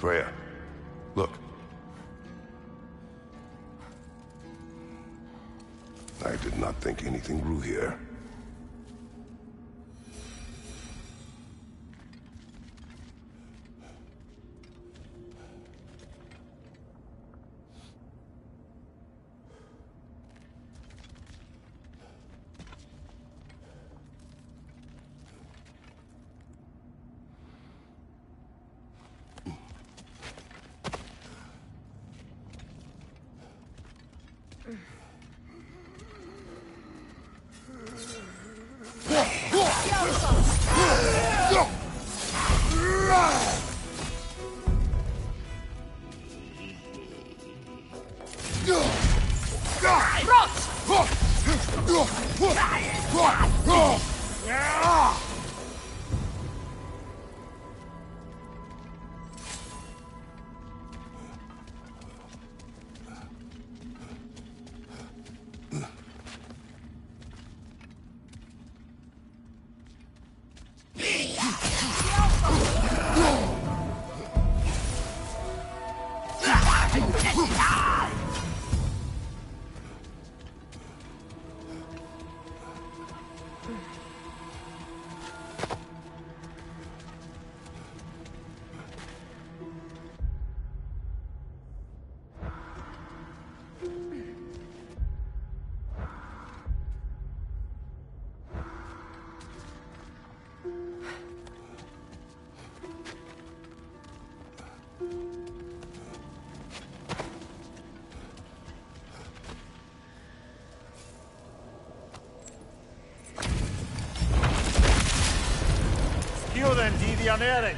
Freya, look. I did not think anything grew here. The unerring.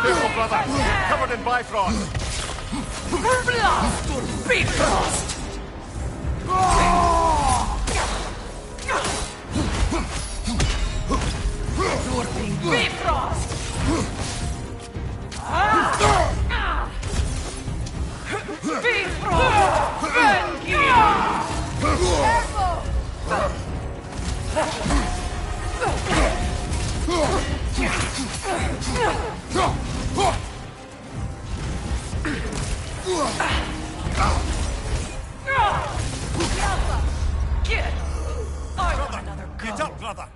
Careful, brother. You're covered in Bifrost. Blast und Bifrost! Durching Bifrost! Bifrost! Vengeance! Get up, brother!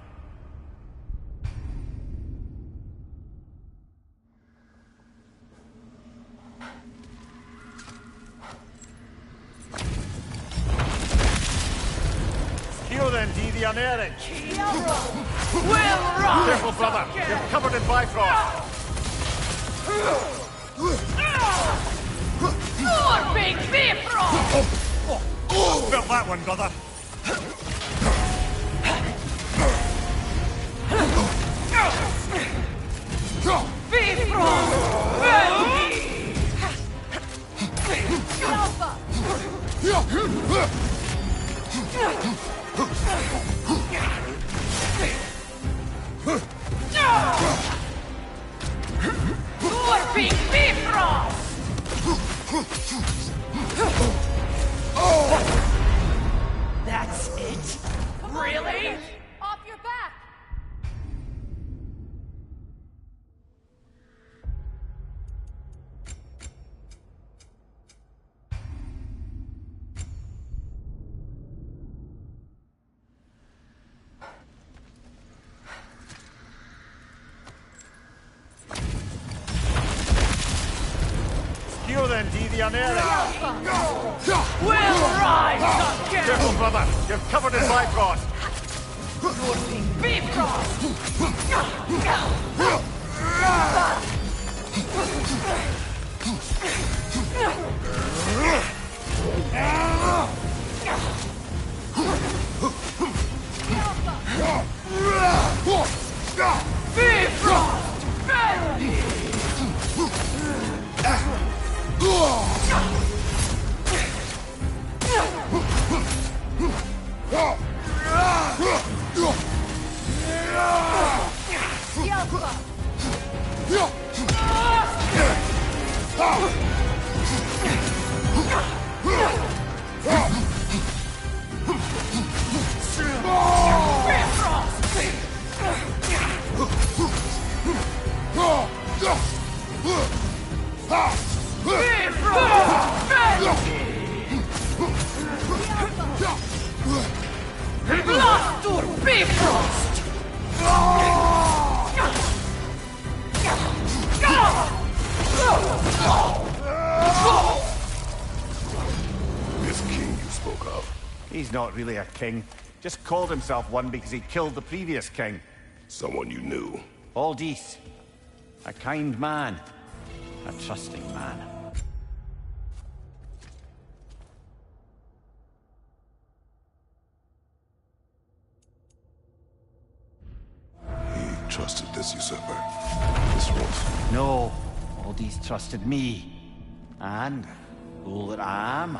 Skew then, D the unerring. Will rise! Careful, brother. You're covered in Bifrost. More big Bifrost! Felt that one, brother. Bifrost! More big Bifrost! That's it? Really? Off your back! Skew then, D the unerring. Will rise again! Careful, brother. You're covered in Bifrost. Durching Bifrost! Bifrost! This king you spoke of. He's not really a king. Just called himself one because he killed the previous king. Someone you knew. Aldis. A kind man. A trusting man. He trusted this usurper. This Rolf. No. Aldis trusted me. And, fool that I am,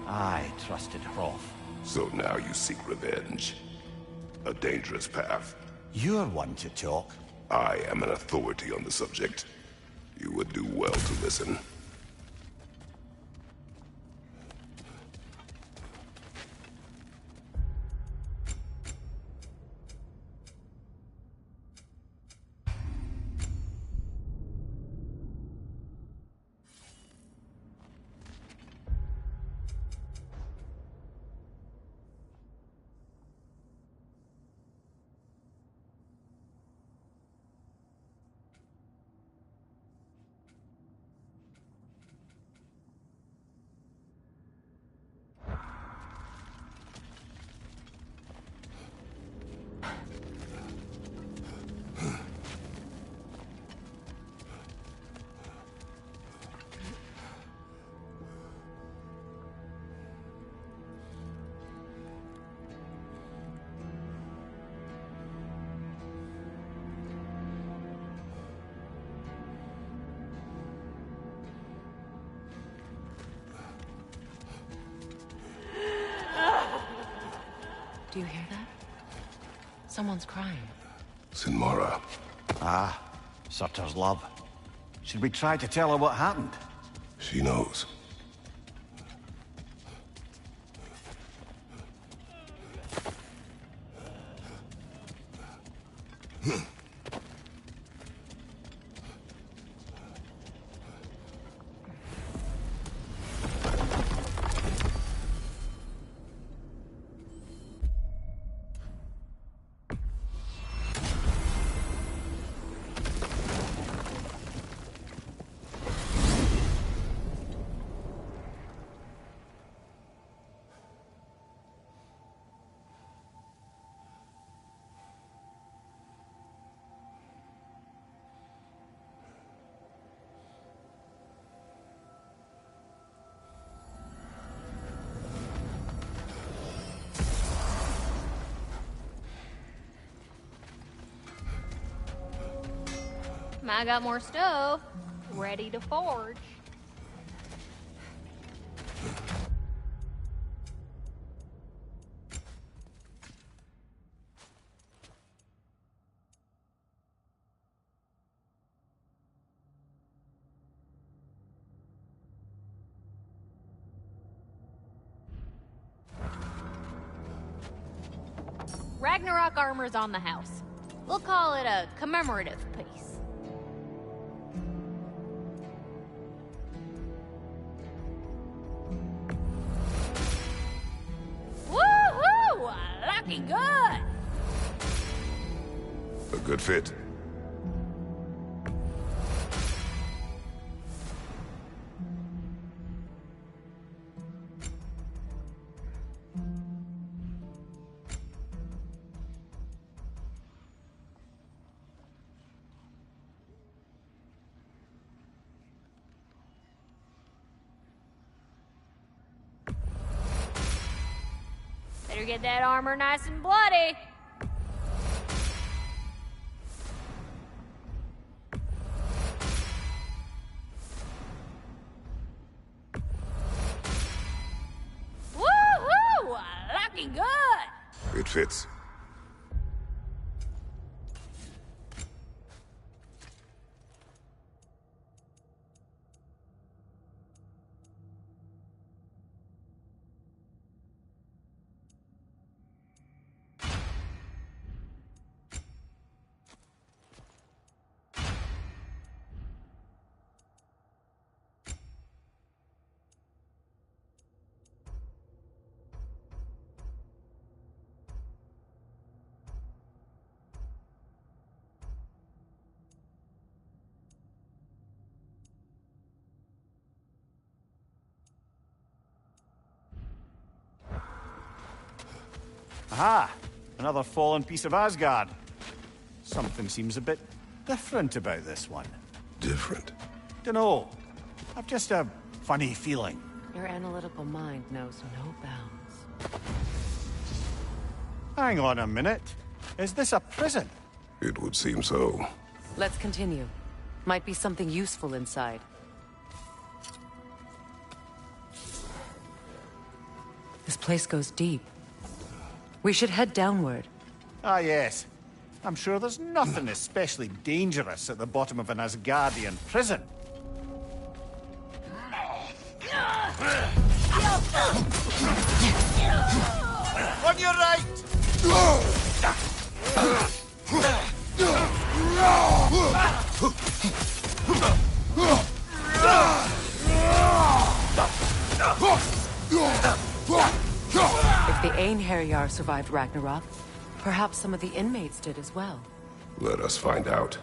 I trusted Hrolf. So now you seek revenge. A dangerous path. You're one to talk. I am an authority on the subject. You would do well to listen. Do you hear that? Someone's crying. Sinmara. Ah, Surtur's love. Should we try to tell her what happened? She knows. I got more stove ready to forge. Ragnarok armor's on the house. We'll call it a commemorative piece. Woohoo! Looking good! A good fit. Better get that armor nice and bloody. Woohoo! Looking good! It fits. Aha! Another fallen piece of Asgard. Something seems a bit different about this one. Different. Dunno. I've just a funny feeling. Your analytical mind knows no bounds. Hang on a minute. Is this a prison? It would seem so. Let's continue. Might be something useful inside. This place goes deep. We should head downward. Ah, yes. I'm sure there's nothing especially dangerous at the bottom of an Asgardian prison. On your right! If the Einherjar survived Ragnarok, perhaps some of the inmates did as well. Let us find out.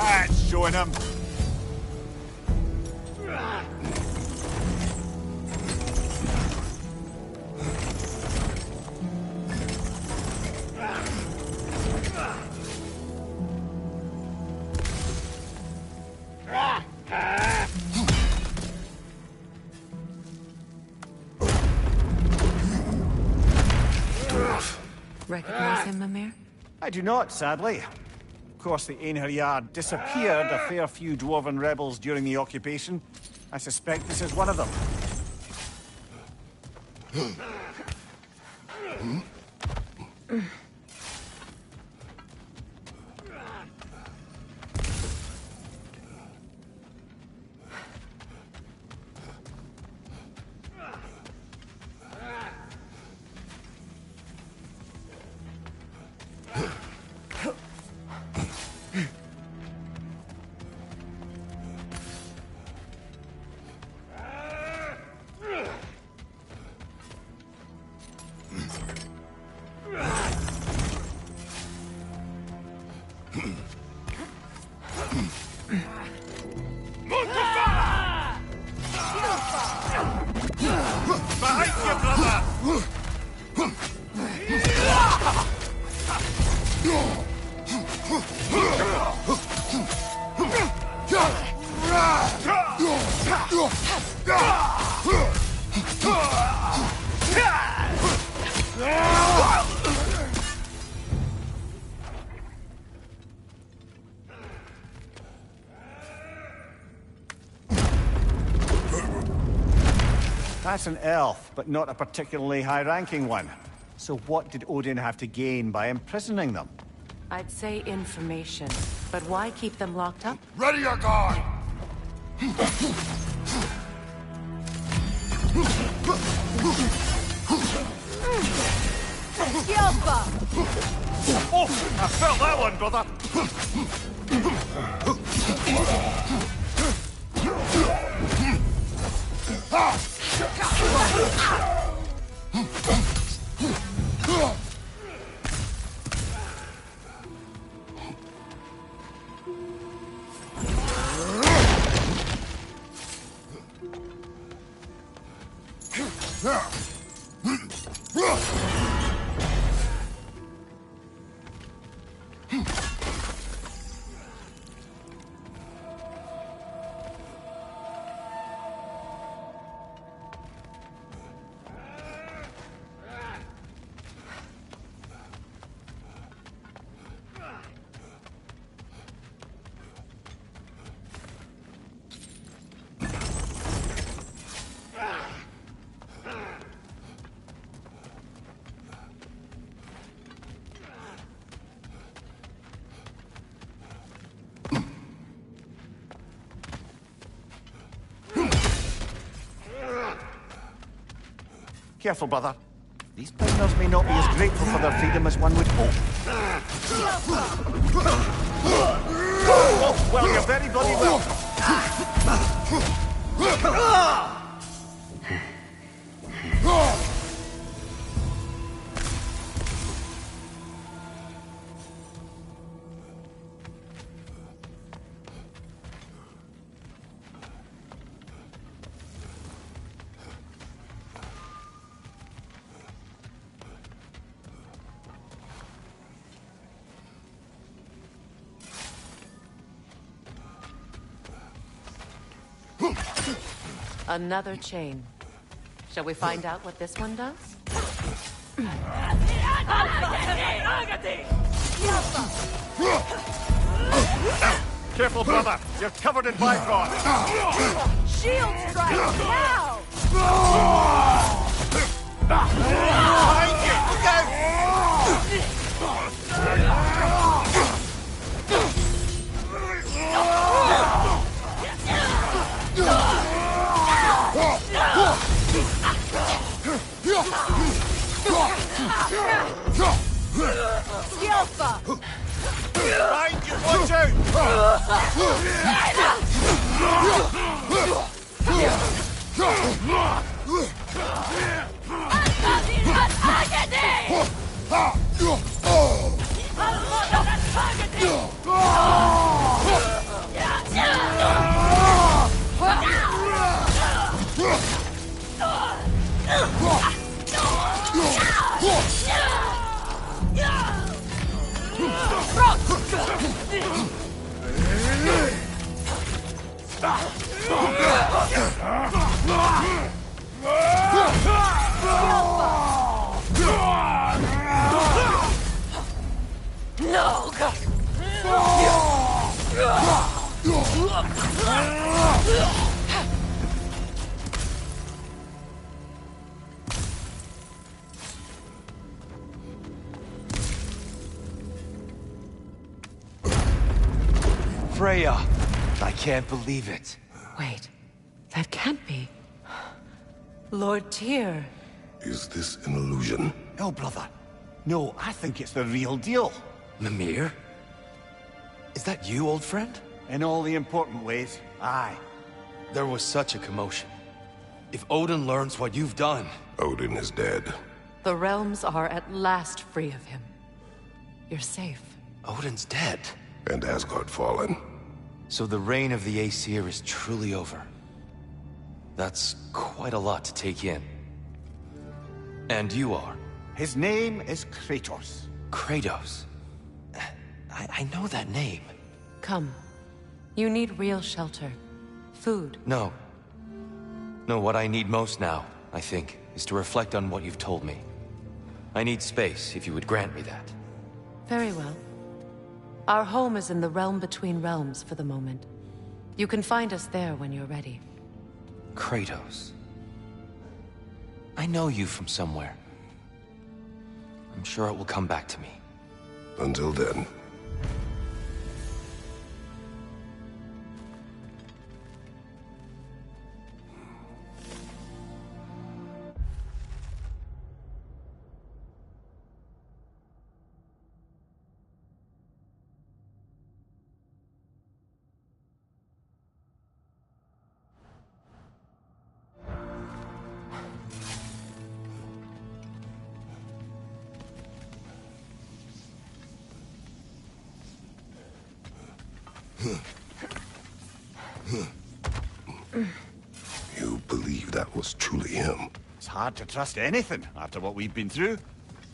That's showing him. Recognize him, Mimir? I do not, sadly. Of course, the Einherjar disappeared a fair few dwarven rebels during the occupation. I suspect this is one of them. Behind you, brother! That's an elf, but not a particularly high-ranking one. So what did Odin have to gain by imprisoning them? I'd say information, but why keep them locked up? Ready your guard! Oh, I felt that one, brother! Careful, brother. These prisoners may not be as grateful for their freedom as one would hope. Oh, well, you're very bloody welcome. Another chain. Shall we find out what this one does? Careful, brother. You're covered in Bifrost. Shield strike now! Behind you! Look out! Skilfa! Behind you! Watch out! Freya! I can't believe it. Wait, that can't be. Lord Tyr. Is this an illusion? No, brother. No, I think it's the real deal. Mimir? Is that you, old friend? In all the important ways, aye. There was such a commotion. If Odin learns what you've done... Odin is dead. The realms are at last free of him. You're safe. Odin's dead. And Asgard fallen. So the reign of the Aesir is truly over. That's quite a lot to take in. And you are? His name is Kratos. Kratos. I know that name. Come. You need real shelter. Food. No. No, what I need most now, I think, is to reflect on what you've told me. I need space, if you would grant me that. Very well. Our home is in the realm between realms for the moment. You can find us there when you're ready. Kratos. I know you from somewhere. I'm sure it will come back to me. Until then. You believe that was truly him? It's hard to trust anything after what we've been through.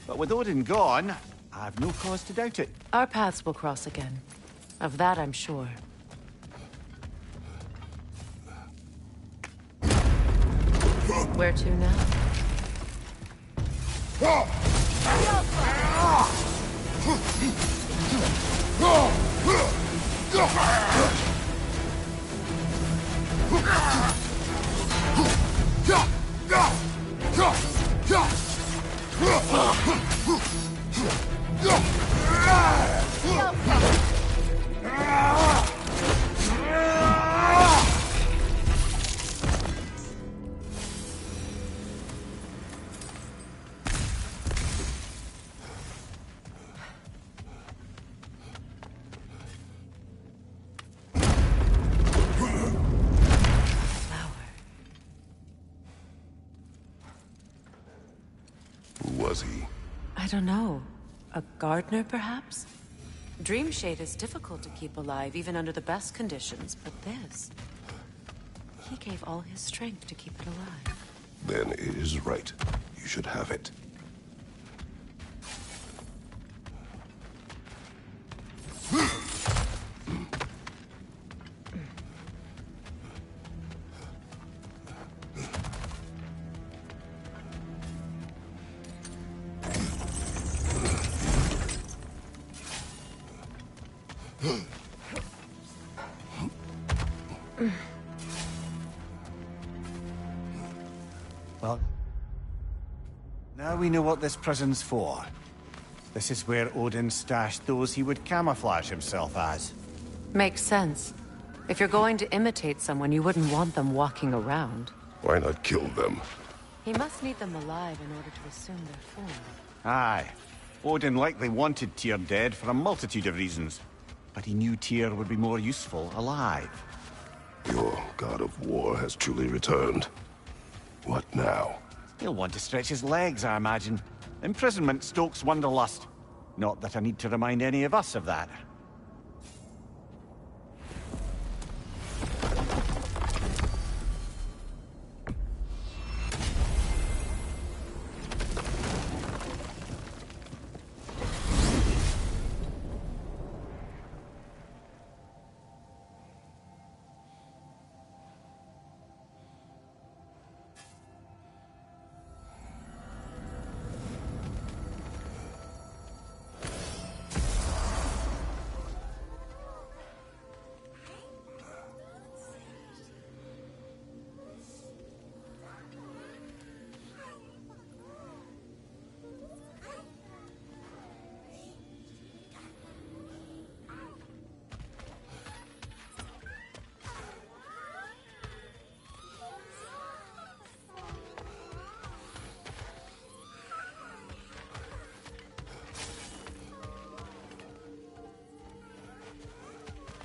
But with Odin gone, I've no cause to doubt it. Our paths will cross again. Of that I'm sure. Where to now? don't know. A gardener, perhaps? Dreamshade is difficult to keep alive, even under the best conditions, but this... He gave all his strength to keep it alive. Then it is right. You should have it. Well, now we know what this prison's for. This is where Odin stashed those he would camouflage himself as. Makes sense. If you're going to imitate someone, you wouldn't want them walking around. Why not kill them? He must need them alive in order to assume their form. Aye. Odin likely wanted Tyr dead for a multitude of reasons. But he knew Tyr would be more useful alive. Your god of war has truly returned. What now? He'll want to stretch his legs, I imagine. Imprisonment stokes wanderlust. Not that I need to remind any of us of that.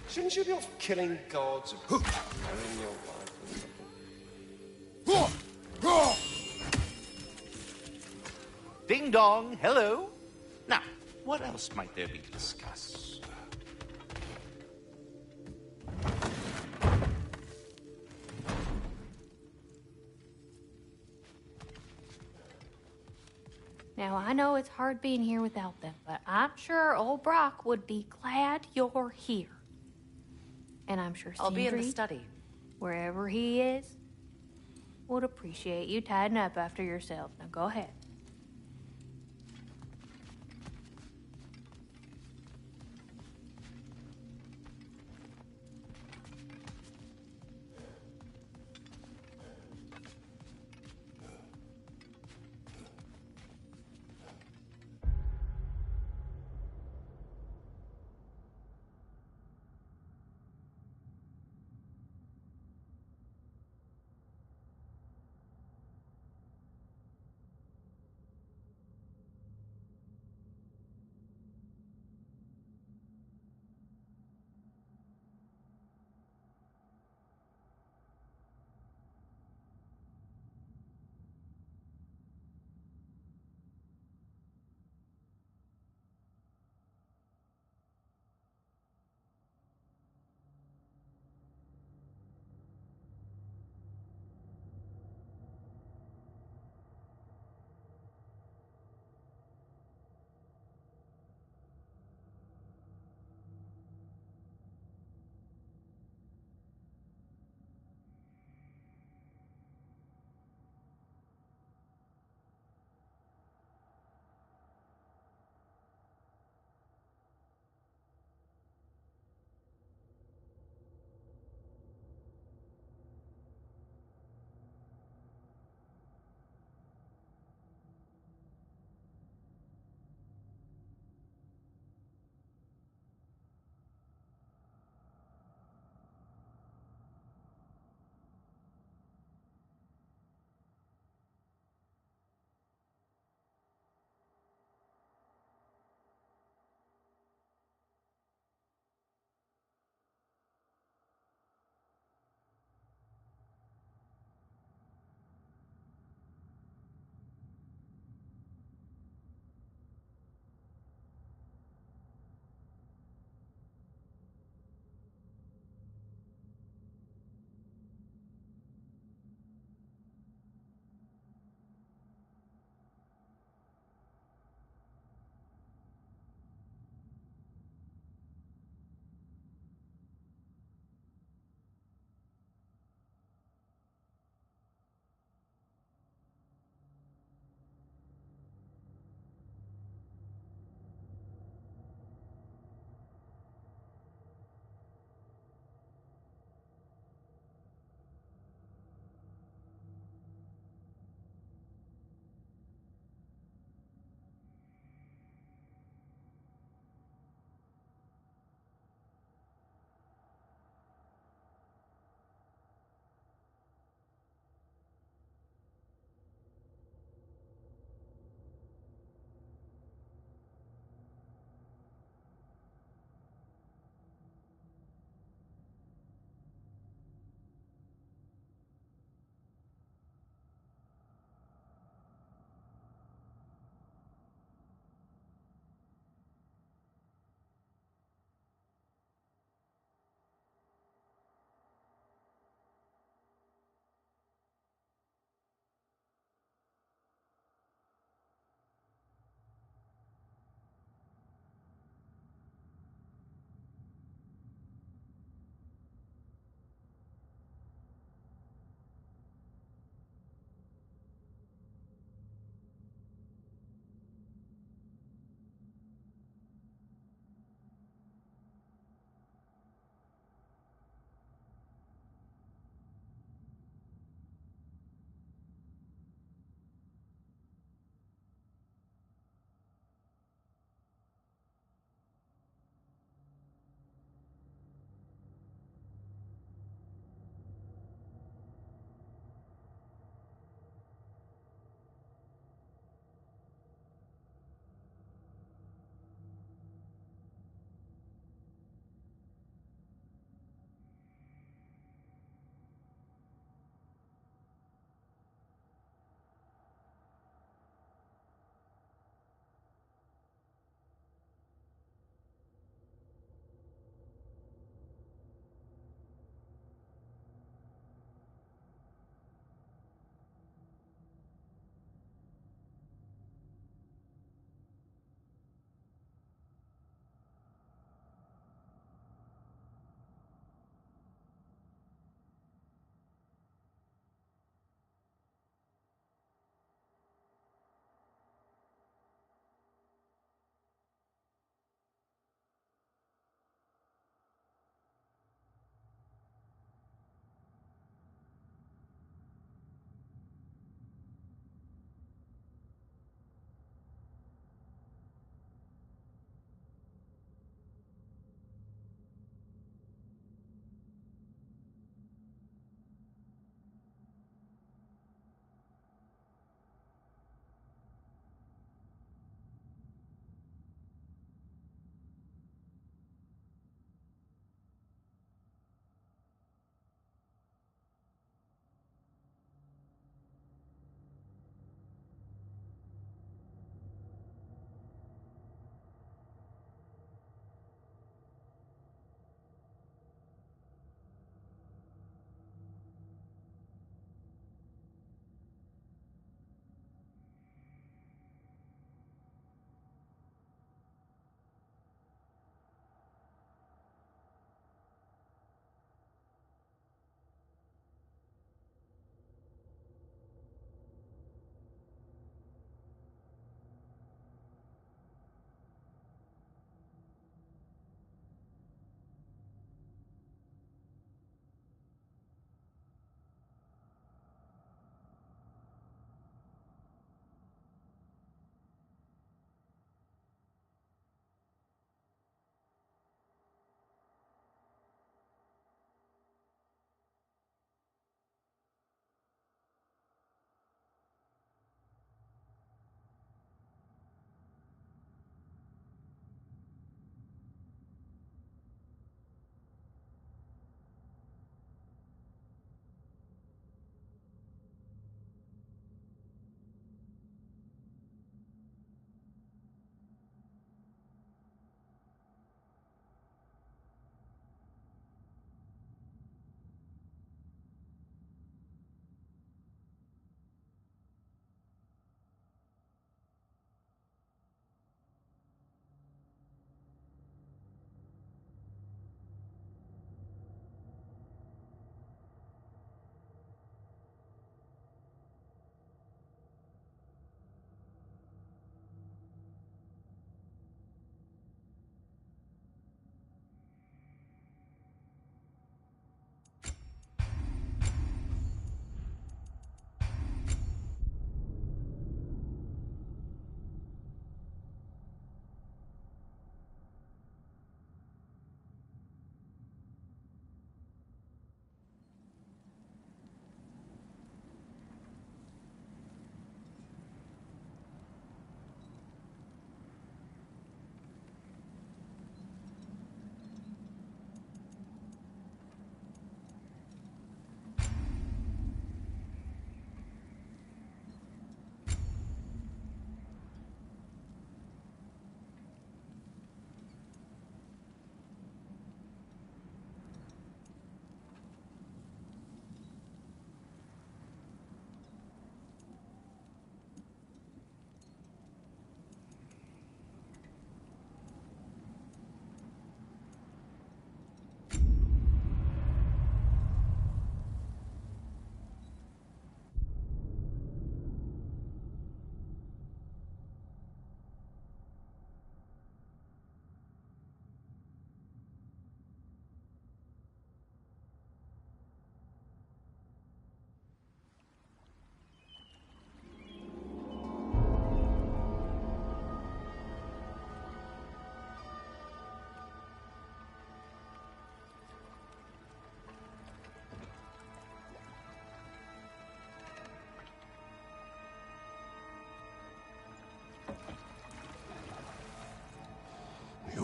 Shouldn't you be off killing gods and carrying your wife? Ding dong, hello. Now, what else might there be to discuss? Now, I know it's hard being here without them, but I'm sure old Brock would be glad you're here. And I'm sure I'll be in the Sindri, study. wherever he is, would appreciate you tidying up after yourself. Now go ahead.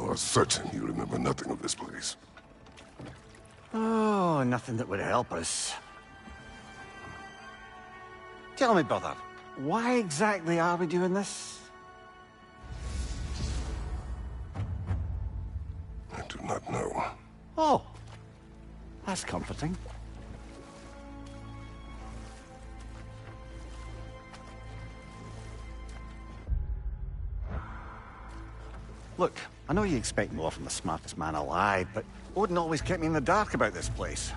are certain you remember nothing of this place. Oh, nothing that would help us. Tell me, brother, why exactly are we doing this? I do not know. Oh, that's comforting. Look, I know you expect more from the smartest man alive, but Odin always kept me in the dark about this place.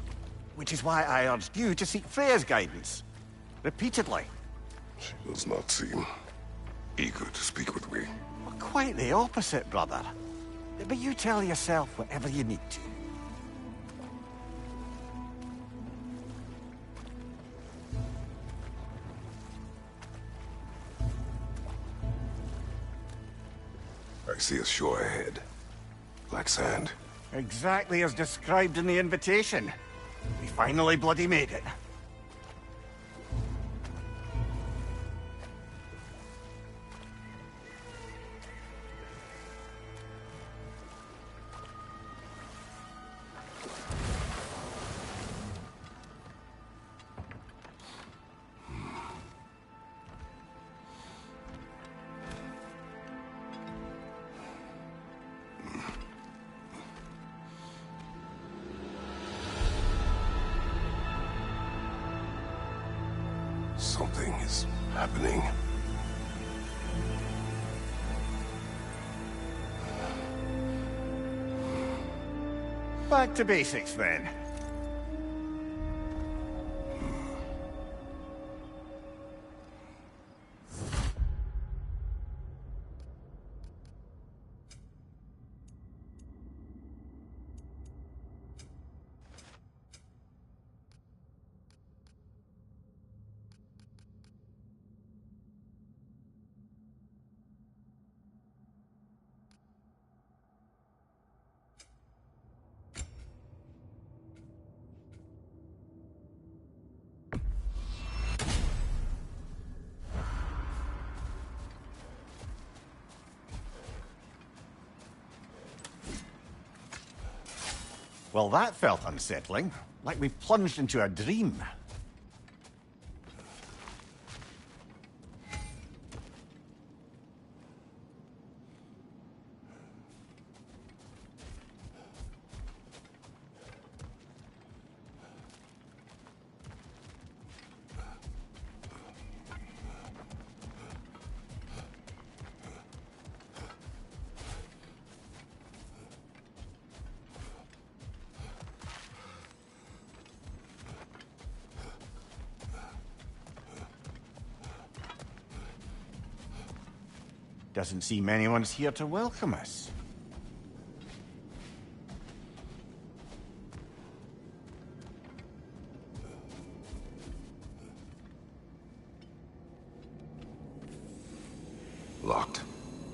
Which is why I urged you to seek Freya's guidance. Repeatedly. She does not seem eager to speak with me. Well, quite the opposite, brother. But you tell yourself whatever you need to. I see a shore ahead. Black sand. Exactly as described in the invitation. We finally bloody made it. Something is happening. Back to basics, then. Well, that felt unsettling. Like we plunged into a dream. Doesn't seem anyone's here to welcome us. Locked.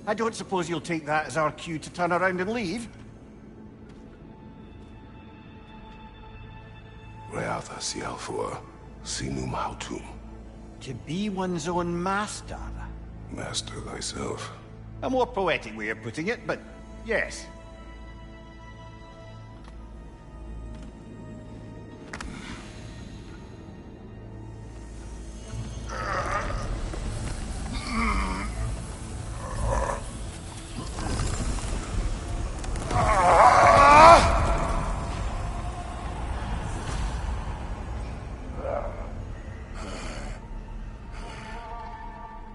I don't suppose you'll take that as our cue to turn around and leave? Reatha Sialfua, Sinum Hautum. To be one's own master. Master thyself. A more poetic way of putting it, but yes.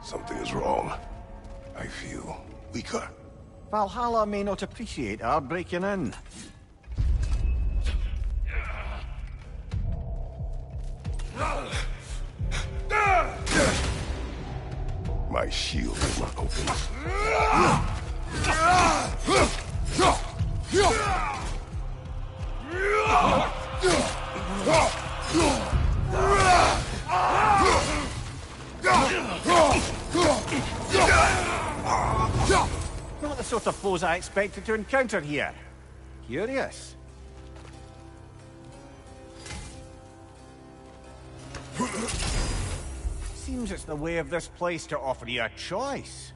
Something is wrong. I feel weaker. Valhalla may not appreciate our breaking in. My shield is not open. Not the sort of foes I expected to encounter here. Curious. Seems it's the way of this place to offer you a choice.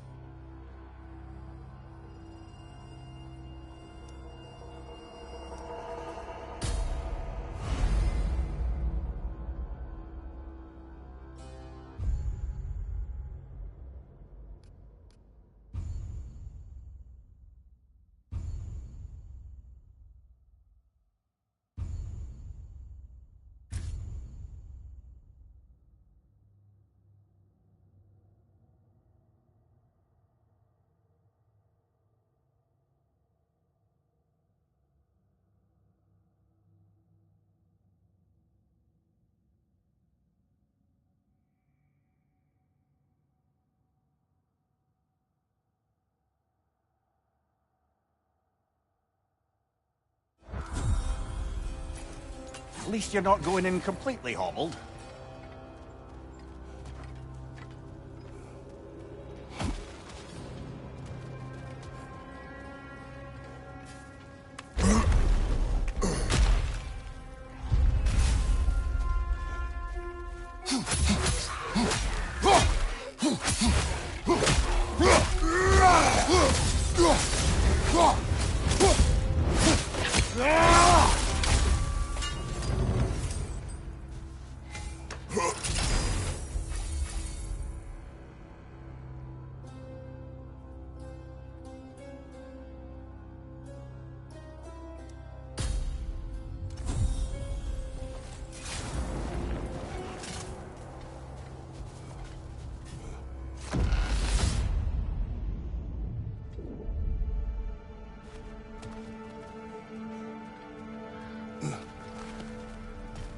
At least you're not going in completely hobbled.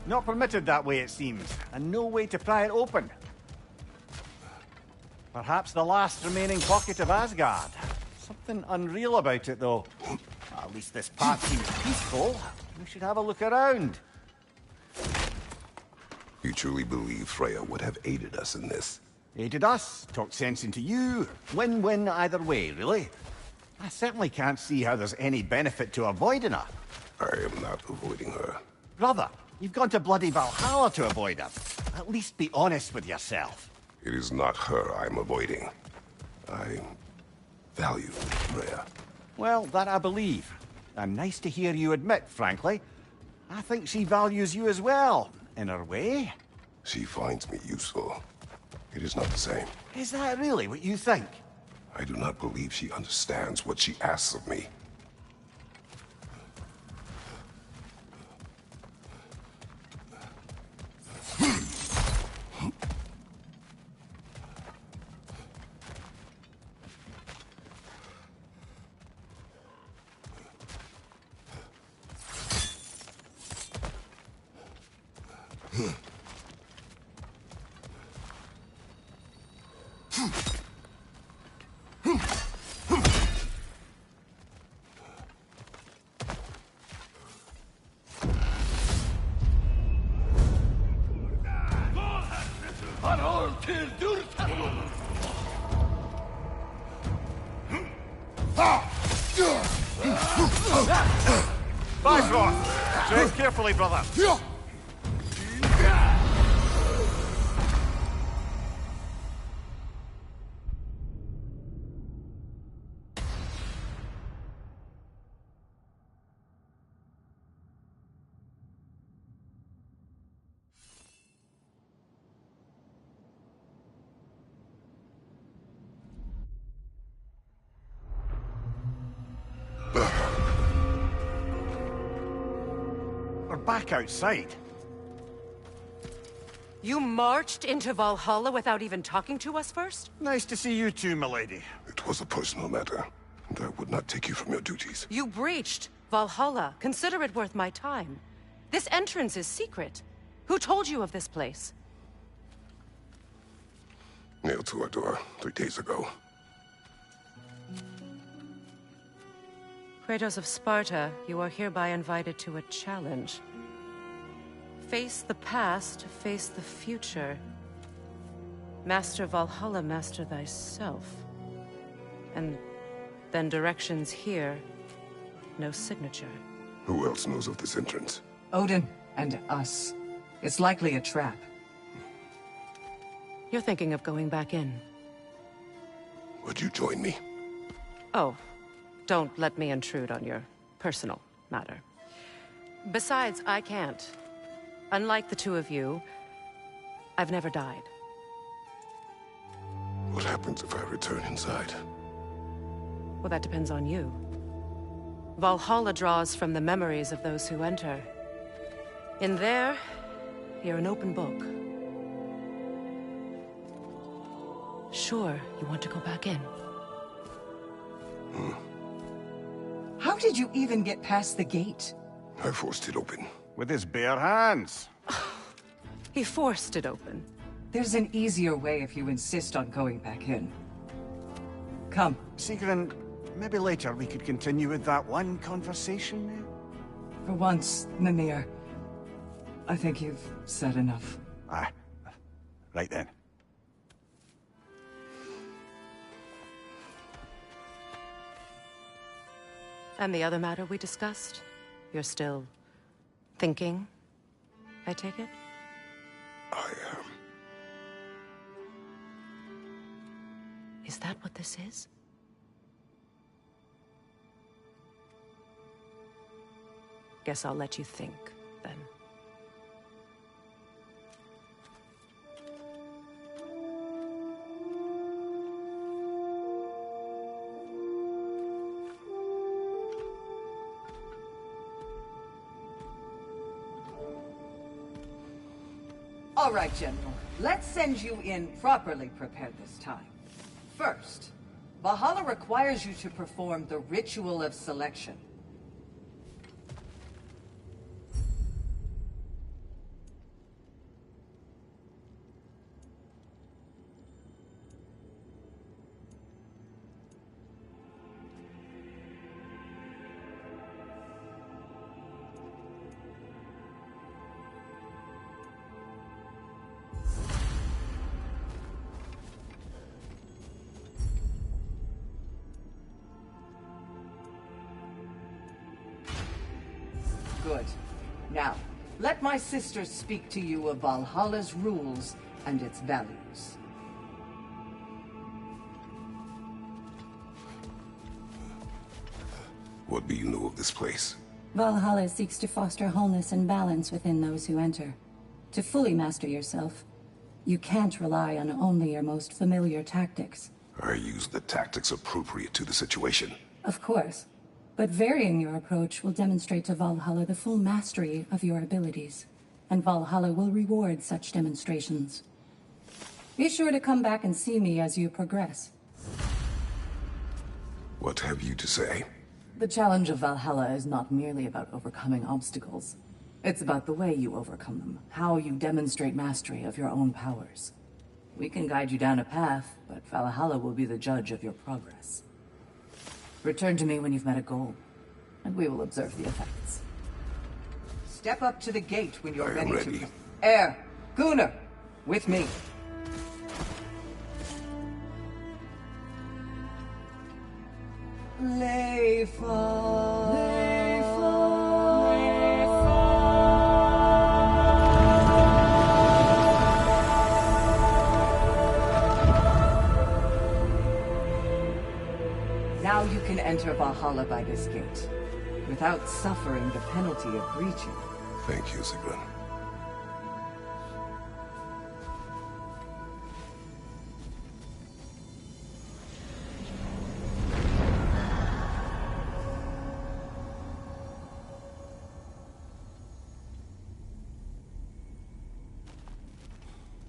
Not permitted that way, it seems, and no way to pry it open. Perhaps the last remaining pocket of Asgard. Something unreal about it, though. At least this path seems peaceful. We should have a look around. You truly believe Freya would have aided us in this? Aided us, talked sense into you. Win-win either way, really. I certainly can't see how there's any benefit to avoiding her. I am not avoiding her. Brother, you've gone to bloody Valhalla to avoid her. At least be honest with yourself. It is not her I'm avoiding. I value Freya. Well, that I believe. And nice to hear you admit, frankly. I think she values you as well, in her way. She finds me useful. It is not the same. Is that really what you think? I do not believe she understands what she asks of me. Bifrost! Tread carefully, brother. We're back outside. You marched into Valhalla without even talking to us first? Nice to see you too, milady. It was a personal matter, and I would not take you from your duties. You breached Valhalla. Consider it worth my time. This entrance is secret. Who told you of this place? Nailed to our door 3 days ago. Kratos of Sparta, you are hereby invited to a challenge. Face the past, face the future. Master Valhalla, master thyself. And then directions here, no signature. Who else knows of this entrance? Odin and us. It's likely a trap. You're thinking of going back in. Would you join me? Oh, don't let me intrude on your personal matter. Besides, I can't. Unlike the two of you, I've never died. What happens if I return inside? Well, that depends on you. Valhalla draws from the memories of those who enter. In there, you're an open book. Sure, you want to go back in? How did you even get past the gate? I forced it open. With his bare hands. He forced it open. There's an easier way if you insist on going back in. Come. Sigrun, maybe later we could continue with that one conversation. For once, Mimir. I think you've said enough. Aye. Right then. And the other matter we discussed? You're still thinking, I take it? I am. Is that what this is? Guess I'll let you think, then. All right, General. Let's send you in properly prepared this time. First, Valhalla requires you to perform the Ritual of Selection. Good. Now, let my sister speak to you of Valhalla's rules and its values. What do you know of this place? Valhalla seeks to foster wholeness and balance within those who enter. To fully master yourself, you can't rely on only your most familiar tactics. I use the tactics appropriate to the situation. Of course. But varying your approach will demonstrate to Valhalla the full mastery of your abilities. And Valhalla will reward such demonstrations. Be sure to come back and see me as you progress. What have you to say? The challenge of Valhalla is not merely about overcoming obstacles. It's about the way you overcome them, how you demonstrate mastery of your own powers. We can guide you down a path, but Valhalla will be the judge of your progress. Return to me when you've met a goal, and we will observe the effects. Step up to the gate when you're I am ready to... Air! Gunnar! With me. Now you can enter Valhalla by this gate, without suffering the penalty of breaching. Thank you, Sigrun.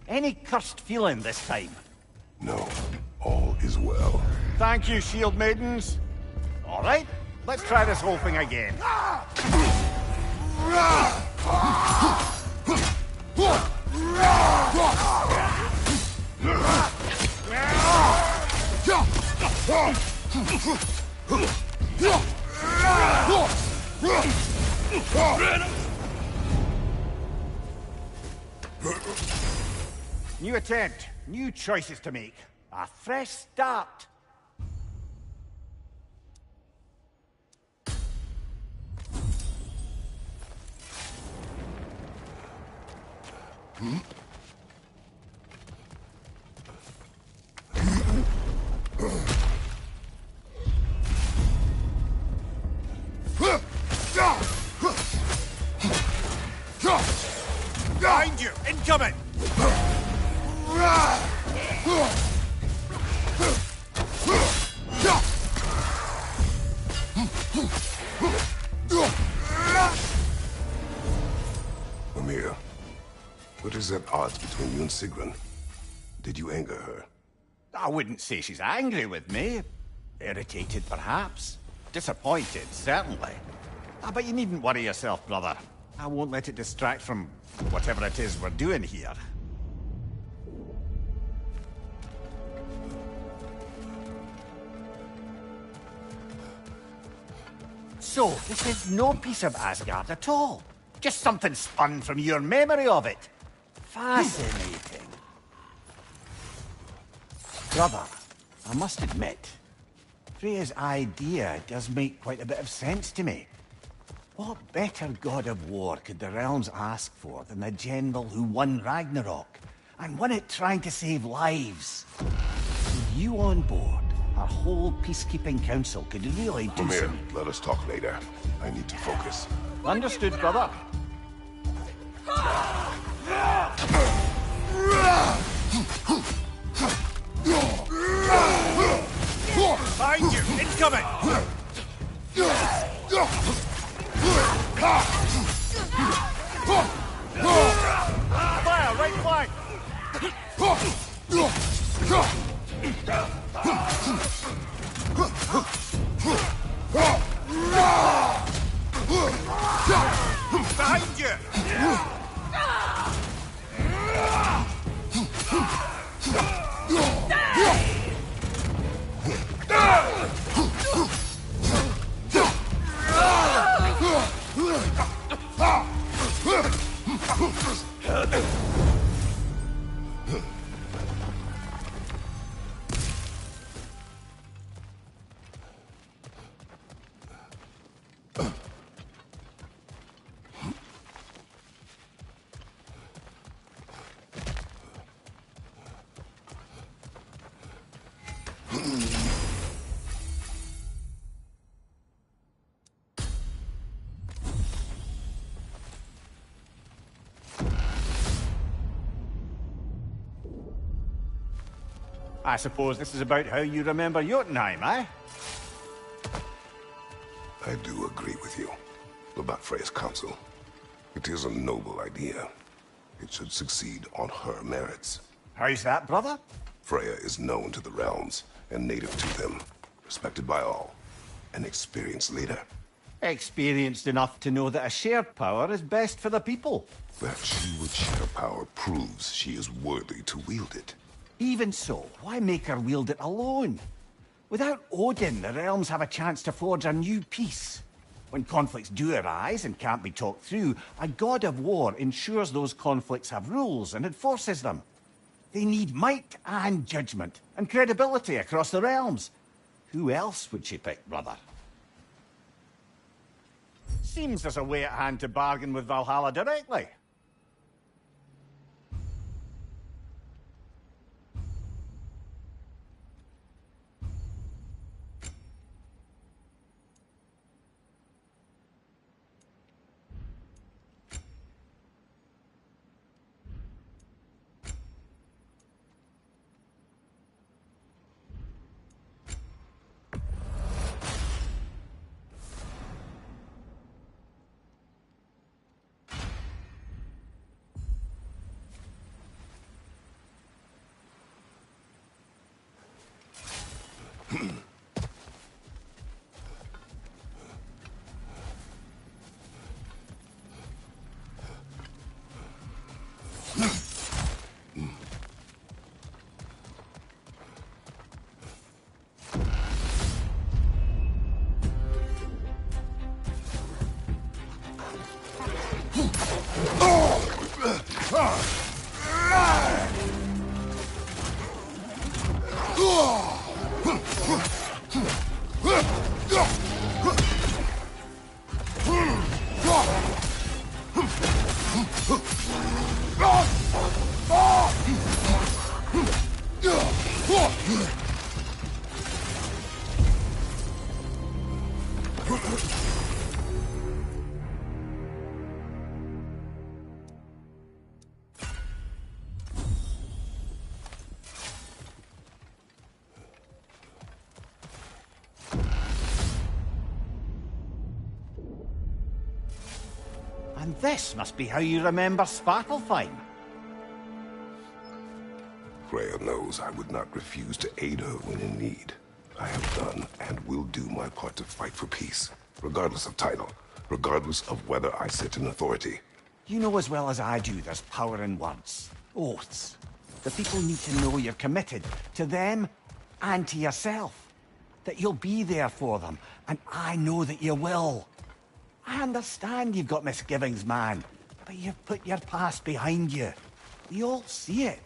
Any cursed feeling this time? No, all is well. Thank you, shield maidens. All right, let's try this whole thing again. New attempt, new choices to make. A fresh start. Behind you! Incoming! Mimir, what is at odds between you and Sigrun? Did you anger her? I wouldn't say she's angry with me. Irritated, perhaps. Disappointed, certainly. But you needn't worry yourself, brother. I won't let it distract from whatever it is we're doing here. So, this is no piece of Asgard at all. Just something spun from your memory of it. Fascinating. Brother, I must admit, Freya's idea does make quite a bit of sense to me. What better god of war could the realms ask for than the general who won Ragnarok, and won it trying to save lives? With you on board, our whole peacekeeping council could really do Mimir, some... let us talk later. I need to focus. Understood, brother. Behind you! Incoming! Fire! Right flank! Behind you! I suppose this is about how you remember Jotunheim, eh? I do agree with you about Freya's council. It is a noble idea. It should succeed on her merits. How's that, brother? Freya is known to the realms and native to them, respected by all, an experienced leader. Experienced enough to know that a shared power is best for the people. That she would share power proves she is worthy to wield it. Even so, why make her wield it alone? Without Odin, the realms have a chance to forge a new peace. When conflicts do arise and can't be talked through, a god of war ensures those conflicts have rules and enforces them. They need might and judgment, and credibility across the realms. Who else would she pick, brother? Seems there's a way at hand to bargain with Valhalla directly. And this must be how you remember Svartalfheim. Freya knows I would not refuse to aid her when in need. I have done and will do my part to fight for peace, regardless of title, regardless of whether I sit in authority. You know as well as I do there's power in words. Oaths. The people need to know you're committed to them and to yourself. That you'll be there for them, and I know that you will. I understand you've got misgivings, man. But you've put your past behind you. We all see it.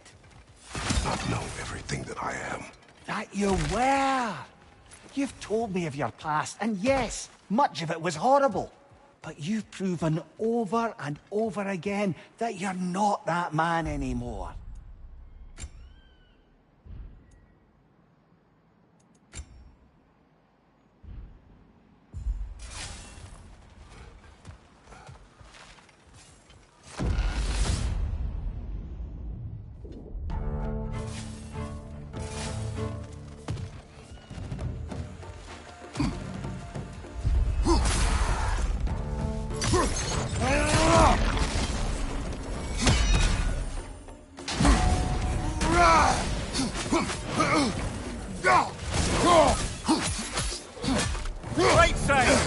Not know everything that I am. That you were. You've told me of your past, and yes, much of it was horrible. But you've proven over and over again that you're not that man anymore. Right side!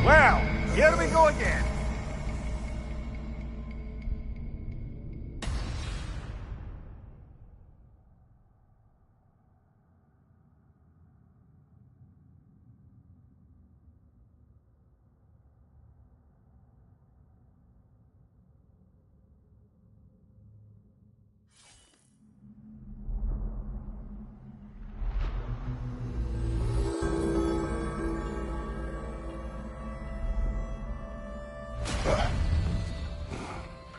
Well, here we go again.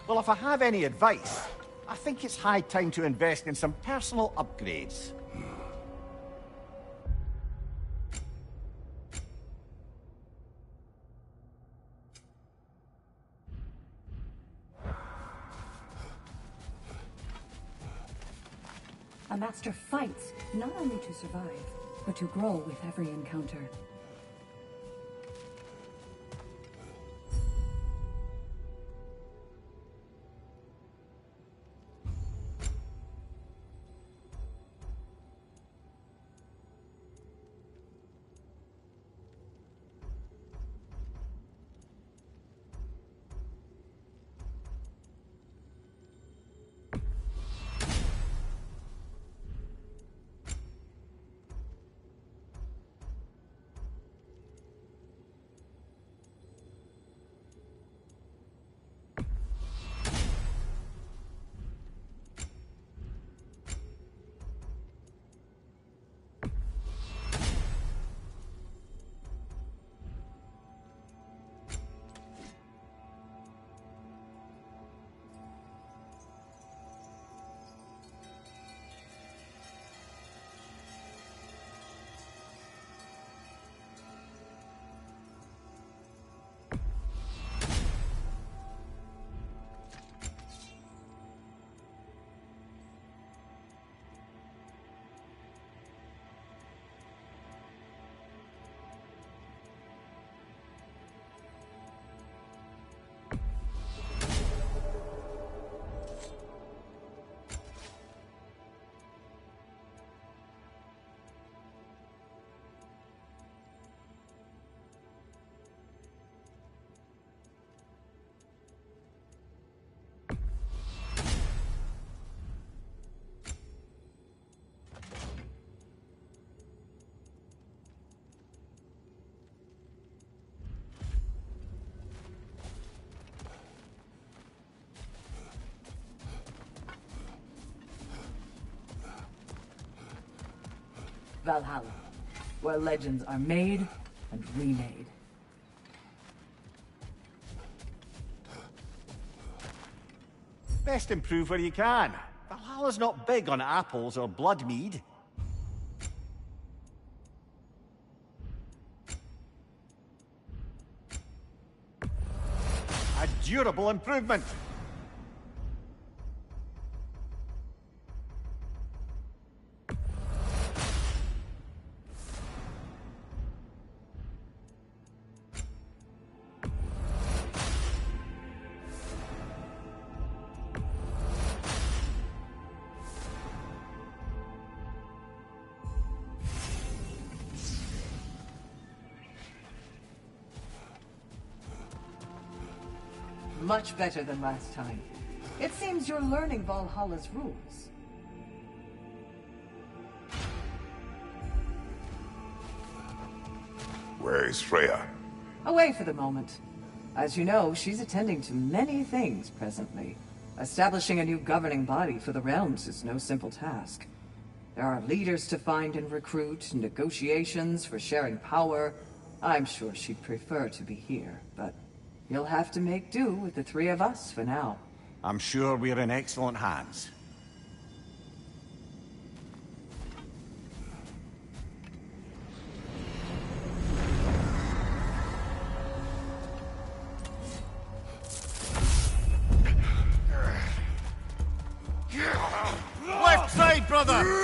Well, if I have any advice, I think it's high time to invest in some personal upgrades. A master fights not only to survive, but to grow with every encounter. Valhalla, where legends are made and remade. Best improve where you can. Valhalla's not big on apples or blood mead. A durable improvement. Much better than last time. It seems you're learning Valhalla's rules. Where is Freya? Away for the moment. As you know, she's attending to many things presently. Establishing a new governing body for the realms is no simple task. There are leaders to find and recruit, negotiations for sharing power. I'm sure she'd prefer to be here, but you'll have to make do with the three of us for now. I'm sure we're in excellent hands. Left side, brother!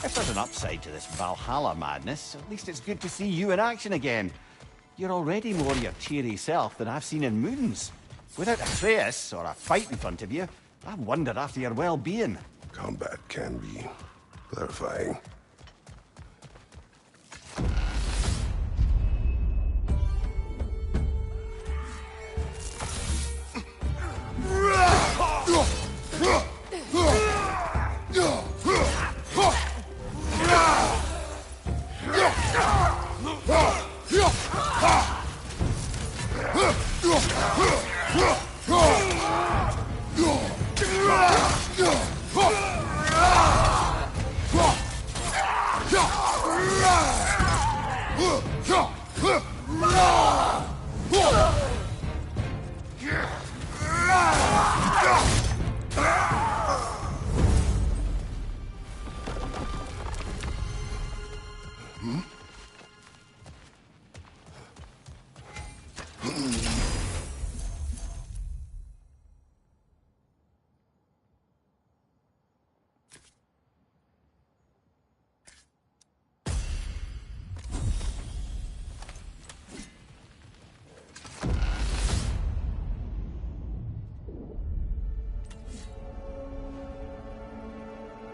If there's an upside to this Valhalla madness, at least it's good to see you in action again. You're already more your cheery self than I've seen in moons. Without Atreus, or a fight in front of you, I wonder after your well-being. Combat can be clarifying.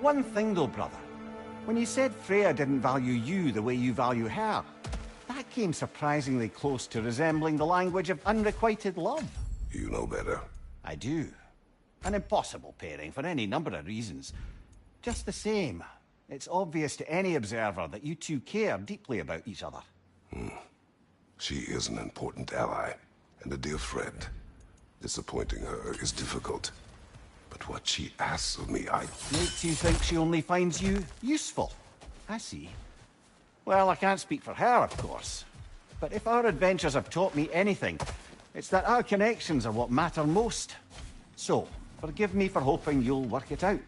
One thing though, brother. When you said Freya didn't value you the way you value her, that came surprisingly close to resembling the language of unrequited love. You know better. I do. An impossible pairing for any number of reasons. Just the same, it's obvious to any observer that you two care deeply about each other. She is an important ally and a dear friend. Disappointing her is difficult. But what she asks of me, Makes you think she only finds you useful. I see. Well, I can't speak for her, of course. But if our adventures have taught me anything, it's that our connections are what matter most. So, forgive me for hoping you'll work it out.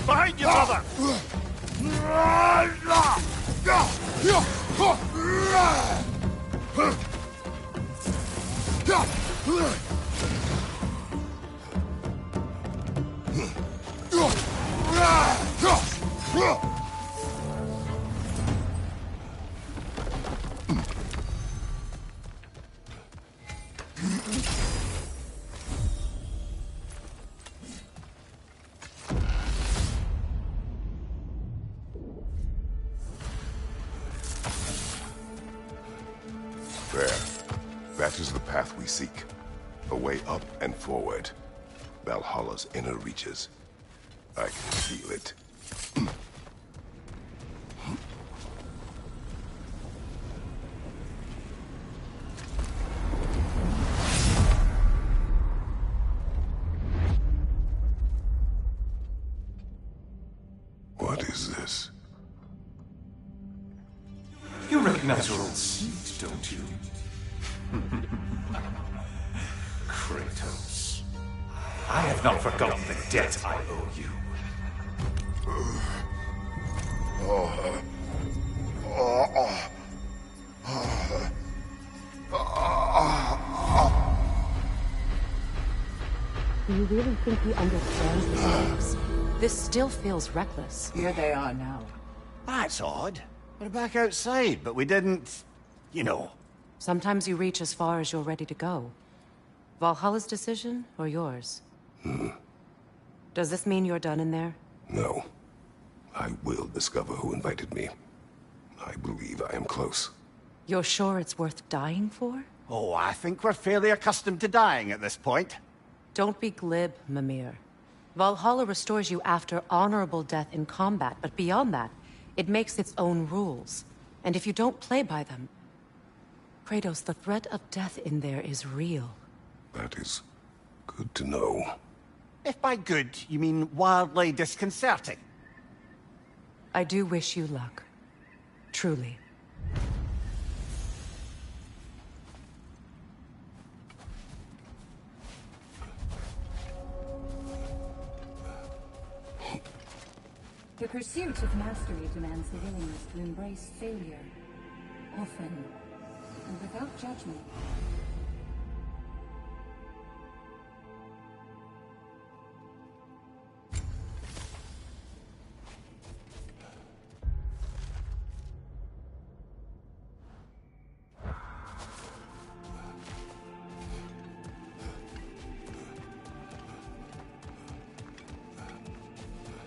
Behind you, brother! There. That is the path we seek. A way up and forward. Valhalla's inner reaches. I can feel it. What is this? You recognize your old seat, don't you? Kratos. I have not forgotten the debt I owe you. Do you really think he understands the stakes? This still feels reckless. Here they are now. That's odd. We're back outside, but we didn't... you know. Sometimes you reach as far as you're ready to go. Valhalla's decision, or yours? Does this mean you're done in there? No. I will discover who invited me. I believe I am close. You're sure it's worth dying for? Oh, I think we're fairly accustomed to dying at this point. Don't be glib, Mimir. Valhalla restores you after honorable death in combat, but beyond that, it makes its own rules. And if you don't play by them... Kratos, the threat of death in there is real. That is good to know. If by good, you mean wildly disconcerting. I do wish you luck. Truly. The pursuit of mastery demands the willingness to embrace failure, often, and without judgment.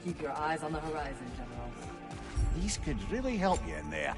Keep your eyes on the horizon, General. These could really help you in there.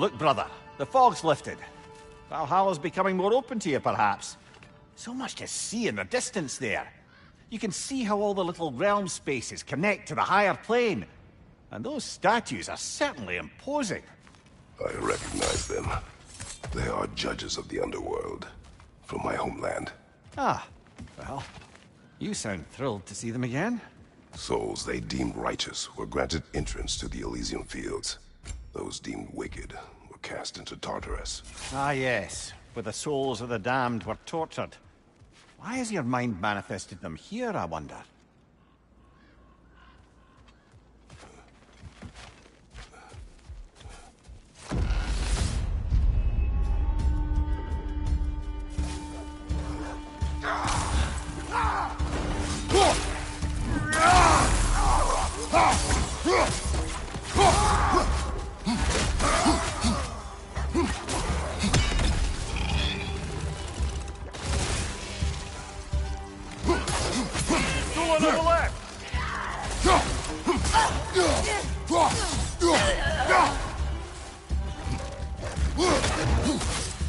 Look, brother, the fog's lifted. Valhalla's becoming more open to you, perhaps. So much to see in the distance there. You can see how all the little realm spaces connect to the higher plane. And those statues are certainly imposing. I recognize them. They are judges of the underworld, from my homeland. Ah, well, you sound thrilled to see them again. Souls they deemed righteous were granted entrance to the Elysium Fields. Those deemed wicked were cast into Tartarus. Ah, yes, where the souls of the damned were tortured. Why has your mind manifested them here, I wonder?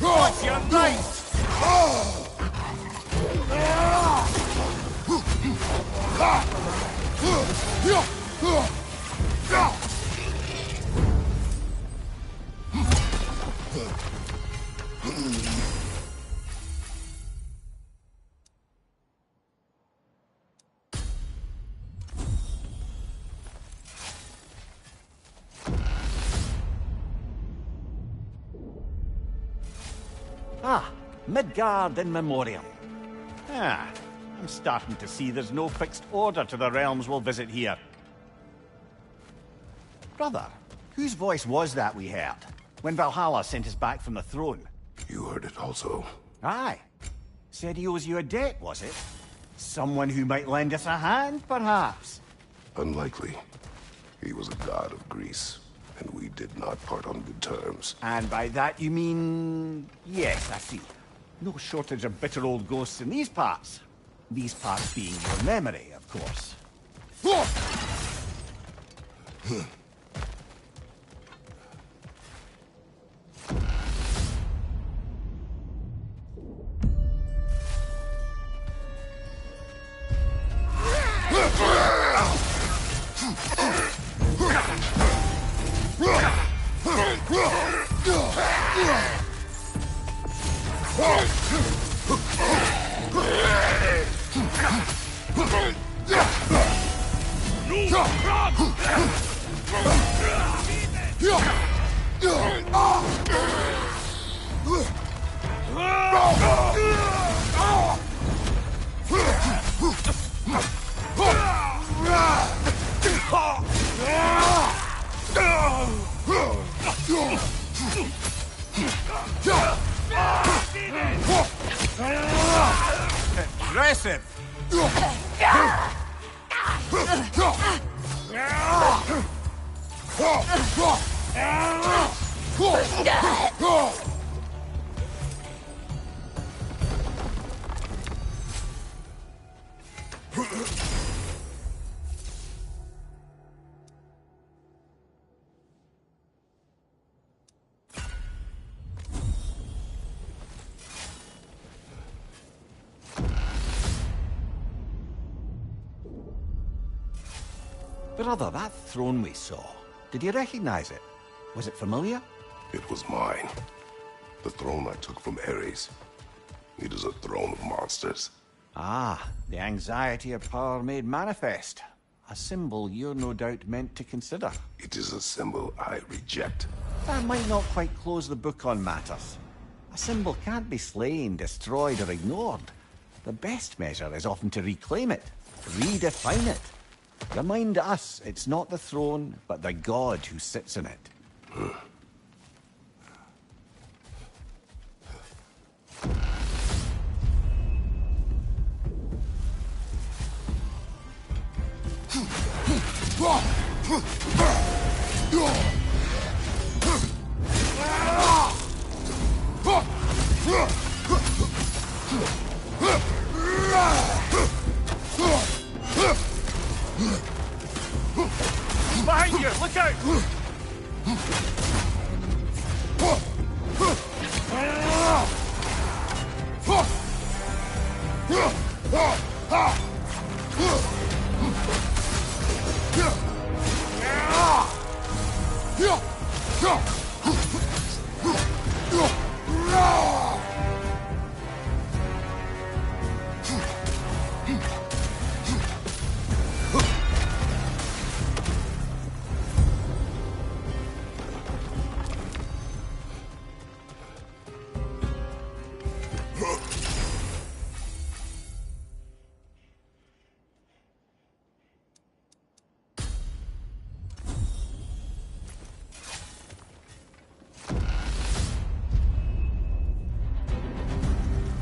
What's your right? Ah, Midgard in Memoriam. Ah, I'm starting to see there's no fixed order to the realms we'll visit here. Brother, whose voice was that we heard when Valhalla sent us back from the throne? You heard it also. Aye. Said he owes you a debt, was it? Someone who might lend us a hand, perhaps? Unlikely. He was a god of Greece, and we did not part on good terms. And by that you mean... Yes, I see. No shortage of bitter old ghosts in these parts. These parts being your memory, of course. Impressive! Brother, that throne we saw, did you recognize it? Was it familiar? It was mine. The throne I took from Ares. It is a throne of monsters. Ah, the anxiety of power made manifest. A symbol you're no doubt meant to consider. It is a symbol I reject. That might not quite close the book on matters. A symbol can't be slain, destroyed, or ignored. The best measure is often to reclaim it, redefine it. Remind us it's not the throne, but the god who sits in it. Behind you! Look out!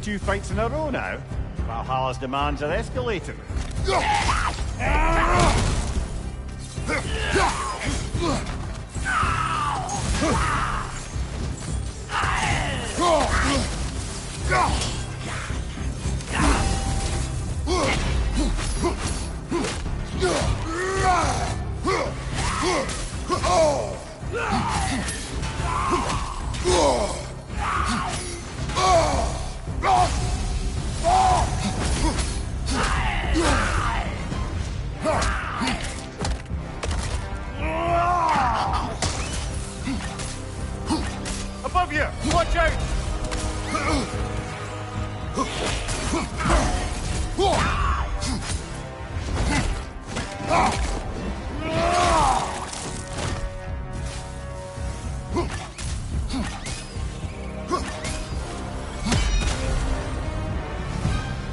2 fights in a row now. Valhalla's demands are escalating. Above you! Watch out!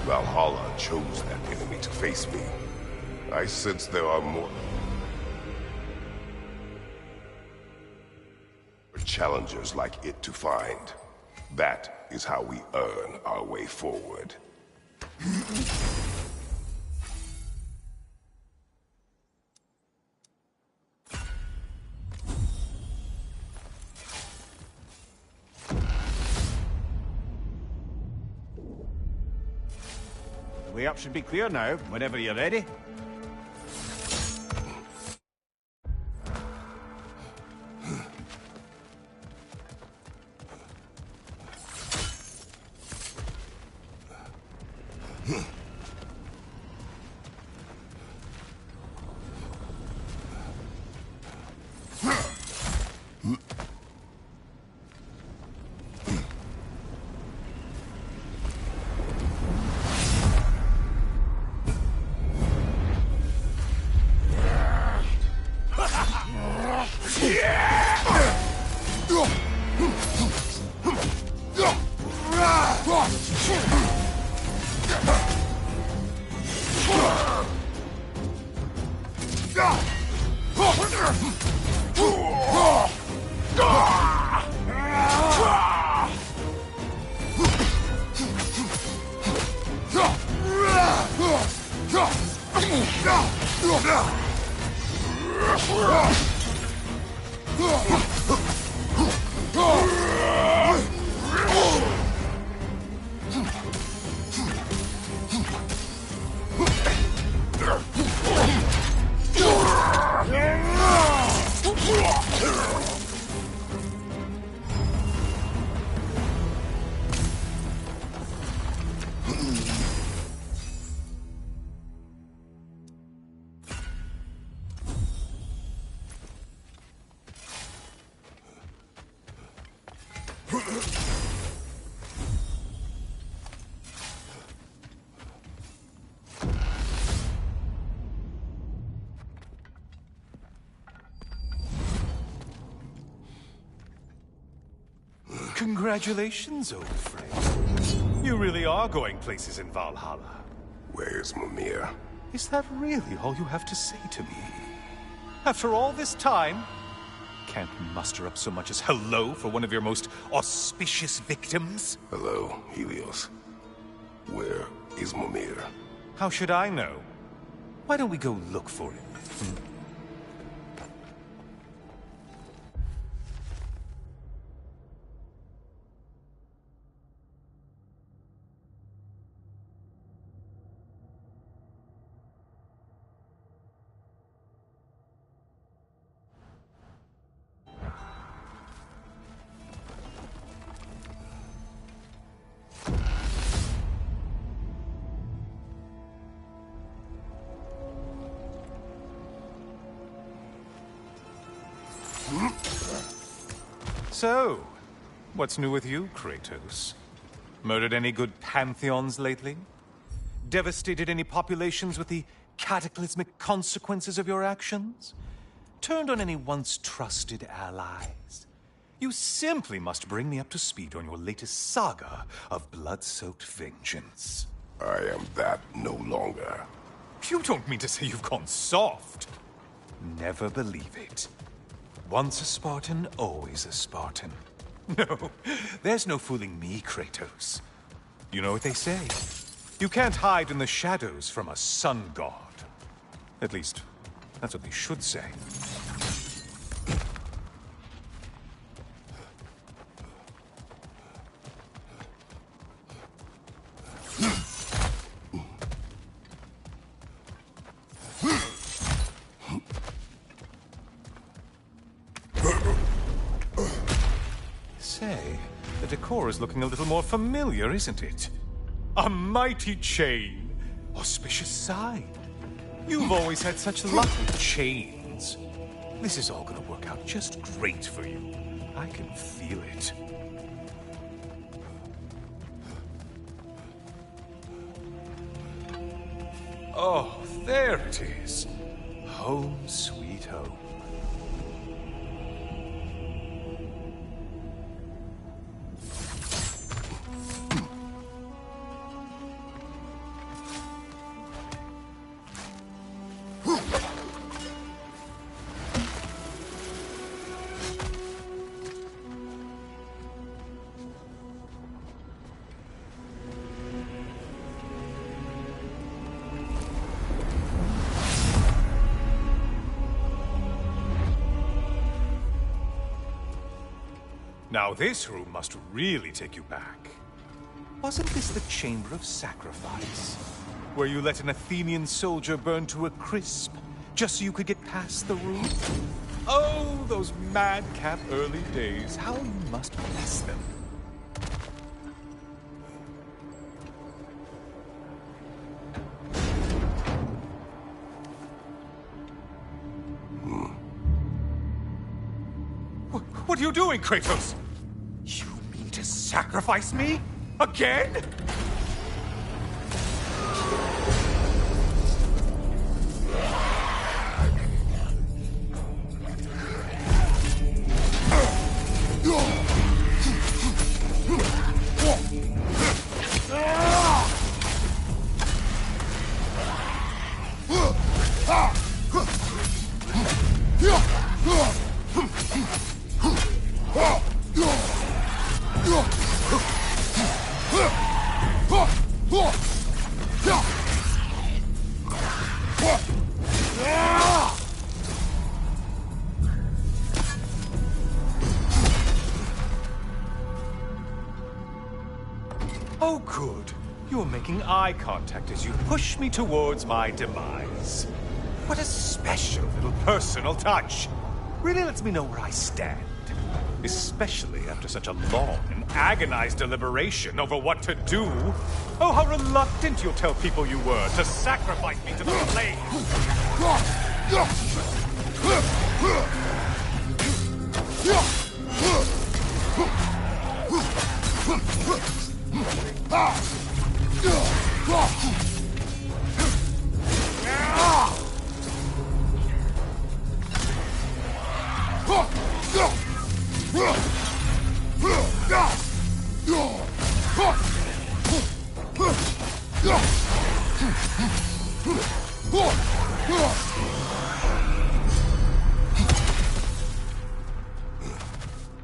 Valhalla chose that enemy to face me. I sense there are more challengers like it to find. That is how we earn our way forward. The way up should be clear now, whenever you're ready. Congratulations, old friend. You really are going places in Valhalla. Where's Mimir? Is that really all you have to say to me? After all this time, can't muster up so much as hello for one of your most auspicious victims? Hello, Helios. Where is Mimir? How should I know? Why don't we go look for him? So, what's new with you, Kratos? Murdered any good pantheons lately? Devastated any populations with the cataclysmic consequences of your actions? Turned on any once trusted allies? You simply must bring me up to speed on your latest saga of blood-soaked vengeance. I am that no longer. You don't mean to say you've gone soft? Never believe it. Once a Spartan, always a Spartan. No, there's no fooling me, Kratos. You know what they say? You can't hide in the shadows from a sun god. At least, that's what they should say. Say, the decor is looking a little more familiar, isn't it? A mighty chain. Auspicious sign. You've always had such luck with chains. This is all gonna work out just great for you. I can feel it. Oh, there it is. Home sweet home. Now this room must really take you back. Wasn't this the Chamber of Sacrifice? Where you let an Athenian soldier burn to a crisp, just so you could get past the roof? Oh, those madcap early days. How you must miss them. What are you doing, Kratos? You mean to sacrifice me? Again? Oh, good. You're making eye contact as you push me towards my demise. What a special little personal touch. Really lets me know where I stand. Especially after such a long and agonized deliberation over what to do. Oh, how reluctant you'll tell people you were to sacrifice me to the flames.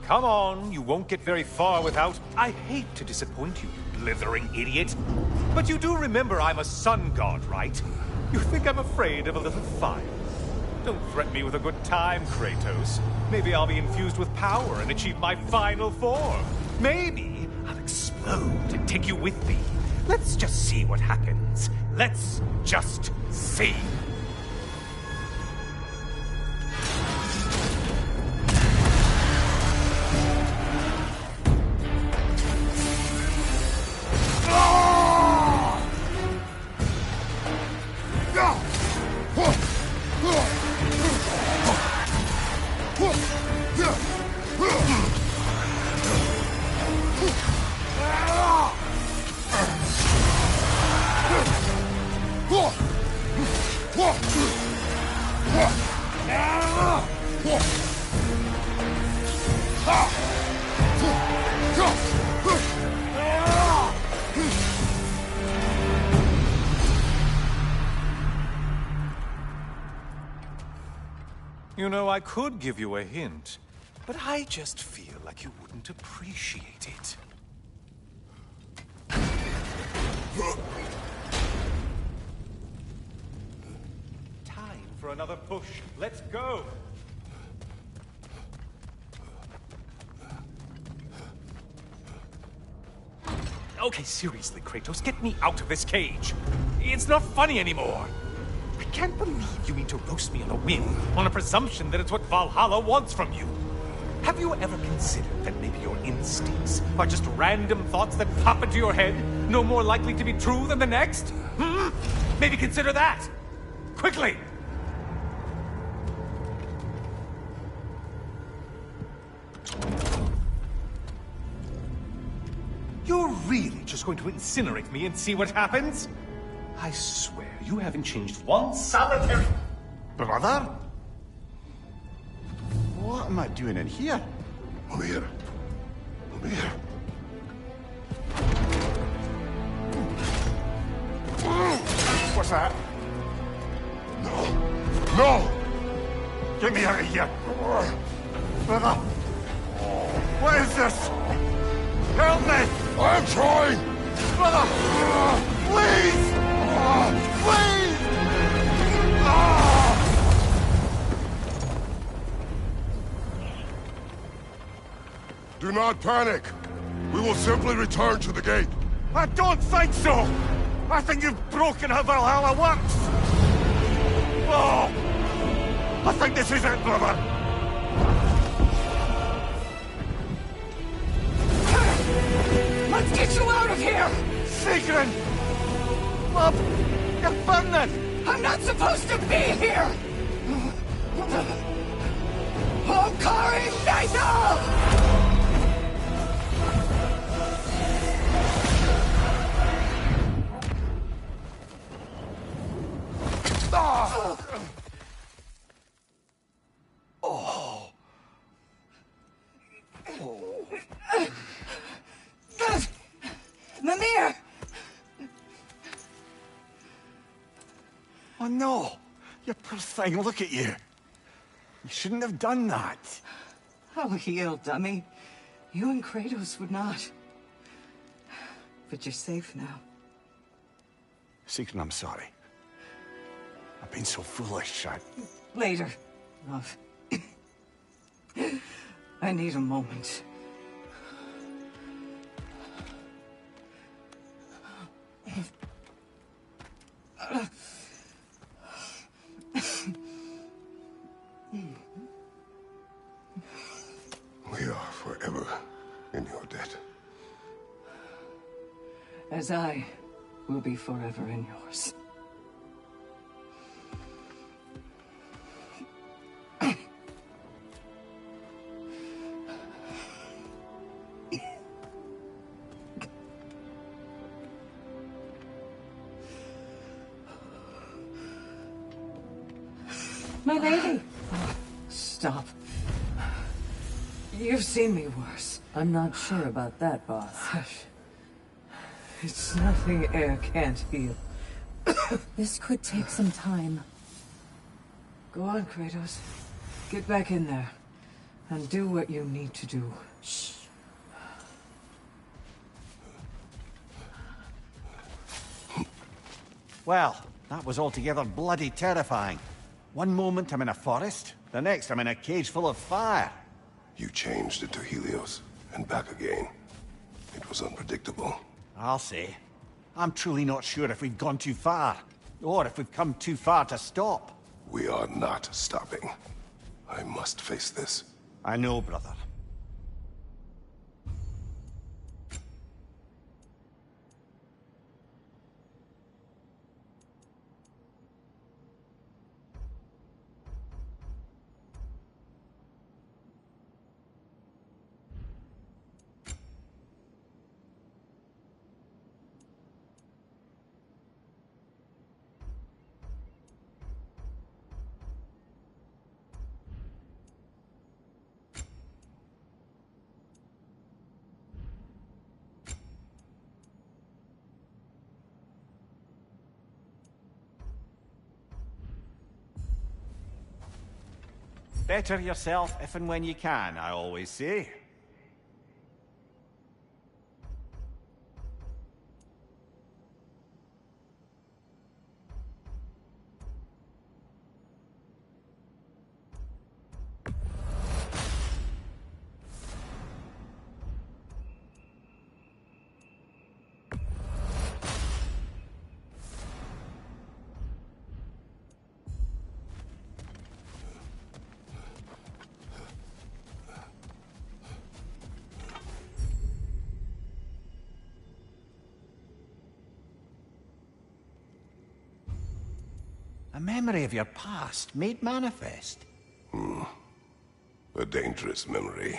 Come on, you won't get very far without... I hate to disappoint you, you blithering idiot. But you do remember I'm a sun god, right? You think I'm afraid of a little fire? Don't threaten me with a good time, Kratos. Maybe I'll be infused with power and achieve my final form. Maybe I'll explode and take you with me. Let's just see what happens. Let's just see. You know, I could give you a hint, but I just feel like you wouldn't appreciate it. Time for another push. Let's go! Okay, seriously, Kratos, get me out of this cage. It's not funny anymore. I can't believe you mean to roast me on a whim, on a presumption that it's what Valhalla wants from you. Have you ever considered that maybe your instincts are just random thoughts that pop into your head, no more likely to be true than the next? Hmm? Maybe consider that! Quickly! You're really just going to incinerate me and see what happens? I swear, you haven't changed one solitary... Brother? What am I doing in here? Over here. Over here. What's that? No. No! Get me out of here! Brother! What is this? Help me! I'm trying! Brother! Please! Please! Do not panic. We will simply return to the gate. I don't think so! I think you've broken how Valhalla works! Oh! I think this is it, brother! Let's get you out of here! Sigrun! Love, you're burning! I'm not supposed to be here! Hokari Naito! Mimir! Oh no! You poor thing, look at you! You shouldn't have done that! I'll heal, dummy. You and Kratos would not. But you're safe now. Sigrun, I'm sorry. I've been so foolish, Later, love. I need a moment. We are forever in your debt. As I will be forever in yours. My lady! Stop. You've seen me worse. I'm not sure about that, boss. Hush. It's nothing air can't heal. This could take some time. Go on, Kratos. Get back in there. And do what you need to do. Shh. Well, that was altogether bloody terrifying. One moment I'm in a forest, the next I'm in a cage full of fire. You changed into Helios, and back again. It was unpredictable. I'll say. I'm truly not sure if we've gone too far, or if we've come too far to stop. We are not stopping. I must face this. I know, brother. Better yourself if and when you can, I always say. A memory of your past made manifest. A dangerous memory.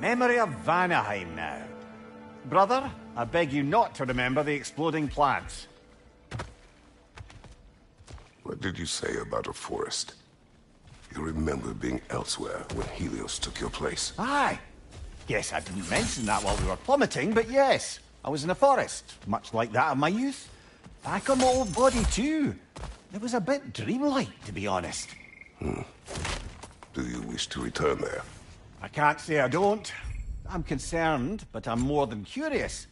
Memory of Vanaheim now. Brother, I beg you not to remember the exploding plants. What did you say about a forest? You remember being elsewhere when Helios took your place. Aye. Yes, I didn't mention that while we were plummeting, but yes. I was in a forest, much like that of my youth. Back on my old body, too. It was a bit dreamlike, to be honest. Do you wish to return there? I can't say I don't. I'm concerned, but I'm more than curious.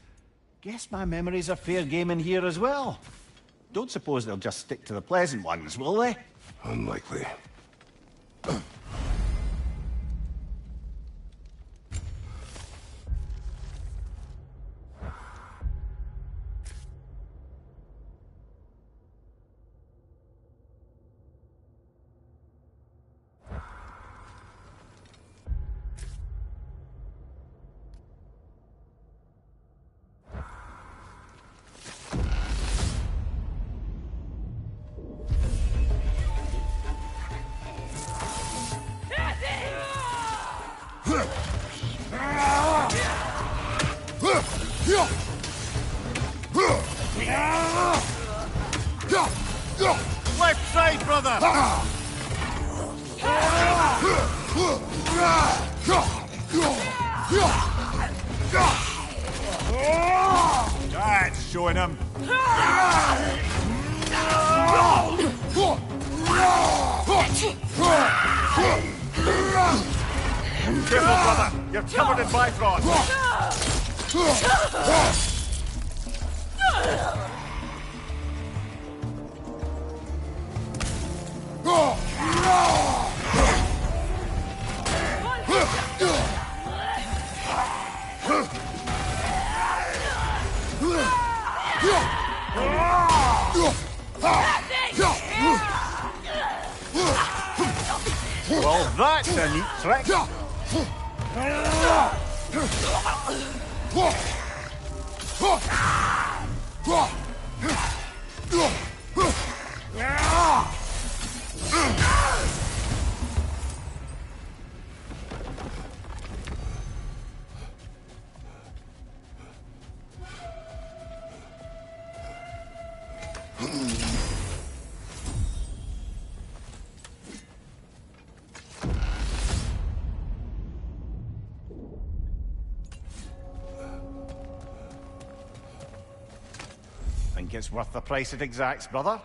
Guess my memories are fair game in here as well. Don't suppose they'll just stick to the pleasant ones, will they? Unlikely. Left side, brother! That's showing him. Careful, brother! You're covered in Bifrost! Well, that's a neat trick. Think it's worth the price it exacts, brother?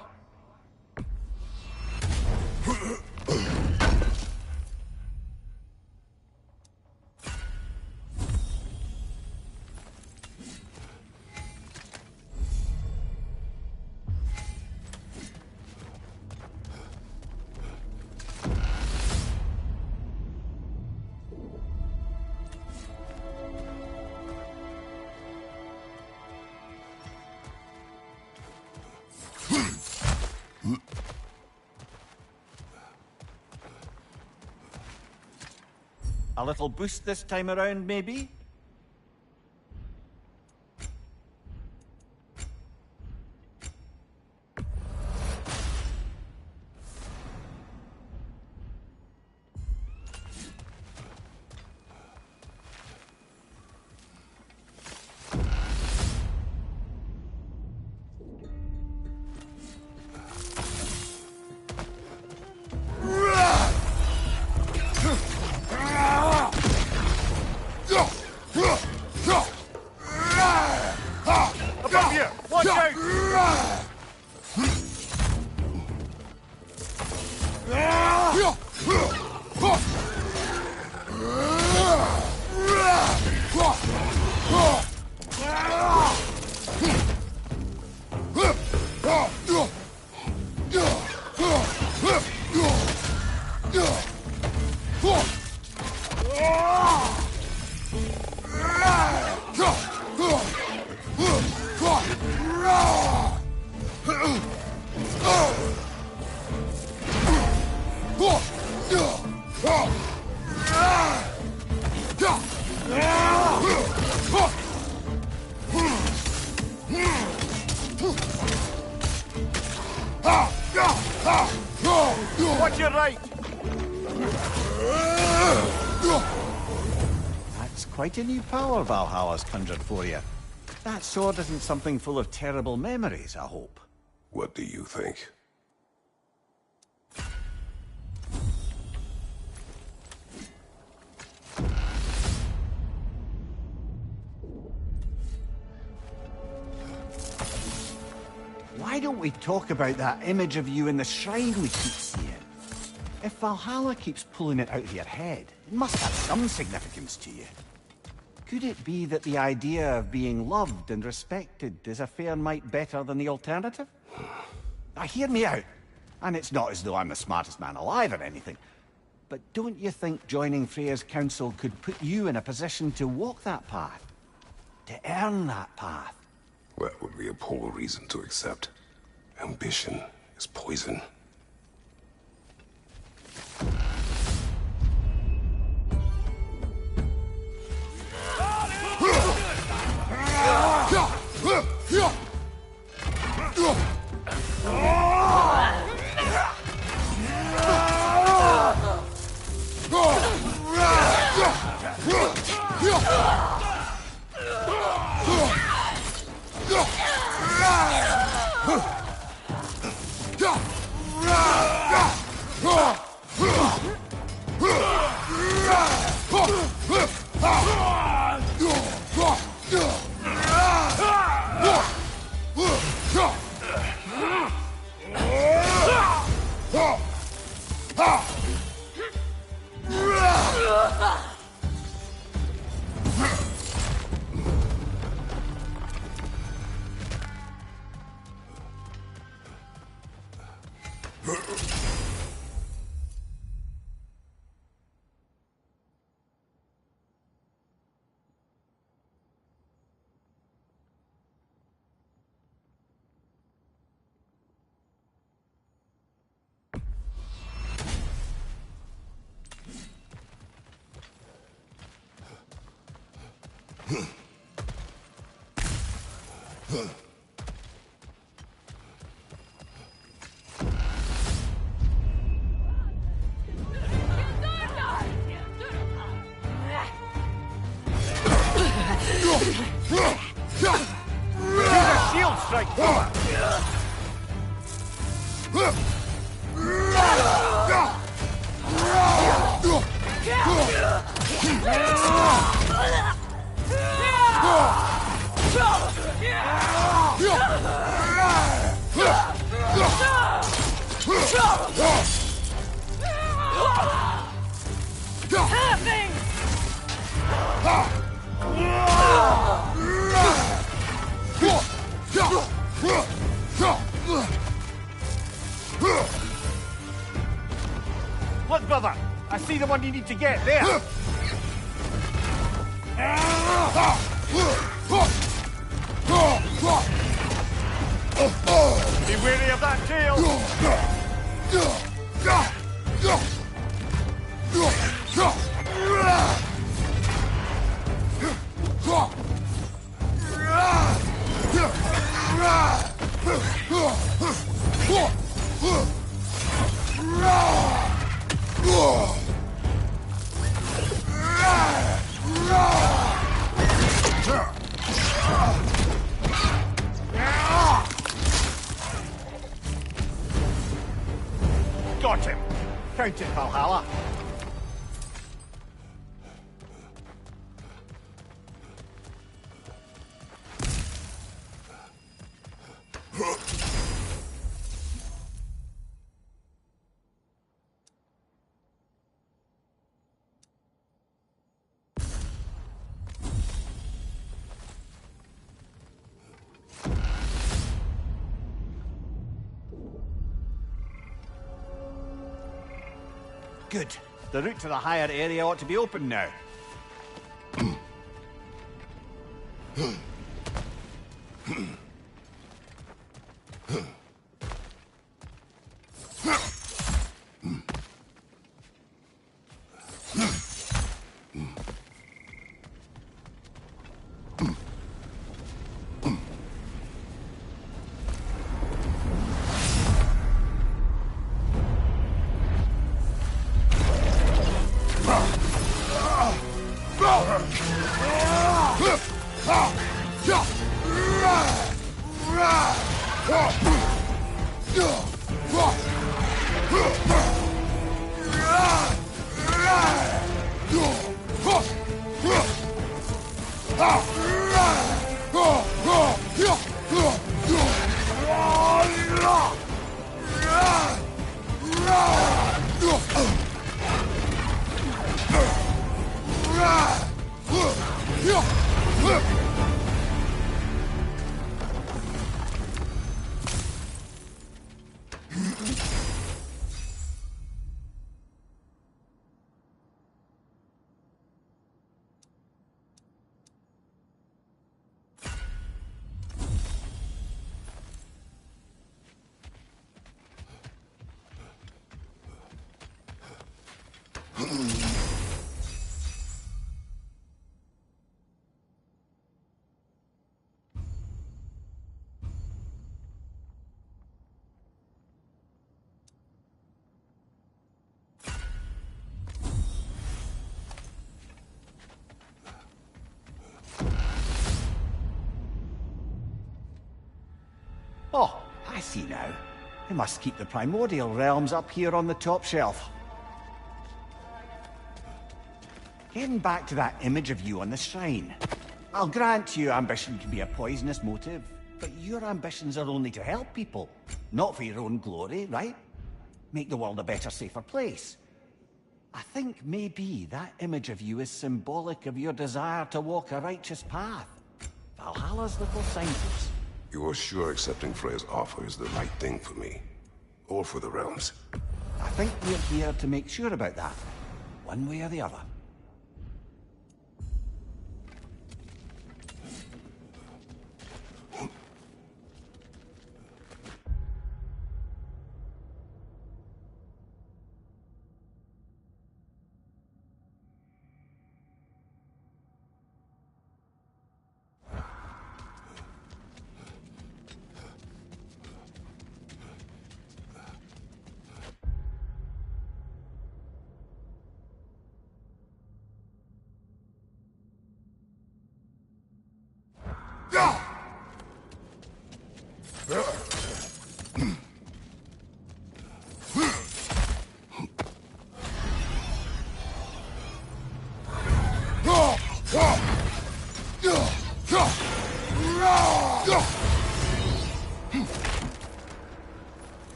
A little boost this time around, maybe? Watch your right! That's quite a new power Valhalla's conjured for you. That sword isn't something full of terrible memories, I hope. What do you think? Why don't we talk about that image of you in the shrine we keep seeing? If Valhalla keeps pulling it out of your head, it must have some significance to you. Could it be that the idea of being loved and respected is a fair mite better than the alternative? Now, hear me out. And it's not as though I'm the smartest man alive or anything. But don't you think joining Freya's council could put you in a position to walk that path? To earn that path? That would be a poor reason to accept. Ambition is poison. Shield strike! Look, brother! I see the one you need to get there! Be wary of that tail! Got him! Count it, Valhalla. Good. The route to the higher area ought to be open now. Oh, I see now. They must keep the primordial realms up here on the top shelf. Getting back to that image of you on the shrine. I'll grant you ambition can be a poisonous motive, but your ambitions are only to help people, not for your own glory, right? Make the world a better, safer place. I think maybe that image of you is symbolic of your desire to walk a righteous path. Valhalla's little signpost. You're sure accepting Freya's offer is the right thing for me? Or for the realms? I think we're here to make sure about that, one way or the other.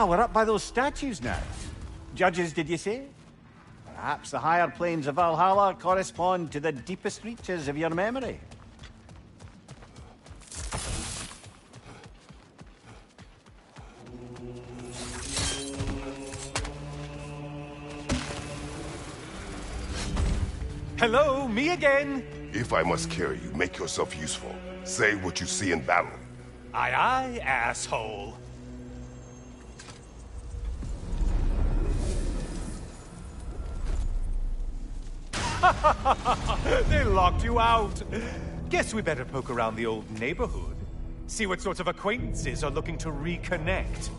Ah, we're up by those statues now. Judges, did you say? Perhaps the higher planes of Valhalla correspond to the deepest reaches of your memory. Hello, me again. If I must carry you, make yourself useful. Say what you see in battle. Aye, aye, asshole. They locked you out. Guess we better poke around the old neighborhood. See what sorts of acquaintances are looking to reconnect.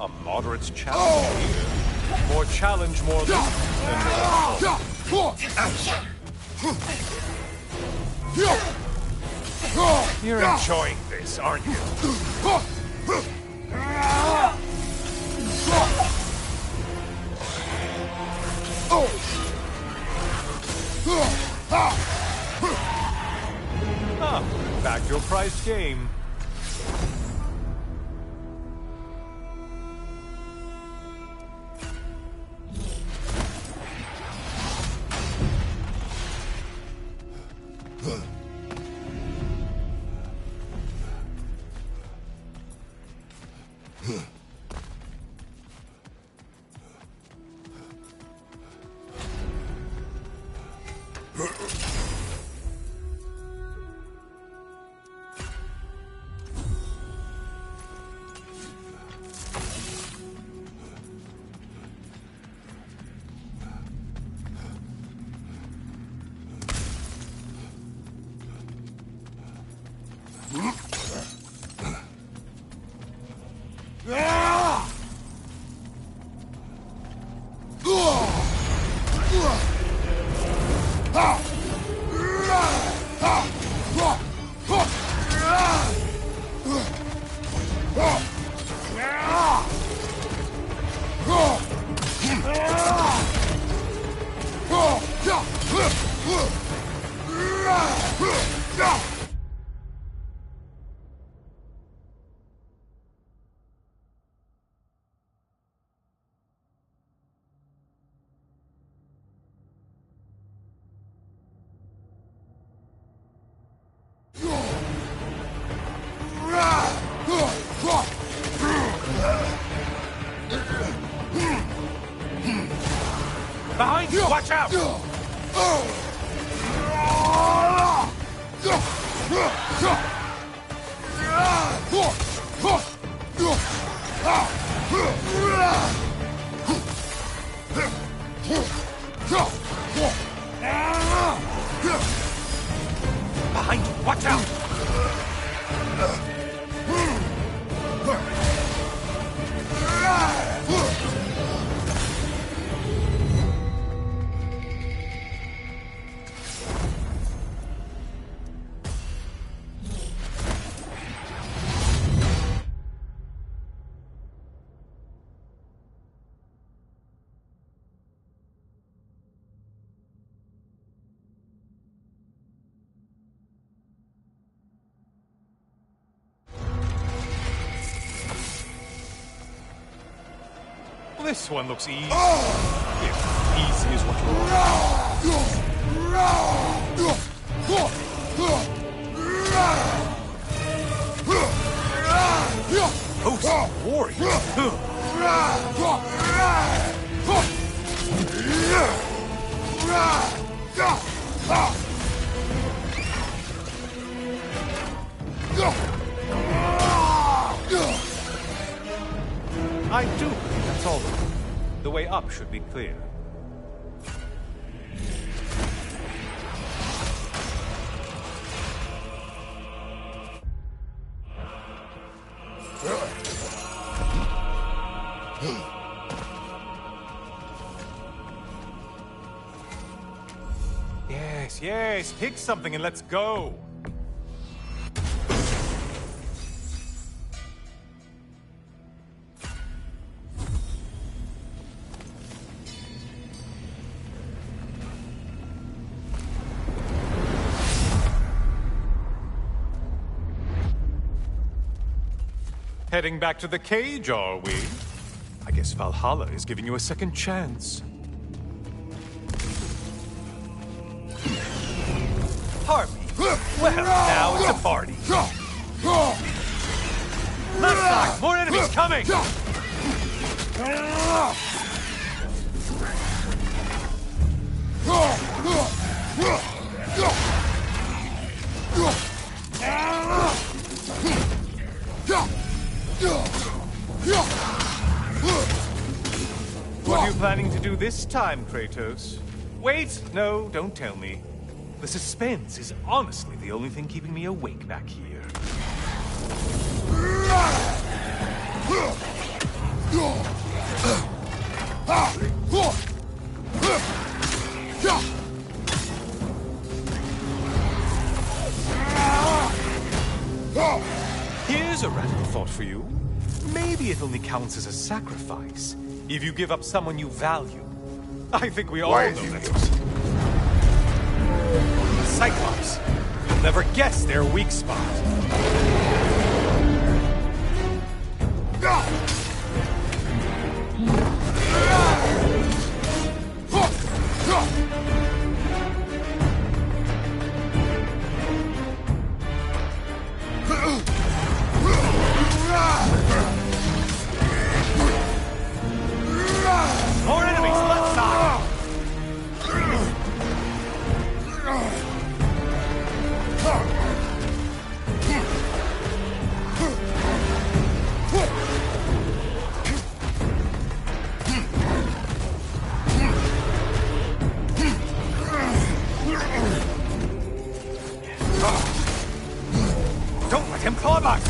A moderate's challenge here. More challenge, more than You're enjoying this, aren't you? Ah, back your price game. Behind you! Watch out! Behind you! Watch out! This one looks easy. If easy is what you're Host warrior. That's all. The way up should be clear. Yes, pick something and let's go. Heading back to the cage, are we? I guess Valhalla is giving you a second chance. Harvey? Well, now it's a party. Left side! More enemies coming! What are you planning to do this time, Kratos? Wait! No, don't tell me. The suspense is honestly the only thing keeping me awake back here. Here's a radical thought for you. Maybe it only counts as a sacrifice if you give up someone you value. I think we all know that. Cyclops. You'll never guess their weak spot. More enemies left side. Don't let him claw back!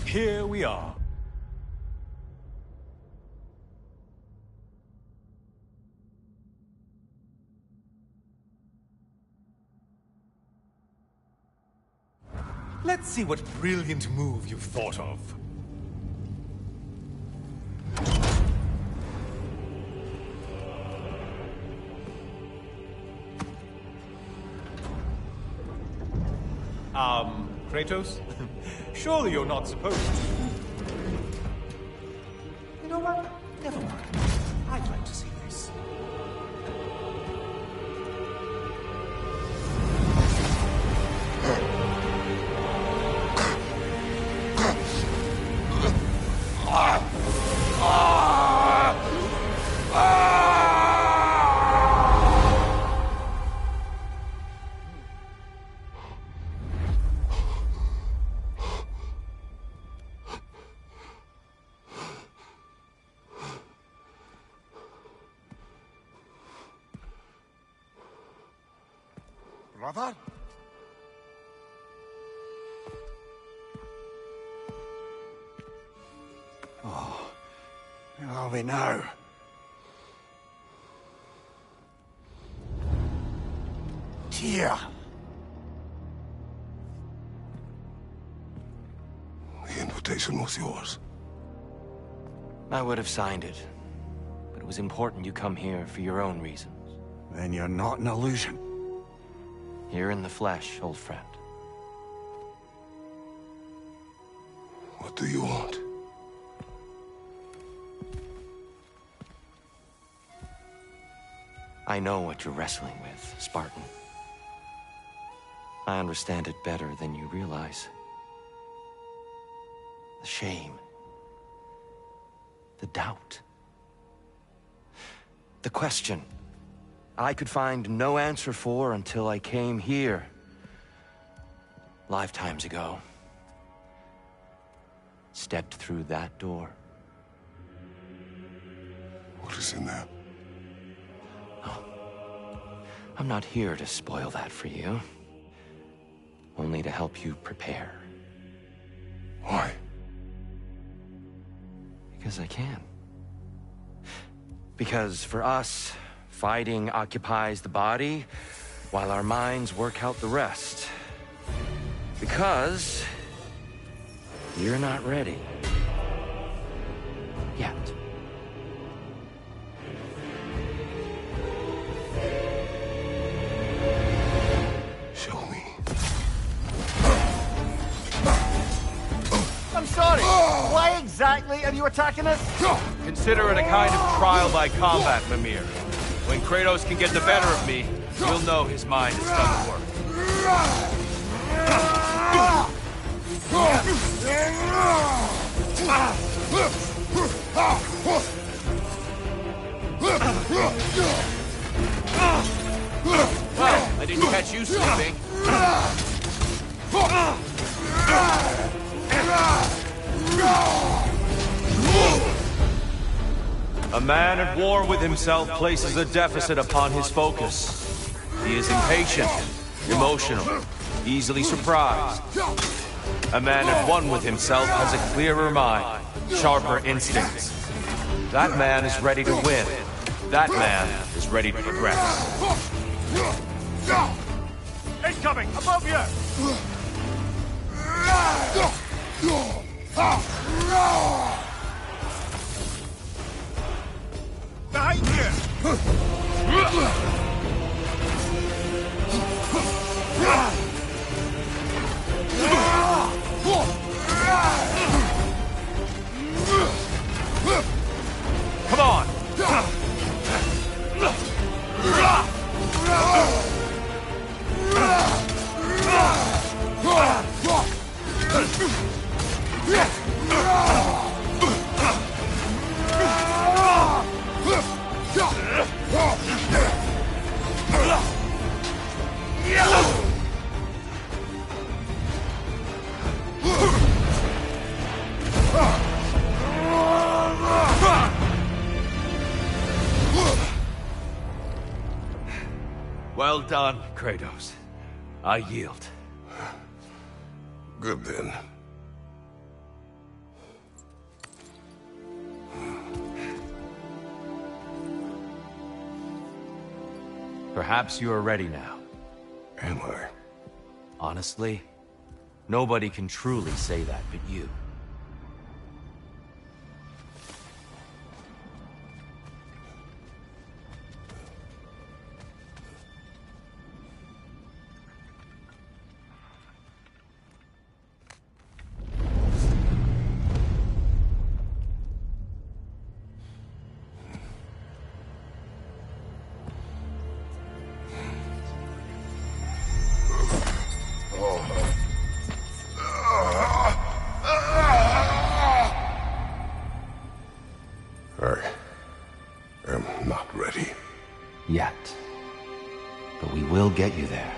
Here we are. Let's see what brilliant move you've thought of. Kratos? Surely you're not supposed to. You know what? Never mind. I'd like to see this. Brother? Oh, where are we now? Tyr! The invitation was yours. I would have signed it, but it was important you come here for your own reasons. Then you're not an illusion. Here in the flesh, old friend. What do you want? I know what you're wrestling with, Spartan. I understand it better than you realize. The shame The doubt. The question I could find no answer for until I came here. Lifetimes ago. Stepped through that door. What is in there? Oh. I'm not here to spoil that for you. Only to help you prepare. Why? Because I can. Because for us, fighting occupies the body, while our minds work out the rest. Because you're not ready. Yet. Show me. I'm sorry. Why exactly are you attacking us? Consider it a kind of trial by combat, Mimir. When Kratos can get the better of me, you'll know his mind has done the work. Well, I didn't catch you sleeping. A man at war with himself places a deficit upon his focus. He is impatient, emotional, easily surprised. A man at one with himself has a clearer mind, sharper instincts. That man is ready to win. That man is ready to progress. Incoming! Above you! Behind you! Come on! Well done, Kratos. I yield. Good then. Perhaps you are ready now. Am I? Honestly, nobody can truly say that but you. I am not ready. Yet. But we will get you there.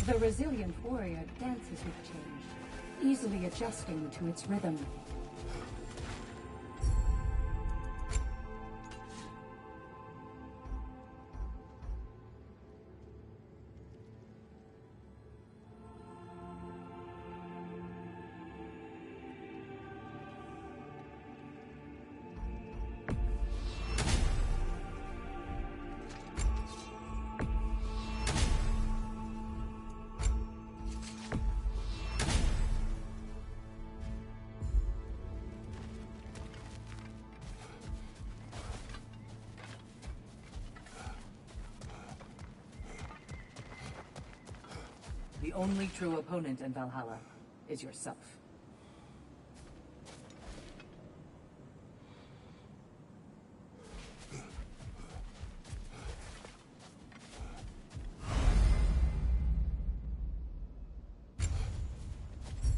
The resilient warrior dances with change, easily adjusting to its rhythm. The only true opponent in Valhalla is yourself.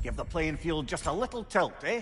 Give the playing field just a little tilt, eh?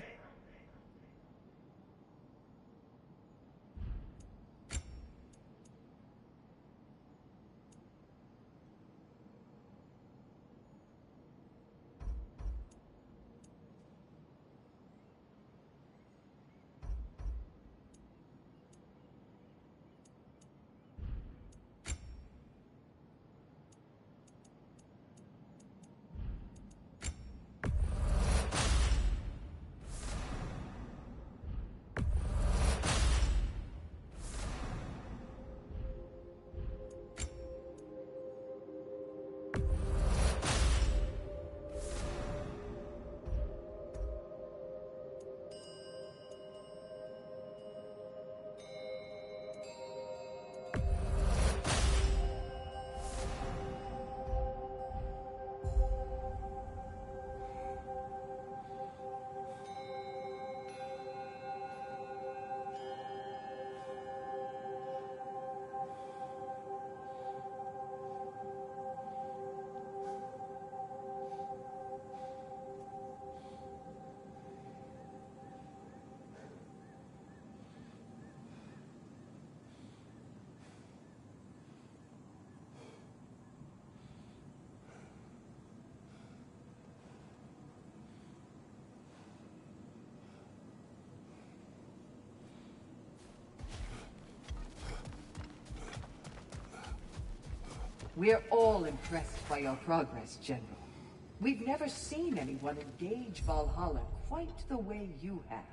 We're all impressed by your progress, General. We've never seen anyone engage Valhalla quite the way you have.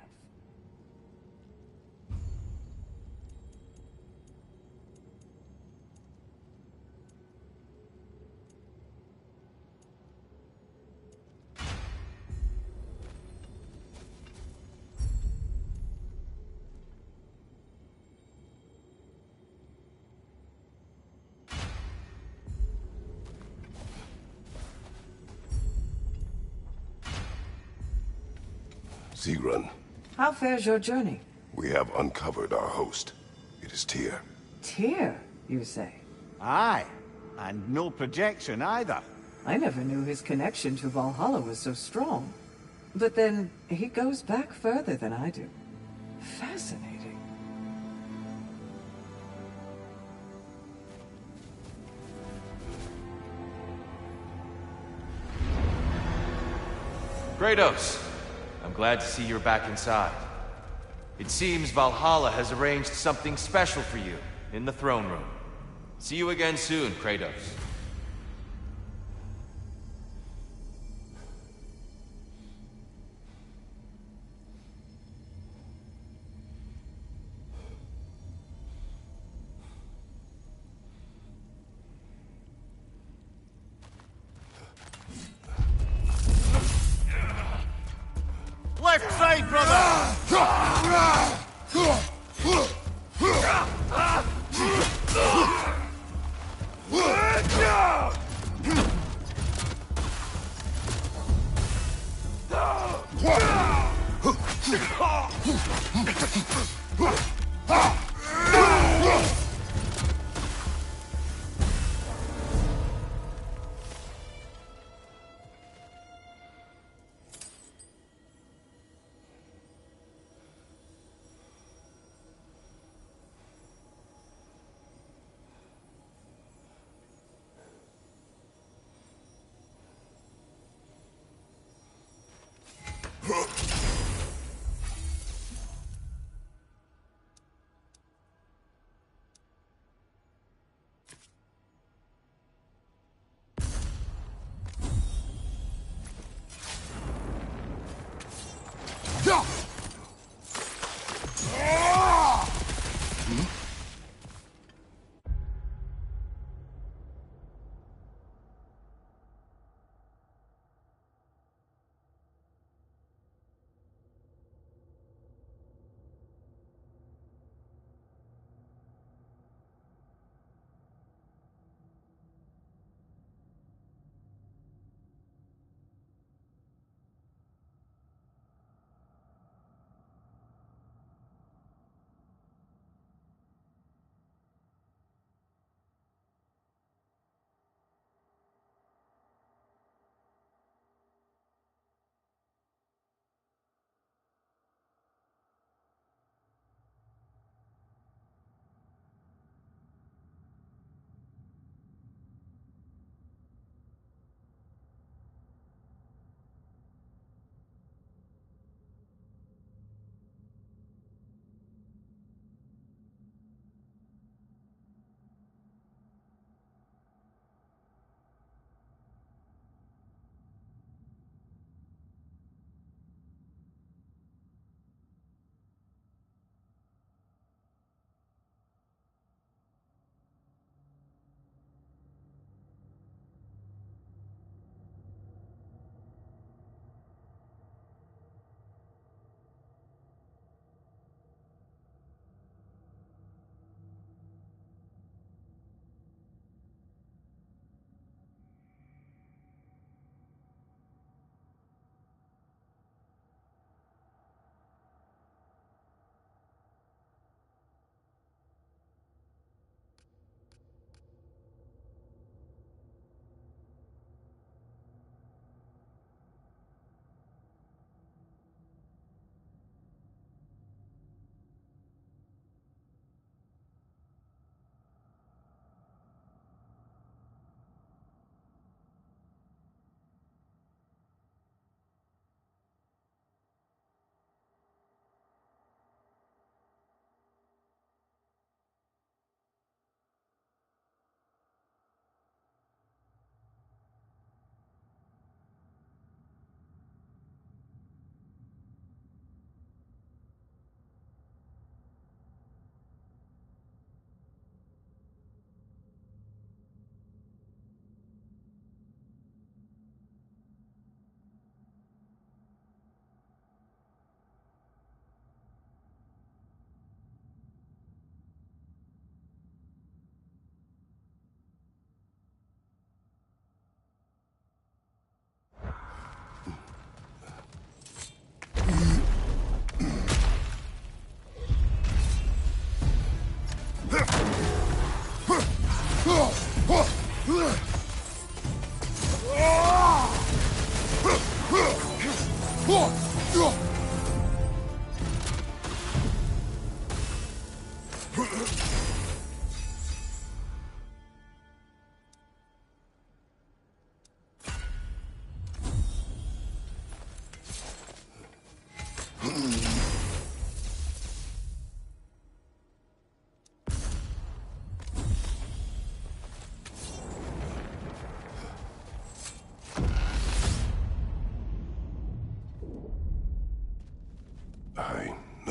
Sigrun, How fares your journey? we have uncovered our host. It is Tyr. Tyr, you say? Aye, and no projection either. I never knew his connection to Valhalla was so strong. But then, he goes back further than I do. Fascinating. Kratos, I'm glad to see you're back inside. It seems Valhalla has arranged something special for you in the throne room. See you again soon, Kratos. Left side, brother!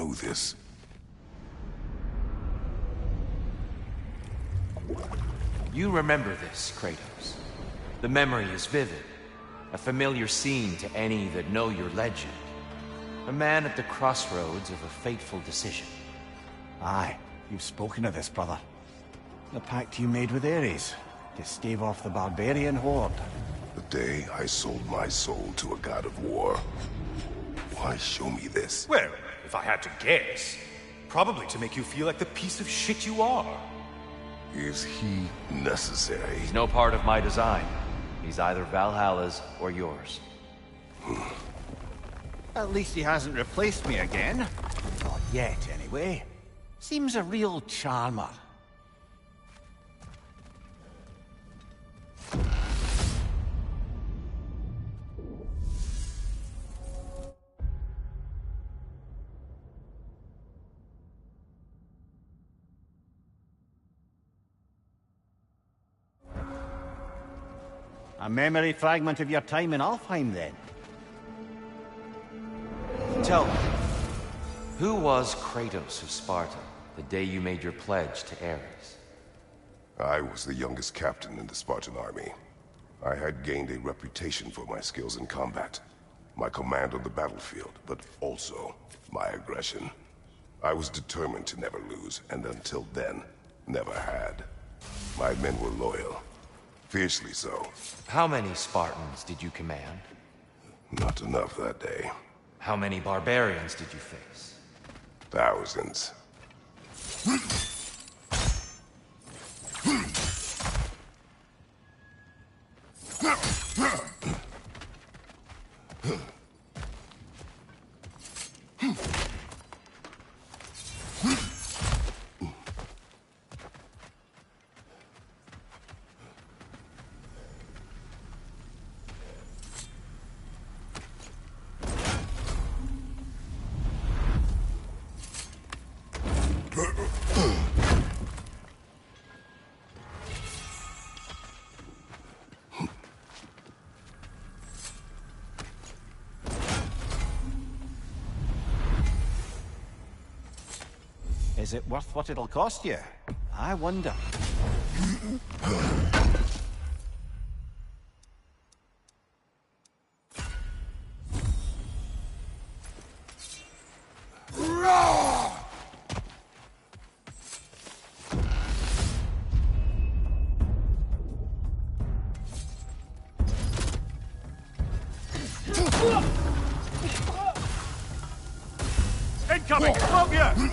know this. You remember this, Kratos. The memory is vivid. A familiar scene to any that know your legend. A man at the crossroads of a fateful decision. Aye, you've spoken of this, brother. The pact you made with Ares to stave off the barbarian horde. The day I sold my soul to a god of war. Why show me this? Well, if I had to guess, probably to make you feel like the piece of shit you are. Is he necessary? He's no part of my design. He's either Valhalla's or yours. At least he hasn't replaced me again. Not yet, anyway. Seems a real charmer. A memory fragment of your time in Alfheim, then? Tell me, who was Kratos of Sparta the day you made your pledge to Ares? I was the youngest captain in the Spartan army. I had gained a reputation for my skills in combat, my command on the battlefield, but also my aggression. I was determined to never lose, and until then, never had. My men were loyal. Fiercely so. How many Spartans did you command? Not enough that day. How many barbarians did you face? Thousands. Is it worth what it'll cost you? I wonder. Incoming! Smoke you!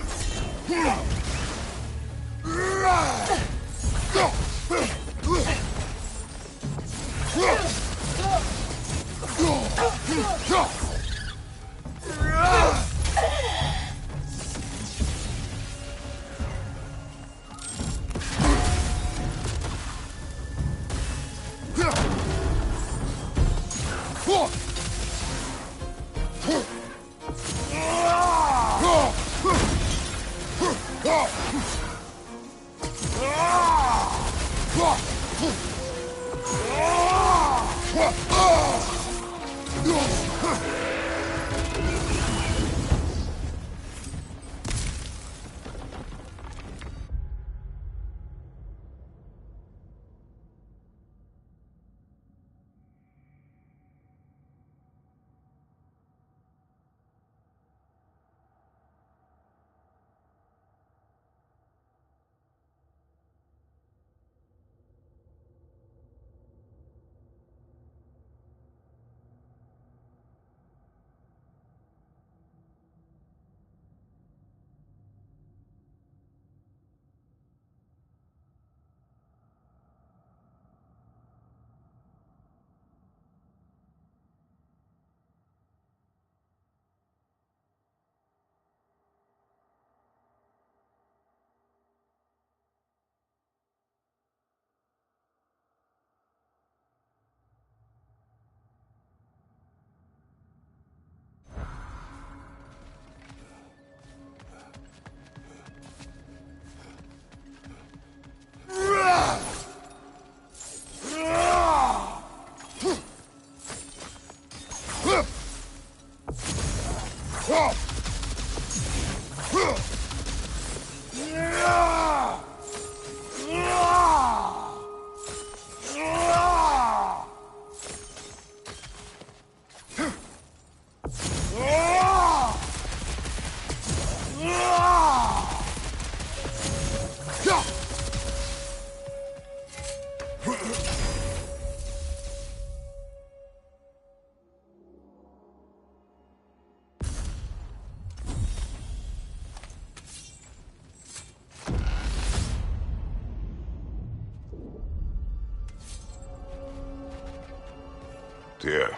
Here.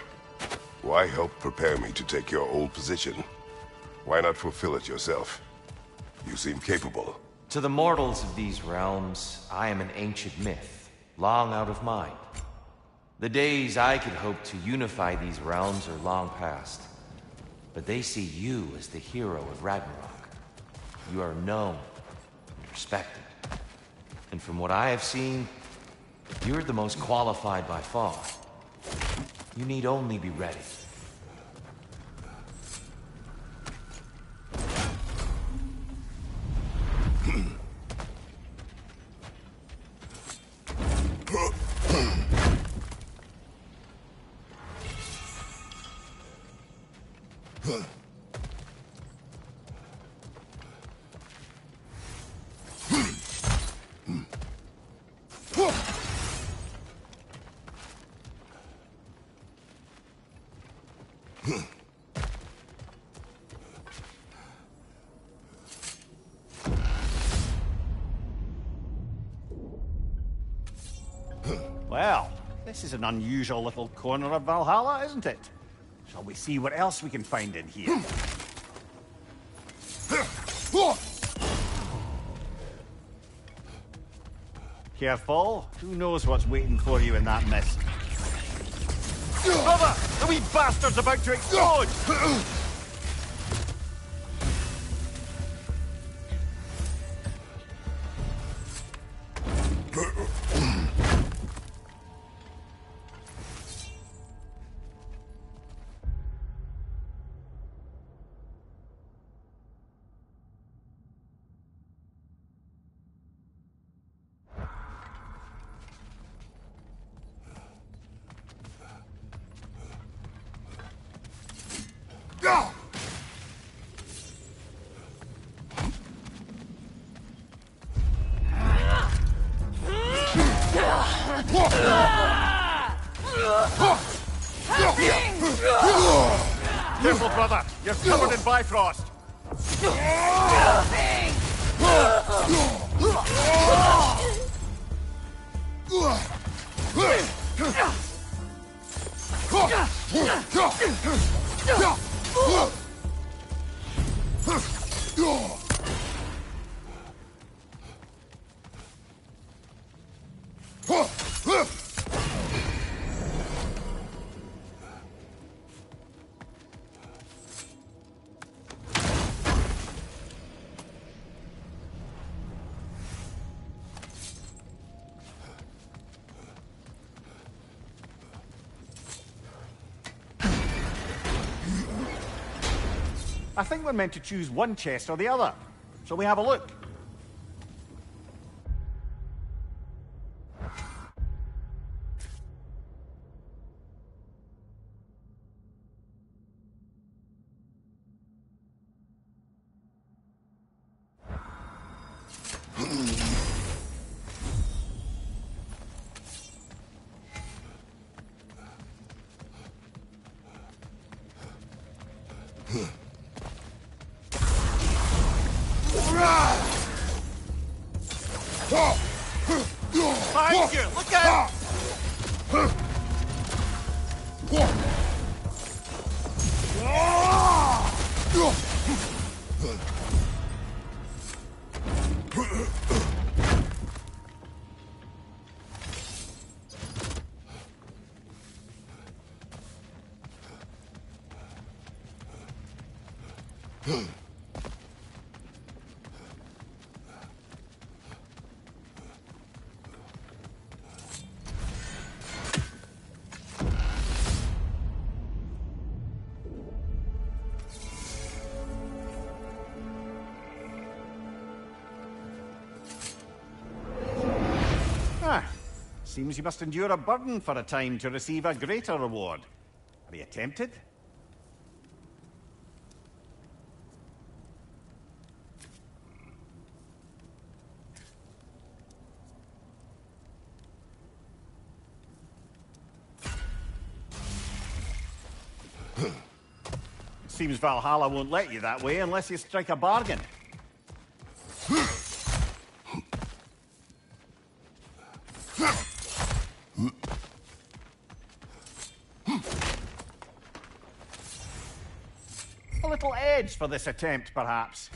Why help prepare me to take your old position? Why not fulfill it yourself? You seem capable. To the mortals of these realms, I am an ancient myth, long out of mind. The days I could hope to unify these realms are long past. But they see you as the hero of Ragnarok. You are known and respected. And from what I have seen, you're the most qualified by far. You need only be ready. Well, this is an unusual little corner of Valhalla, isn't it? Shall we see what else we can find in here? Careful. Who knows what's waiting for you in that mist? Brother! The wee bastard's about to explode! Careful, brother! You're covered in Bifrost! I think we're meant to choose one chest or the other. Shall we have a look? Behind you! Look out! Seems you must endure a burden for a time to receive a greater reward. Are you tempted? Seems Valhalla won't let you that way unless you strike a bargain. A little edge for this attempt, perhaps.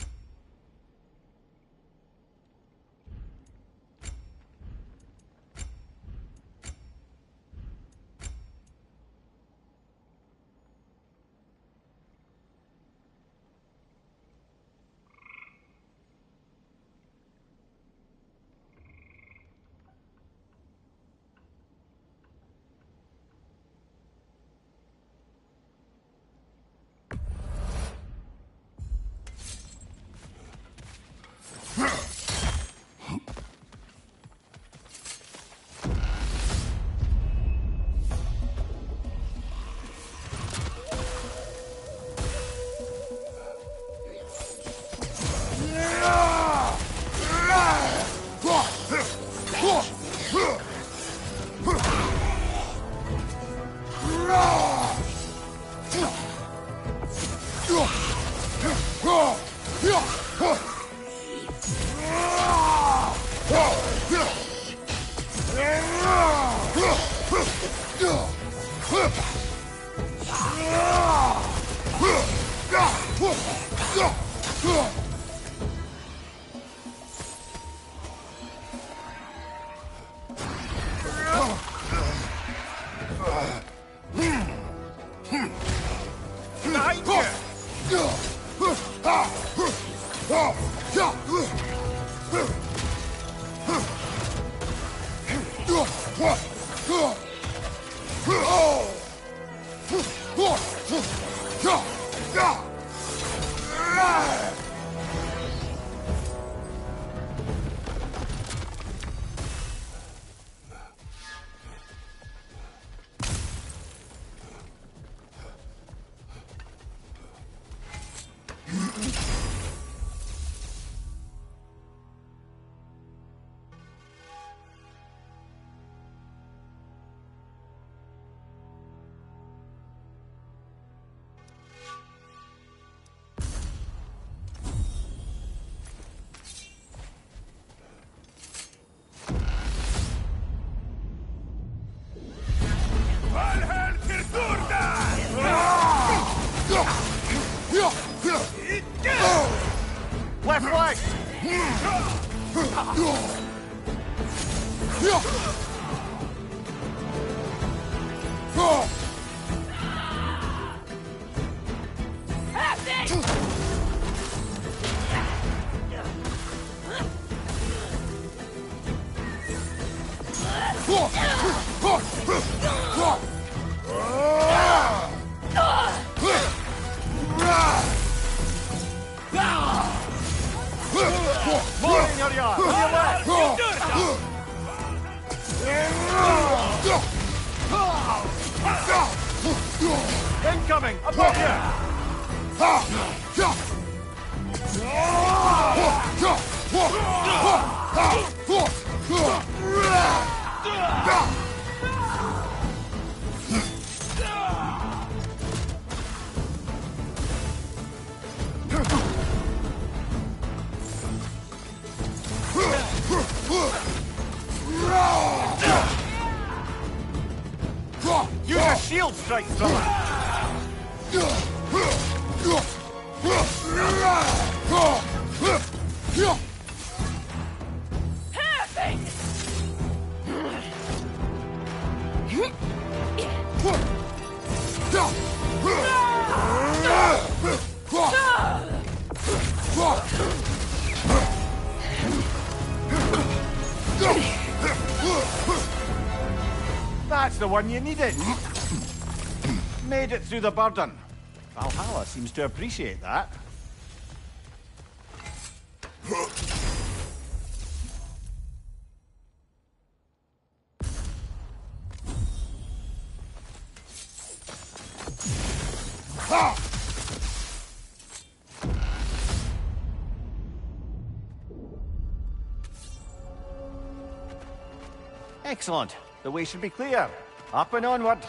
Left leg! More in your yard! On your left! Incoming! Above Use a shield strike, fella! That's the one you needed. Made it through the burden. Valhalla seems to appreciate that. Excellent. The way should be clear. Up and onward.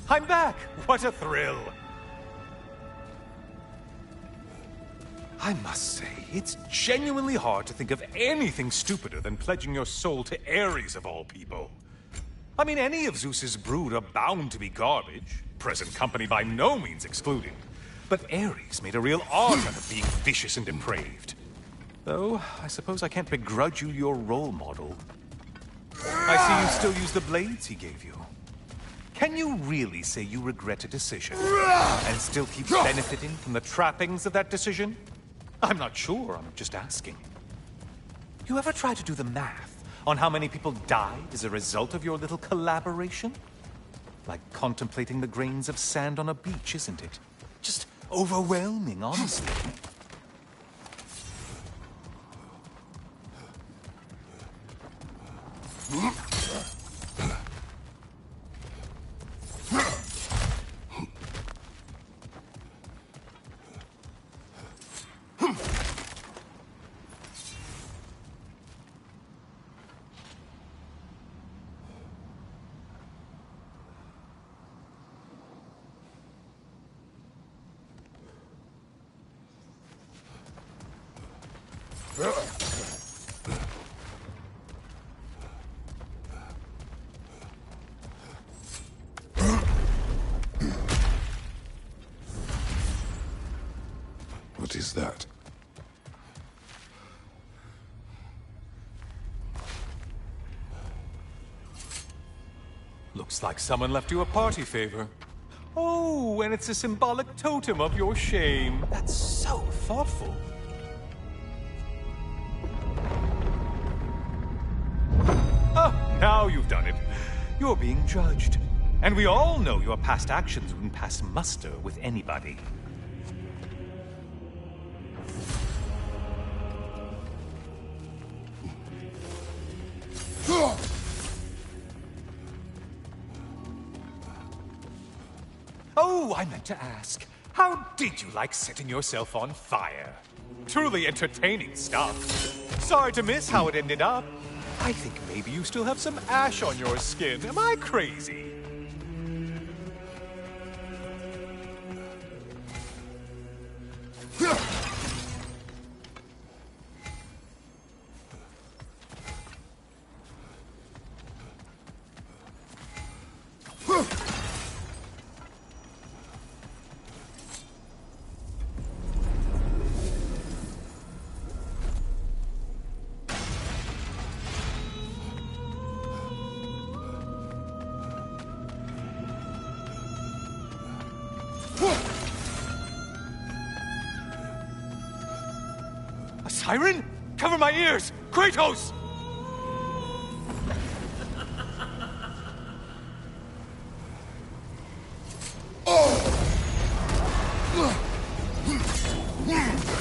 I'm back! What a thrill! I must say, it's genuinely hard to think of anything stupider than pledging your soul to Ares of all people. I mean, any of Zeus's brood are bound to be garbage, present company by no means excluded. But Ares made a real art out of being vicious and depraved. Though, I suppose I can't begrudge you your role model. I see you still use the blades he gave you. Can you really say you regret a decision, and still keep benefiting from the trappings of that decision? I'm not sure, I'm just asking. You ever try to do the math on how many people died as a result of your little collaboration? Like contemplating the grains of sand on a beach, isn't it? Just overwhelming, honestly. What is that? Looks like someone left you a party favor. Oh, and it's a symbolic totem of your shame. That's so thoughtful. Oh, now you've done it. You're being judged. And we all know your past actions wouldn't pass muster with anybody. Oh, I meant to ask, how did you like setting yourself on fire? Truly entertaining stuff. Sorry to miss how it ended up. I think maybe you still have some ash on your skin. Am I crazy? A siren? Cover my ears! Kratos!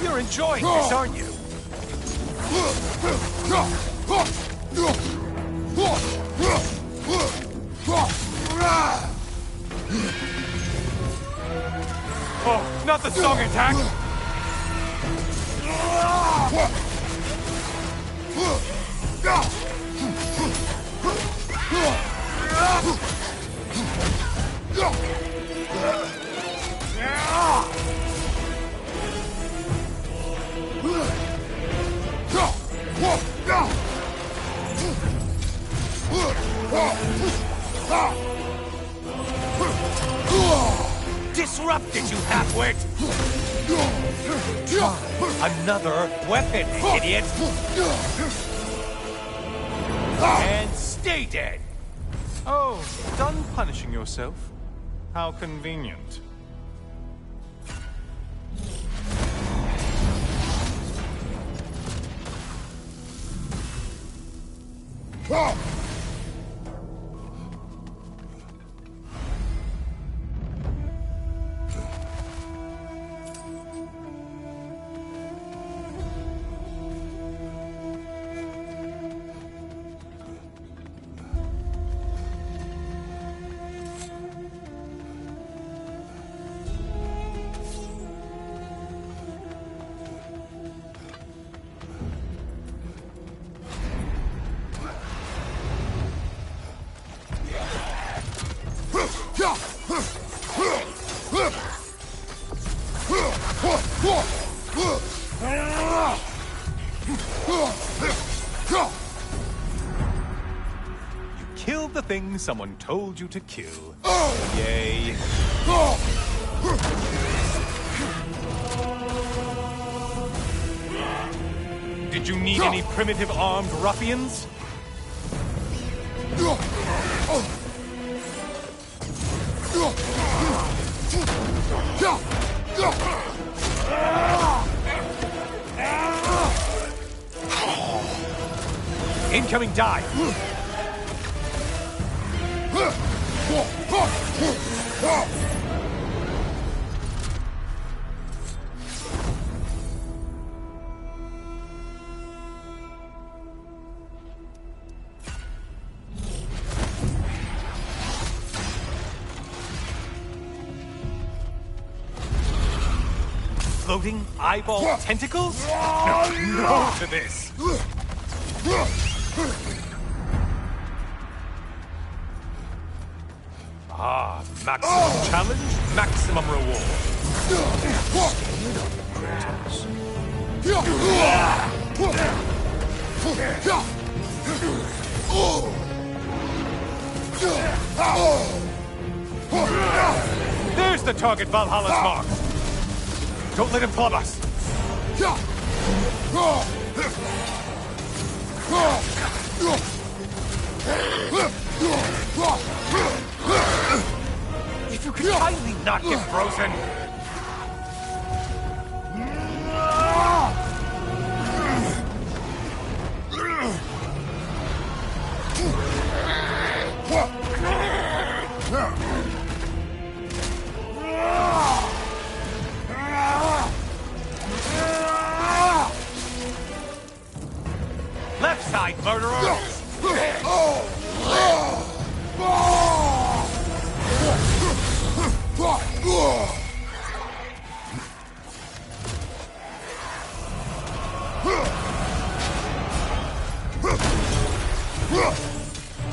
You're enjoying this, aren't you? Oh, not the song attack! Disrupted, you halfwit! Another weapon, idiot! And stay dead! Oh, done punishing yourself? How convenient. Kill the thing someone told you to kill. Yay. Did you need any primitive armed ruffians? Incoming dive! Floating eyeball tentacles? No to this! Ah, maximum challenge, maximum reward. There's the target Valhalla's marked. Don't let him club us. If you could kindly not get frozen. Left side, murderer!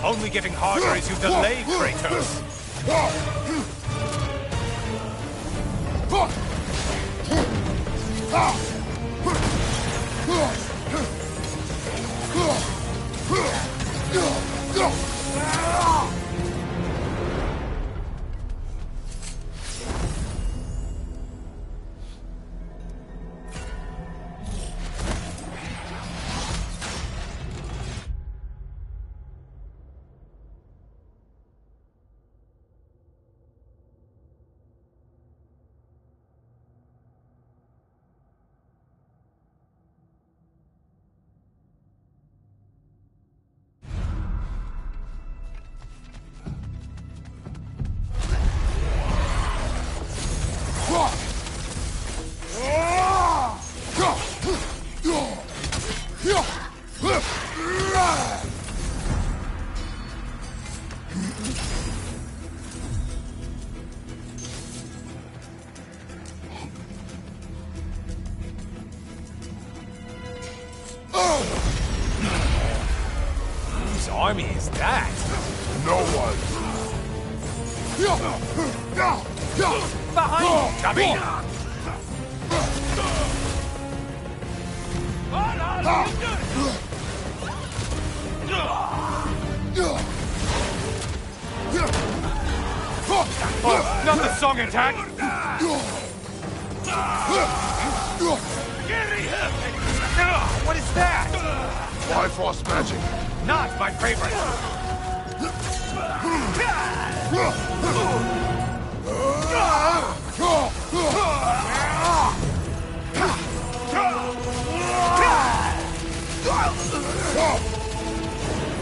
Only getting harder as you delay, Kratos. Whose army is that? No one. Behind you, chubby! song attack! What is that? Bifrost magic. Not my favorite!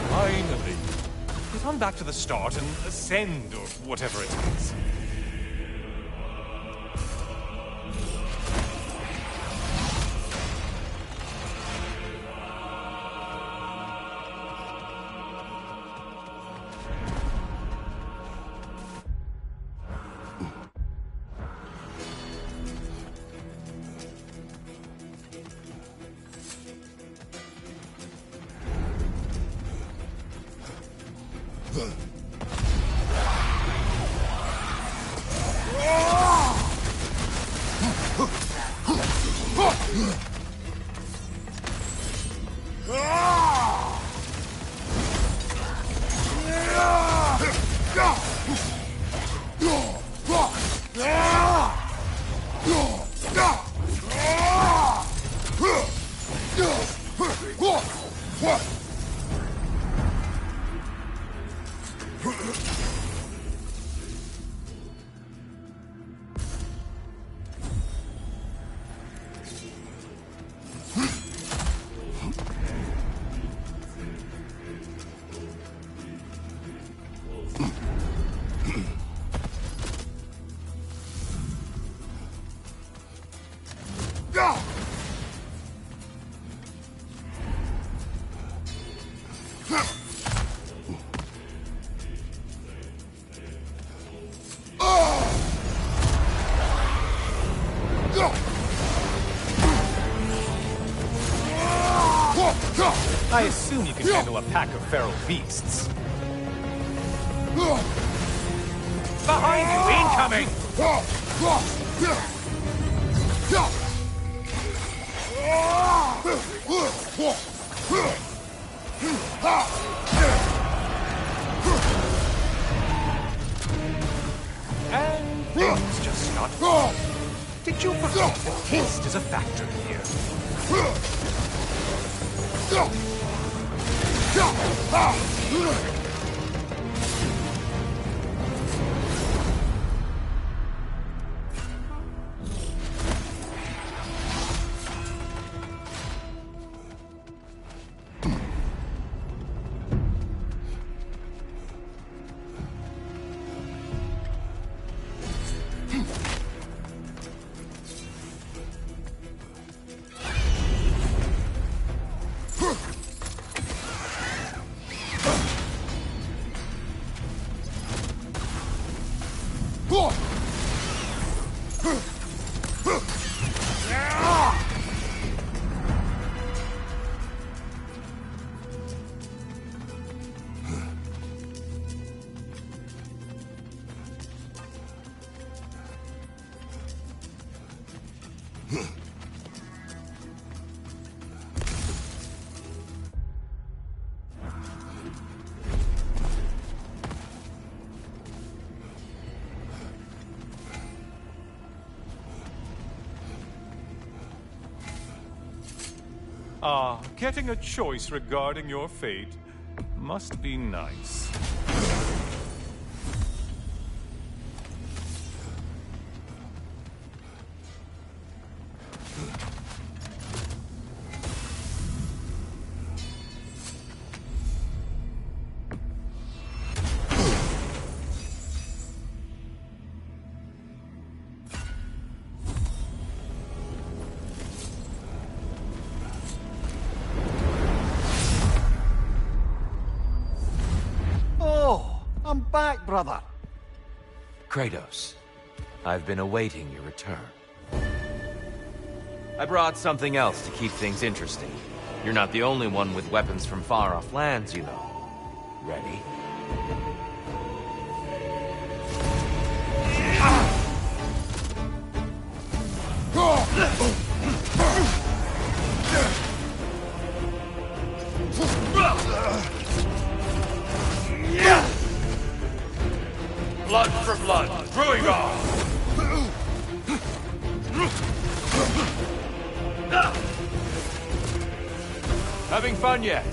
Finally. Get on back to the start and ascend, or whatever it is. I assume you can handle a pack of feral beasts. Behind you, incoming! And things just not wrong. Did you forget that taste is a factor here? Ah, getting a choice regarding your fate must be nice. I'm back, brother. Kratos, I've been awaiting your return. I brought something else to keep things interesting. You're not the only one with weapons from far-off lands, you know. Ready? Blood for blood. Druigar! Having fun yet?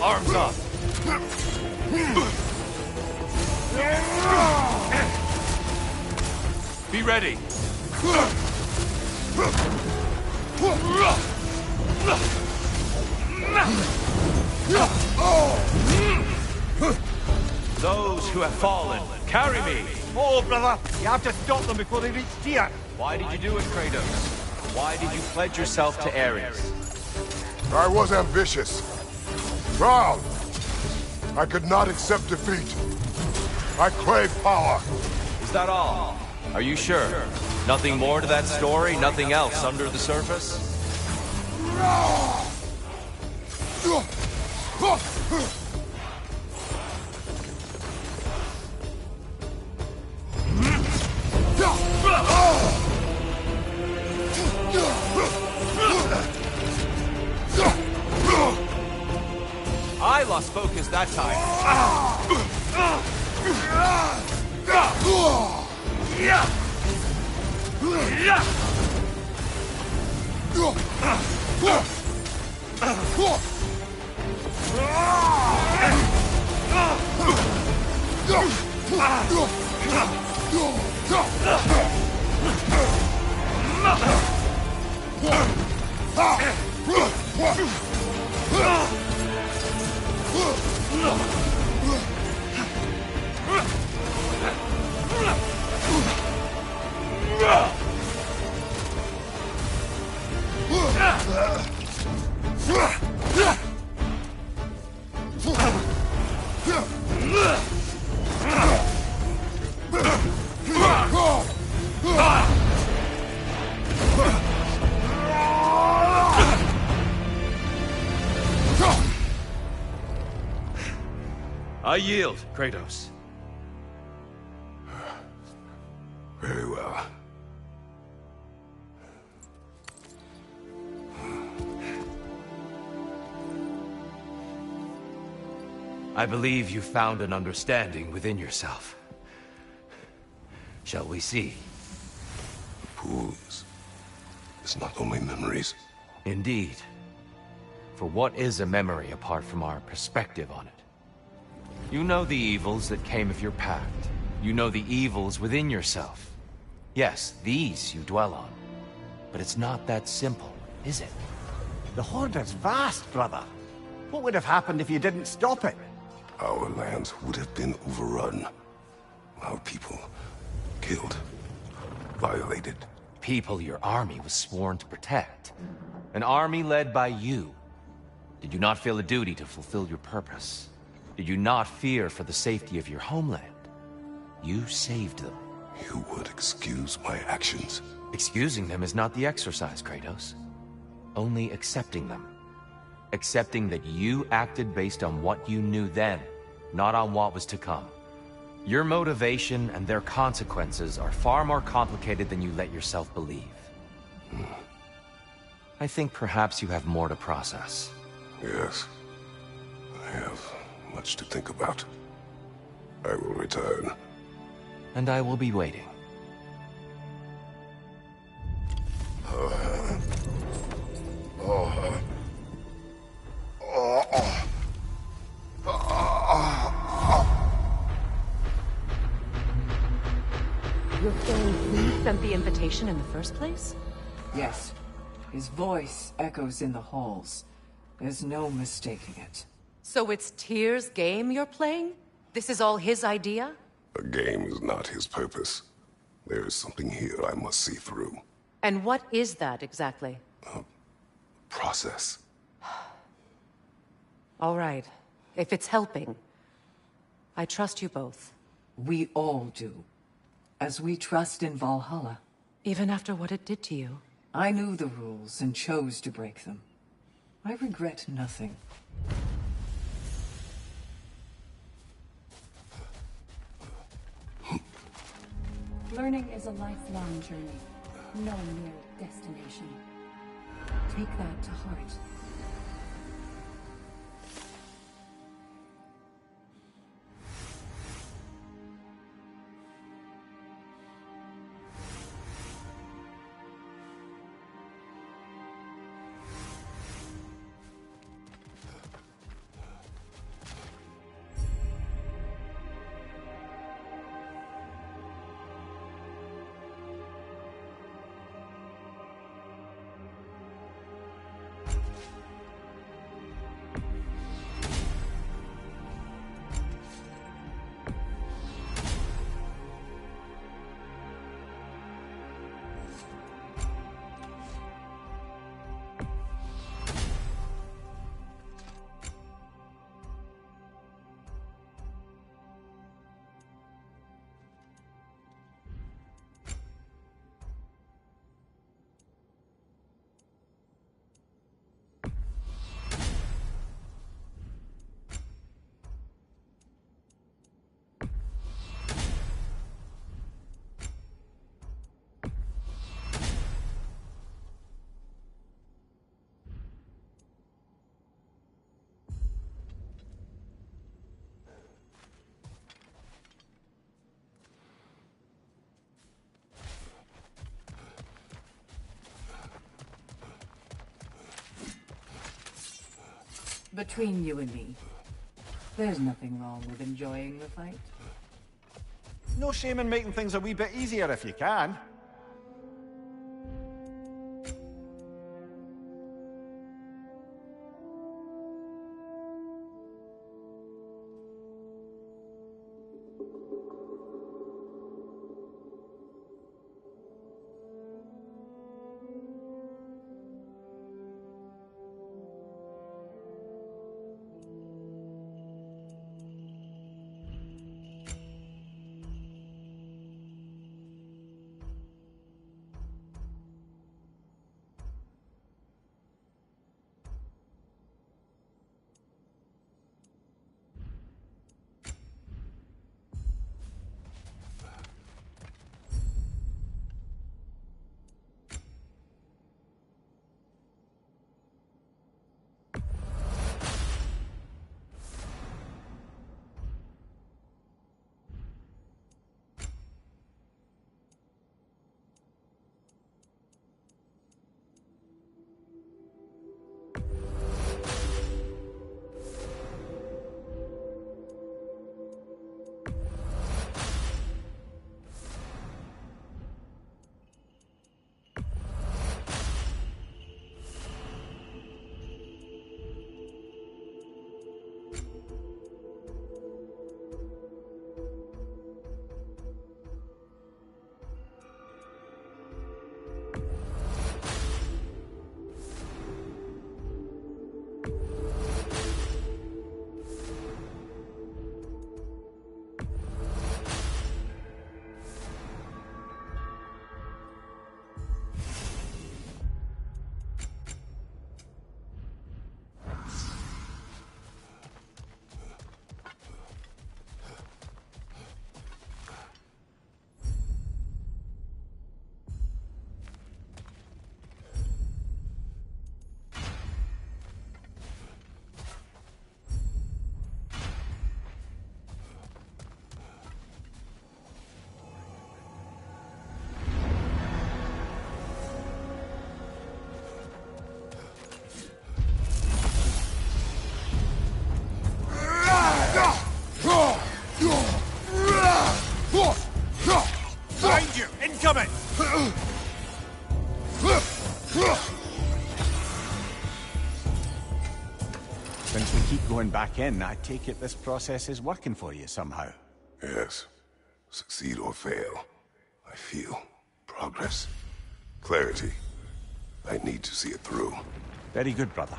Arms up. Be ready. Those who have fallen, carry me. Oh, brother, you have to stop them before they reach here. Why did you do it, Kratos? Why did you pledge yourself to Ares? I was ambitious. Proud. I could not accept defeat. I crave power. Is that all? Are you sure? Nothing more to that story? Nothing else under the surface? I lost focus that time. I yield, Kratos. Very well. I believe you found an understanding within yourself. Shall we see? Pools. It's not only memories. Indeed. For what is a memory apart from our perspective on it? You know the evils that came of your pact. You know the evils within yourself. Yes, these you dwell on. But it's not that simple, is it? The Horde is vast, brother. What would have happened if you didn't stop it? Our lands would have been overrun. Our people killed, violated. People your army was sworn to protect. An army led by you. Did you not feel a duty to fulfill your purpose? Did you not fear for the safety of your homeland? You saved them. You would excuse my actions? Excusing them is not the exercise, Kratos. Only accepting them. Accepting that you acted based on what you knew then, not on what was to come. Your motivation and their consequences are far more complicated than you let yourself believe. I think perhaps you have more to process. Yes. I have much to think about. I will return. And I will be waiting. You're saying he sent the invitation in the first place? Yes. His voice echoes in the halls. There's no mistaking it. So it's Tyr's game you're playing? This is all his idea? A game is not his purpose. There is something here I must see through. And what is that exactly? Process. All right. If it's helping, I trust you both. We all do. As we trust in Valhalla. Even after what it did to you? I knew the rules and chose to break them. I regret nothing. Learning is a lifelong journey, no mere destination. Take that to heart. Between you and me, there's nothing wrong with enjoying the fight. No shame in making things a wee bit easier if you can. Since we keep going back in, I take it this process is working for you somehow. Yes. Succeed or fail, I feel progress. Clarity. I need to see it through. Very good, brother.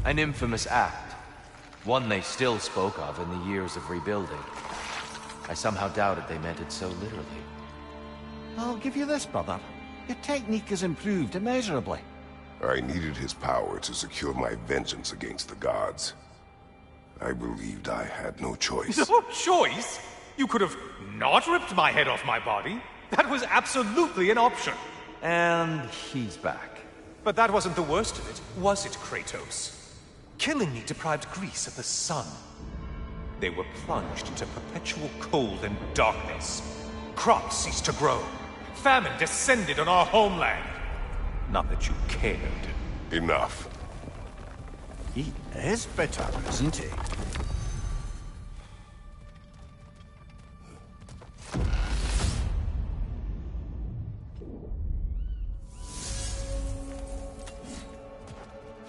An infamous act. One they still spoke of in the years of rebuilding. I somehow doubted they meant it so literally. I'll give you this, brother. Your technique has improved immeasurably. I needed his power to secure my vengeance against the gods. I believed I had no choice. No choice? You could have not ripped my head off my body. That was absolutely an option. And he's back. But that wasn't the worst of it, was it, Kratos? Killing me deprived Greece of the sun. They were plunged into perpetual cold and darkness. Crops ceased to grow. Famine descended on our homeland. Not that you cared. Enough. He is bitter, isn't he?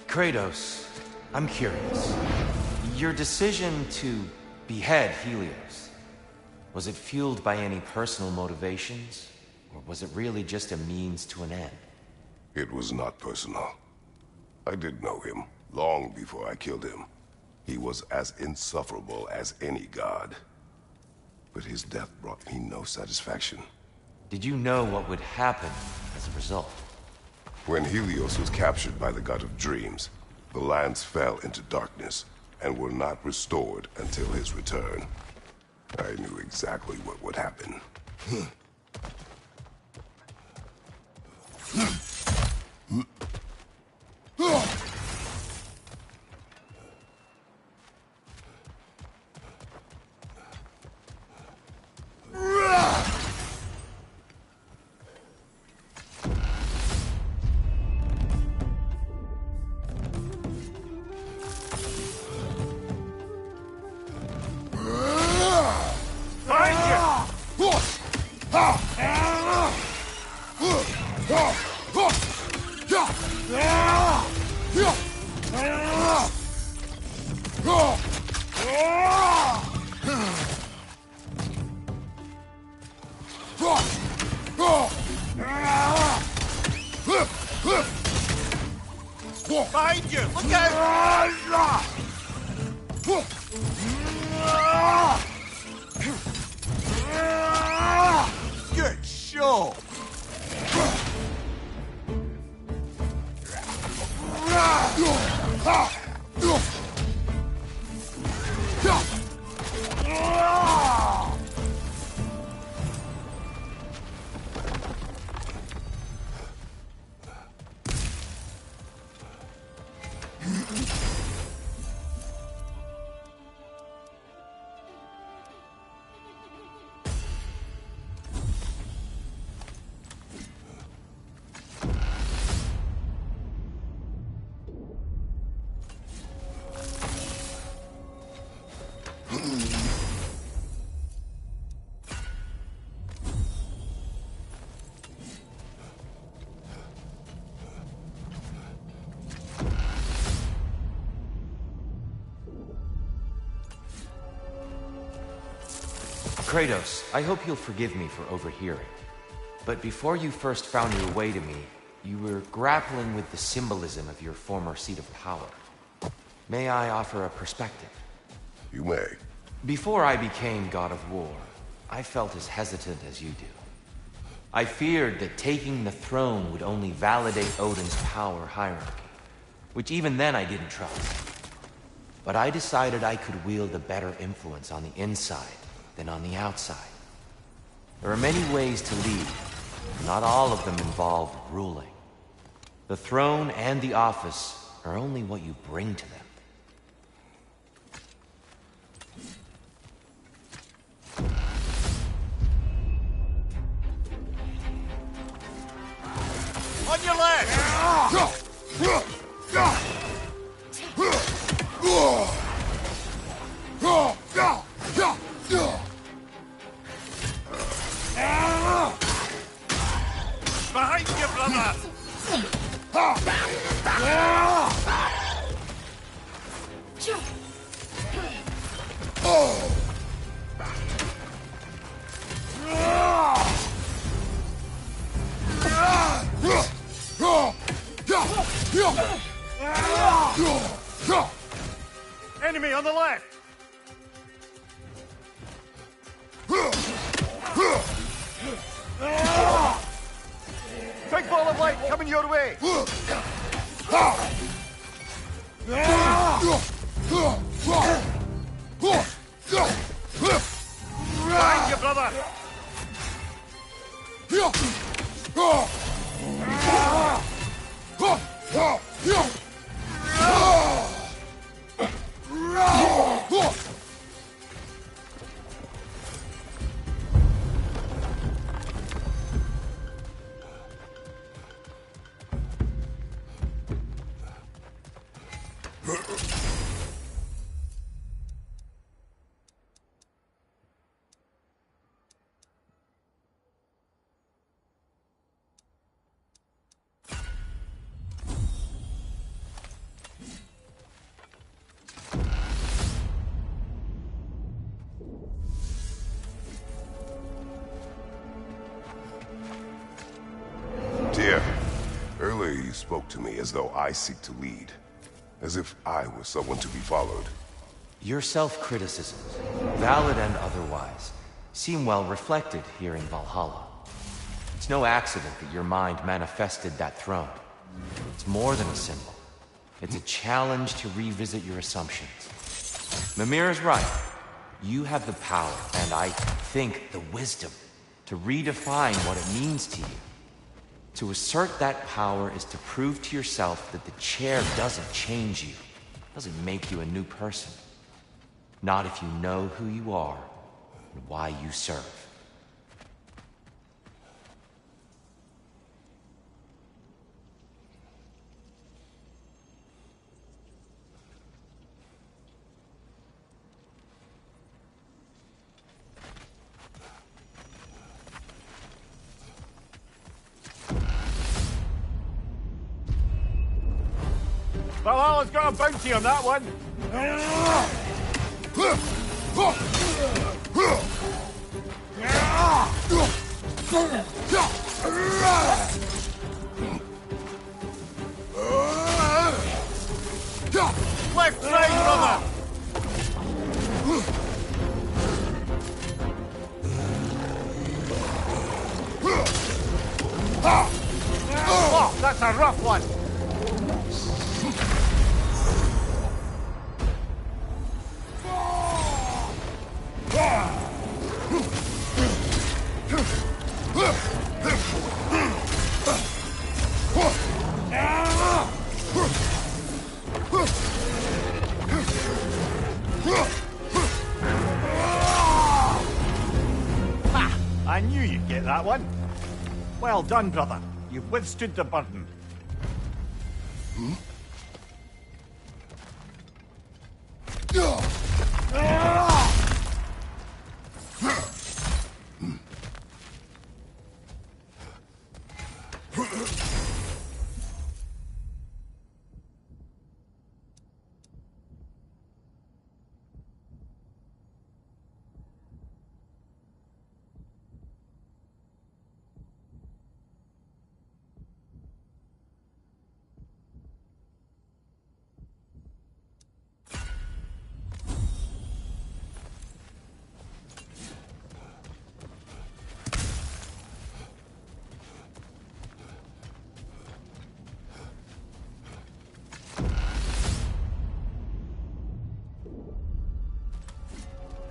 Kratos, I'm curious. Your decision to behead Helios, was it fueled by any personal motivations? Or was it really just a means to an end? It was not personal. I did know him, long before I killed him. He was as insufferable as any god. But his death brought me no satisfaction. Did you know what would happen as a result? When Helios was captured by the god of dreams, the lands fell into darkness and were not restored until his return. I knew exactly what would happen. Behind you! Look out! Good show! Kratos, I hope you'll forgive me for overhearing. But before you first found your way to me, you were grappling with the symbolism of your former seat of power. May I offer a perspective? You may. Before I became God of War, I felt as hesitant as you do. I feared that taking the throne would only validate Odin's power hierarchy, which even then I didn't trust. But I decided I could wield a better influence on the inside than on the outside. There are many ways to lead. Not all of them involve ruling. The throne and the office are only what you bring to them. On your left! Behind you, brother! Enemy on the left! Big ball of light coming your way! Behind you, brother! Dear, earlier you spoke to me as though I seek to lead. As if I were someone to be followed. Your self-criticisms, valid and otherwise, seem well reflected here in Valhalla. It's no accident that your mind manifested that throne. It's more than a symbol. It's a challenge to revisit your assumptions. Mimir is right. You have the power, and I think the wisdom, to redefine what it means to you. To assert that power is to prove to yourself that the chair doesn't change you, doesn't make you a new person. Not if you know who you are and why you serve. Valhalla's got a bounty on that one! Left side, brother! Oh, that's a rough one! I knew you'd get that one. Well done, brother. You've withstood the burden.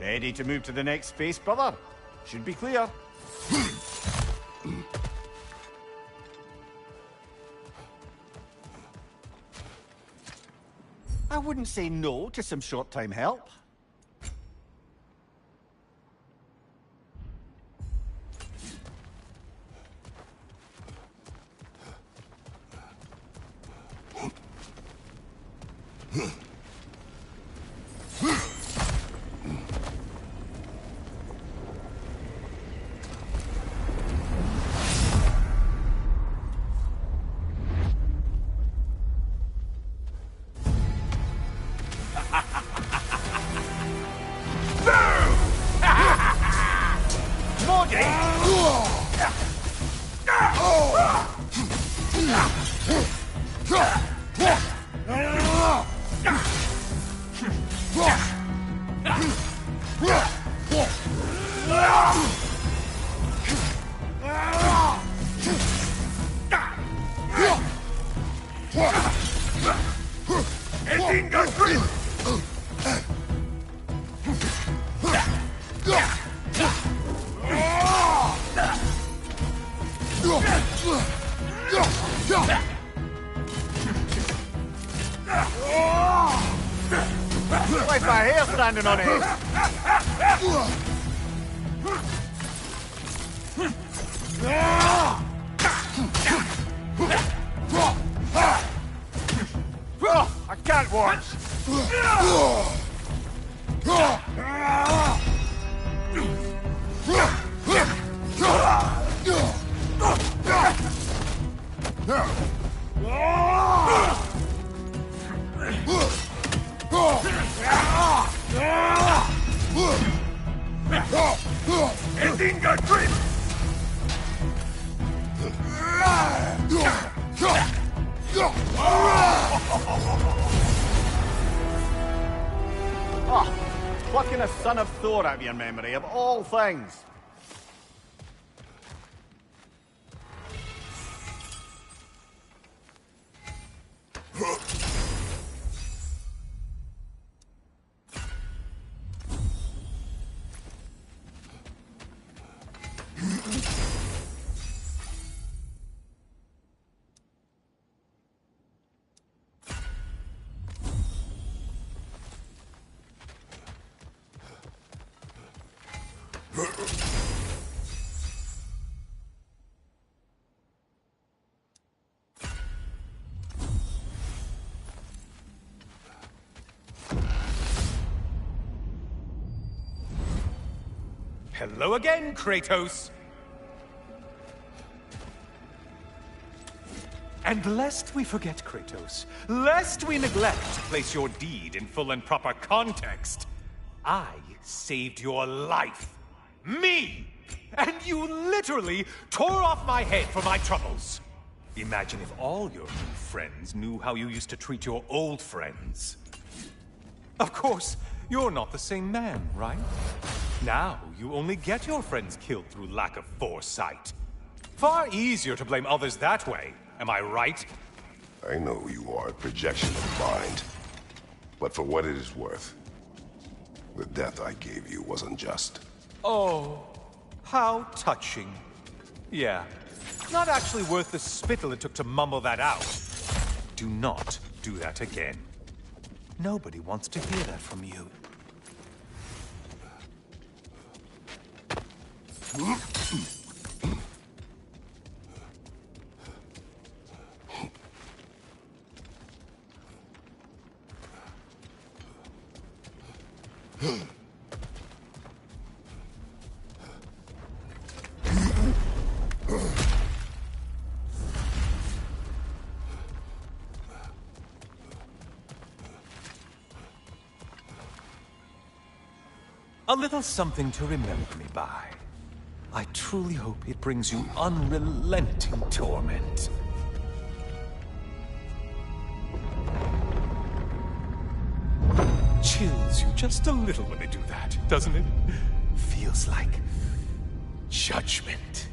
Ready to move to the next space, brother? Should be clear. I wouldn't say no to some short-time help. Like my hair standing on it. I can't watch. Endinga Grip! Oh, plucking a son of Thor out of your memory, of all things. Hello again, Kratos! And lest we forget, Kratos, lest we neglect to place your deed in full and proper context, I saved your life. Me! And you literally tore off my head for my troubles. Imagine if all your new friends knew how you used to treat your old friends. Of course, you're not the same man, right? Now, you only get your friends killed through lack of foresight. Far easier to blame others that way, am I right? I know you are a projection of mind. But for what it is worth, the death I gave you was unjust. Oh, how touching. Yeah, not actually worth the spittle it took to mumble that out. Do not do that again. Nobody wants to hear that from you. A little something to remember me by. I truly hope it brings you unrelenting torment. Chills you just a little when they do that, doesn't it? Feels like judgment.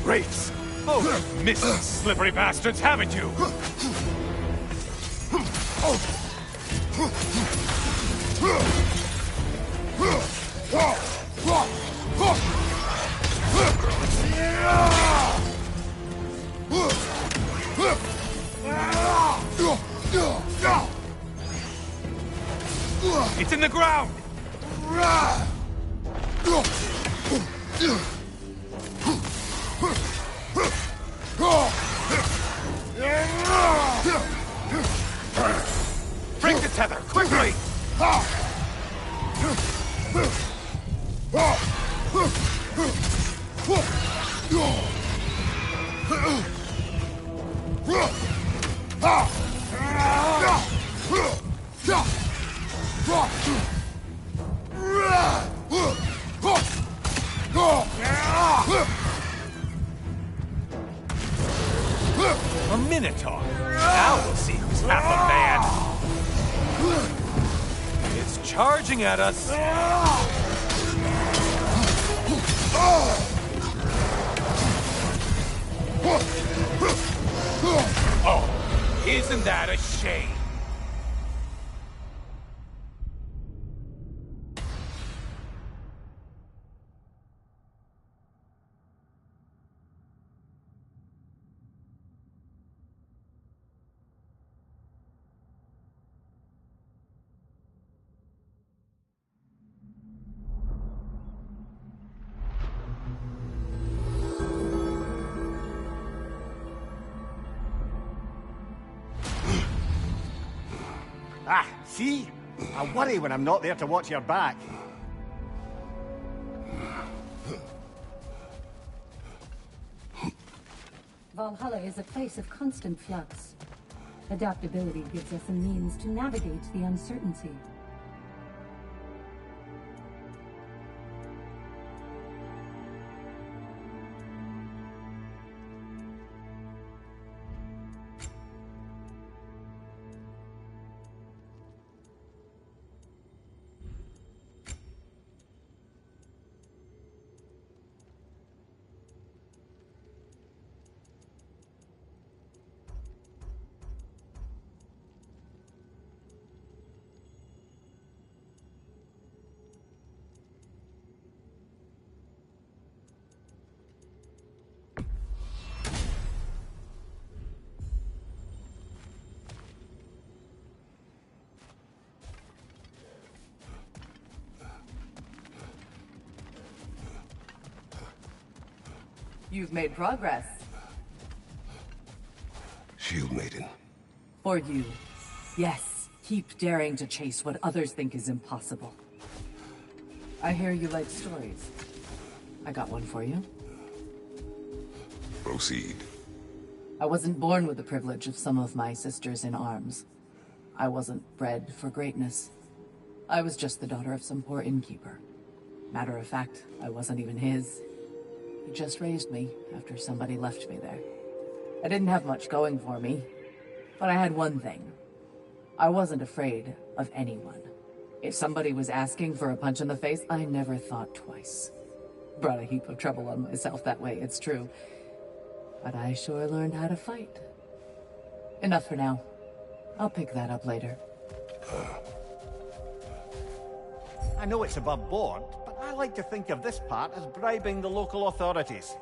Wraiths! Oh, you've missed, slippery bastards, haven't you? It's in the ground! Break the tether, quickly! A Minotaur! Now we'll see who's half a man! It's charging at us! Oh, isn't that a shame? Ah, see? I worry when I'm not there to watch your back. Valhalla is a place of constant flux. Adaptability gives us a means to navigate the uncertainty. You've made progress. Shield Maiden. For you. Yes, keep daring to chase what others think is impossible. I hear you like stories. I got one for you. Proceed. I wasn't born with the privilege of some of my sisters in arms. I wasn't bred for greatness. I was just the daughter of some poor innkeeper. Matter of fact, I wasn't even his. He just raised me after somebody left me there. I didn't have much going for me, but I had one thing. I wasn't afraid of anyone. If somebody was asking for a punch in the face, I never thought twice. Brought a heap of trouble on myself that way, it's true. But I sure learned how to fight. Enough for now. I'll pick that up later. I know it's above board, but I like to think of this part as bribing the local authorities.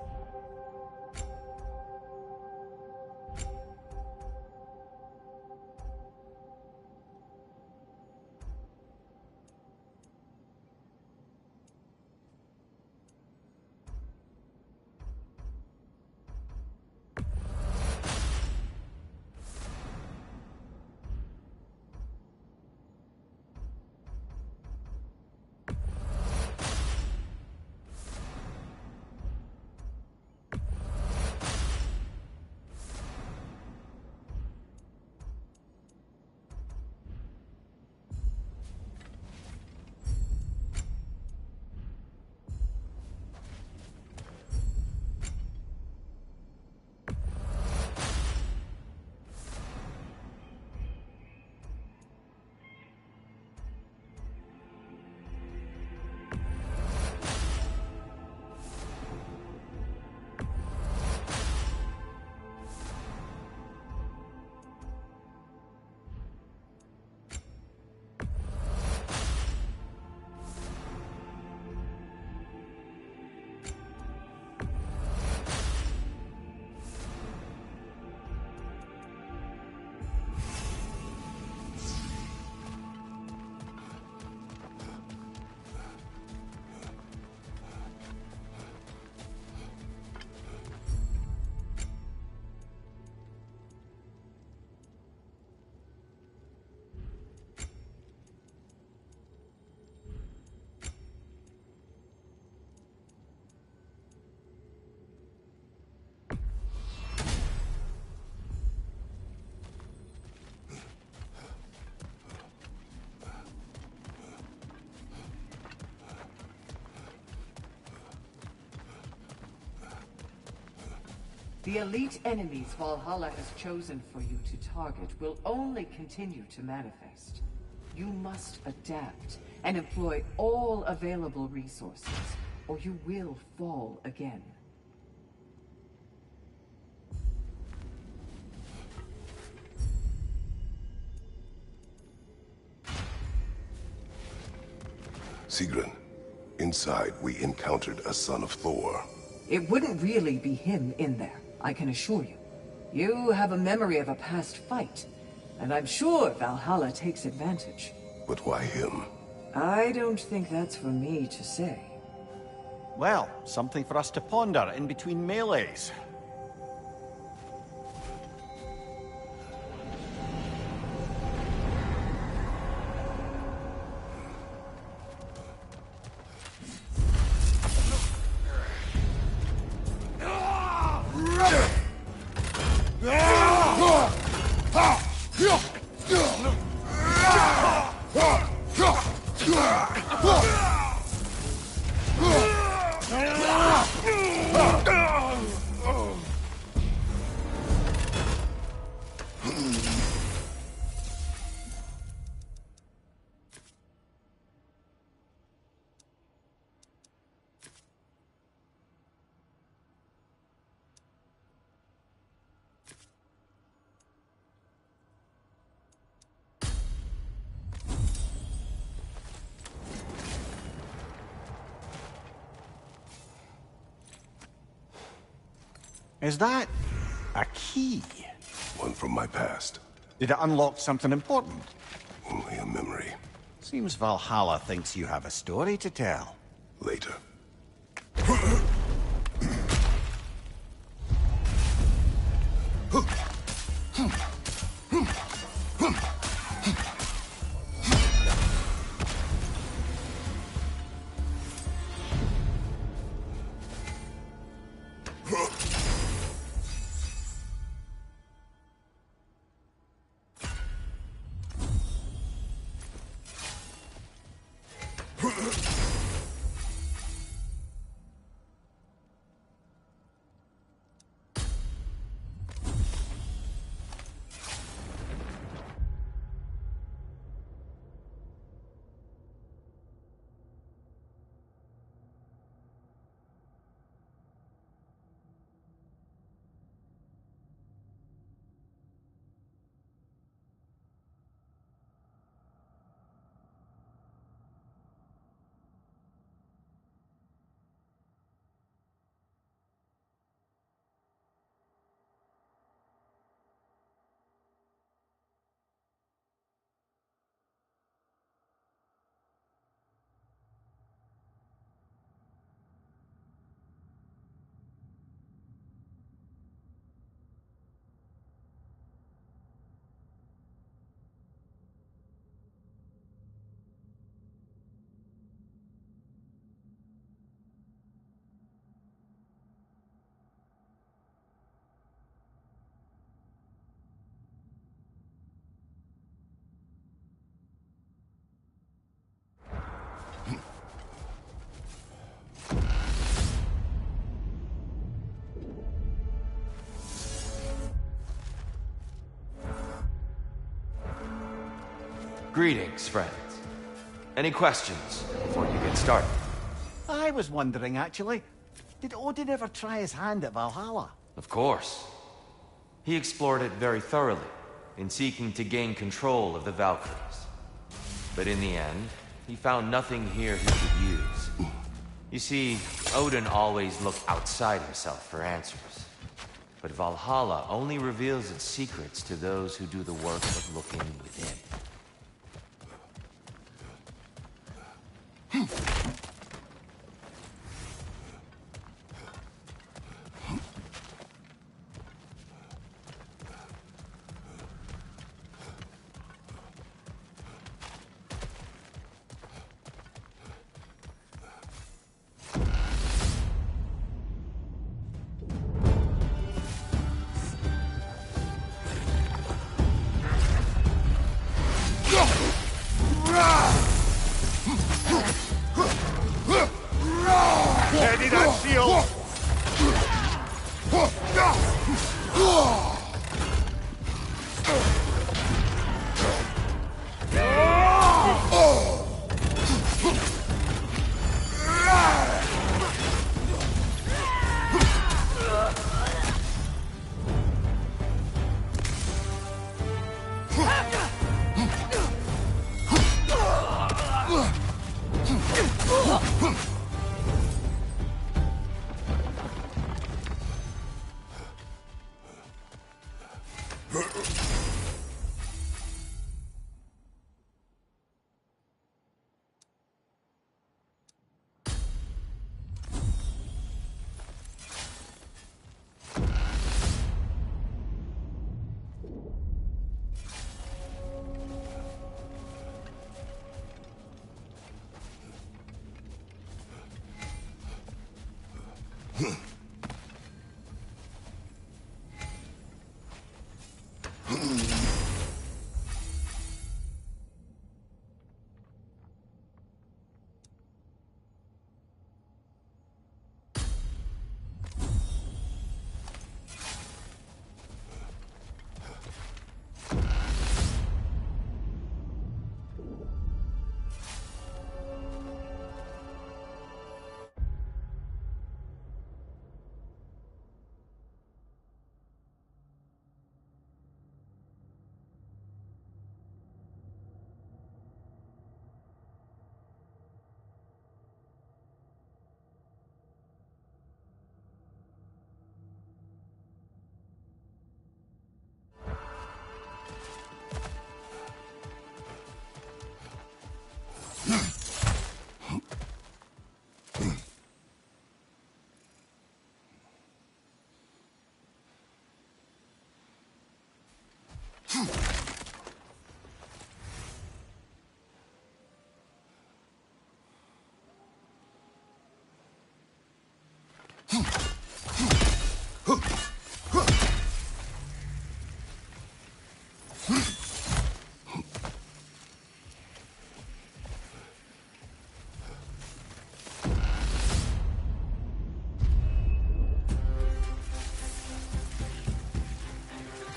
The elite enemies Valhalla has chosen for you to target will only continue to manifest. You must adapt and employ all available resources, or you will fall again. Sigrun, inside we encountered a son of Thor. It wouldn't really be him in there, I can assure you. You have a memory of a past fight, and I'm sure Valhalla takes advantage. But why him? I don't think that's for me to say. Well, something for us to ponder in between melees. Is that a key? One from my past. Did it unlock something important? Only a memory. Seems Valhalla thinks you have a story to tell. Later. Greetings, friends. Any questions before you get started? I was wondering, actually. Did Odin ever try his hand at Valhalla? Of course. He explored it very thoroughly, in seeking to gain control of the Valkyries. But in the end, he found nothing here he could use. You see, Odin always looked outside himself for answers. But Valhalla only reveals its secrets to those who do the work of looking within.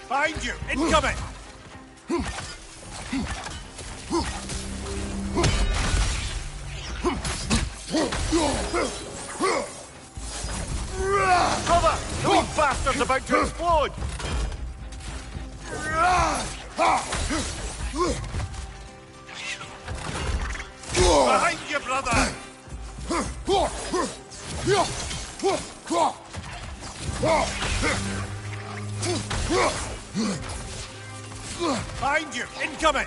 Behind you! Incoming! Cover! The wee bastard's about to explode! Behind you, brother! Behind you! Incoming!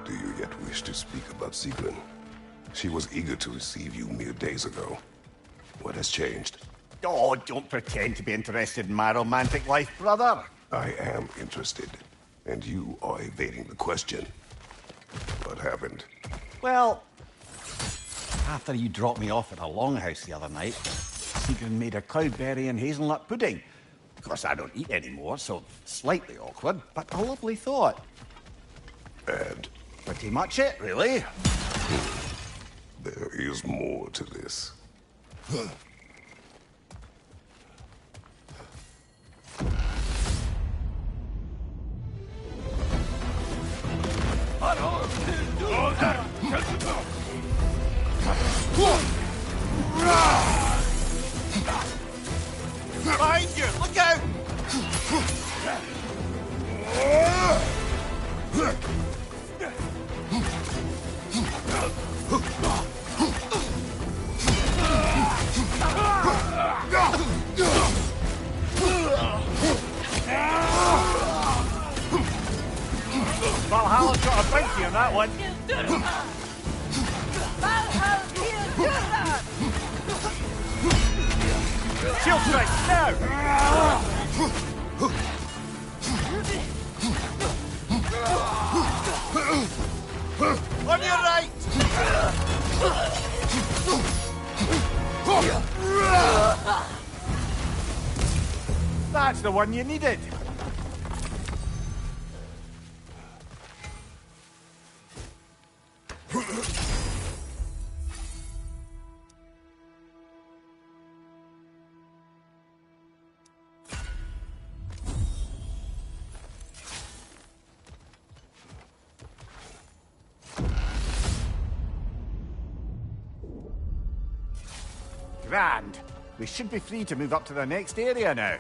Do you yet wish to speak about Sieglin? She was eager to receive you mere days ago. What has changed? Oh, don't pretend to be interested in my romantic life, brother. I am interested, and you are evading the question. What happened? Well, after you dropped me off at a longhouse the other night, Sieglin made a cloudberry and hazelnut pudding. Of course, I don't eat anymore, so slightly awkward, but a lovely thought. And? Pretty much it, really. There is more to this. Behind you! Look out! Valhalla's got a bounty on that one. Shield strike, now! On your right! That's the one you needed. Grand. We should be free to move up to the next area now.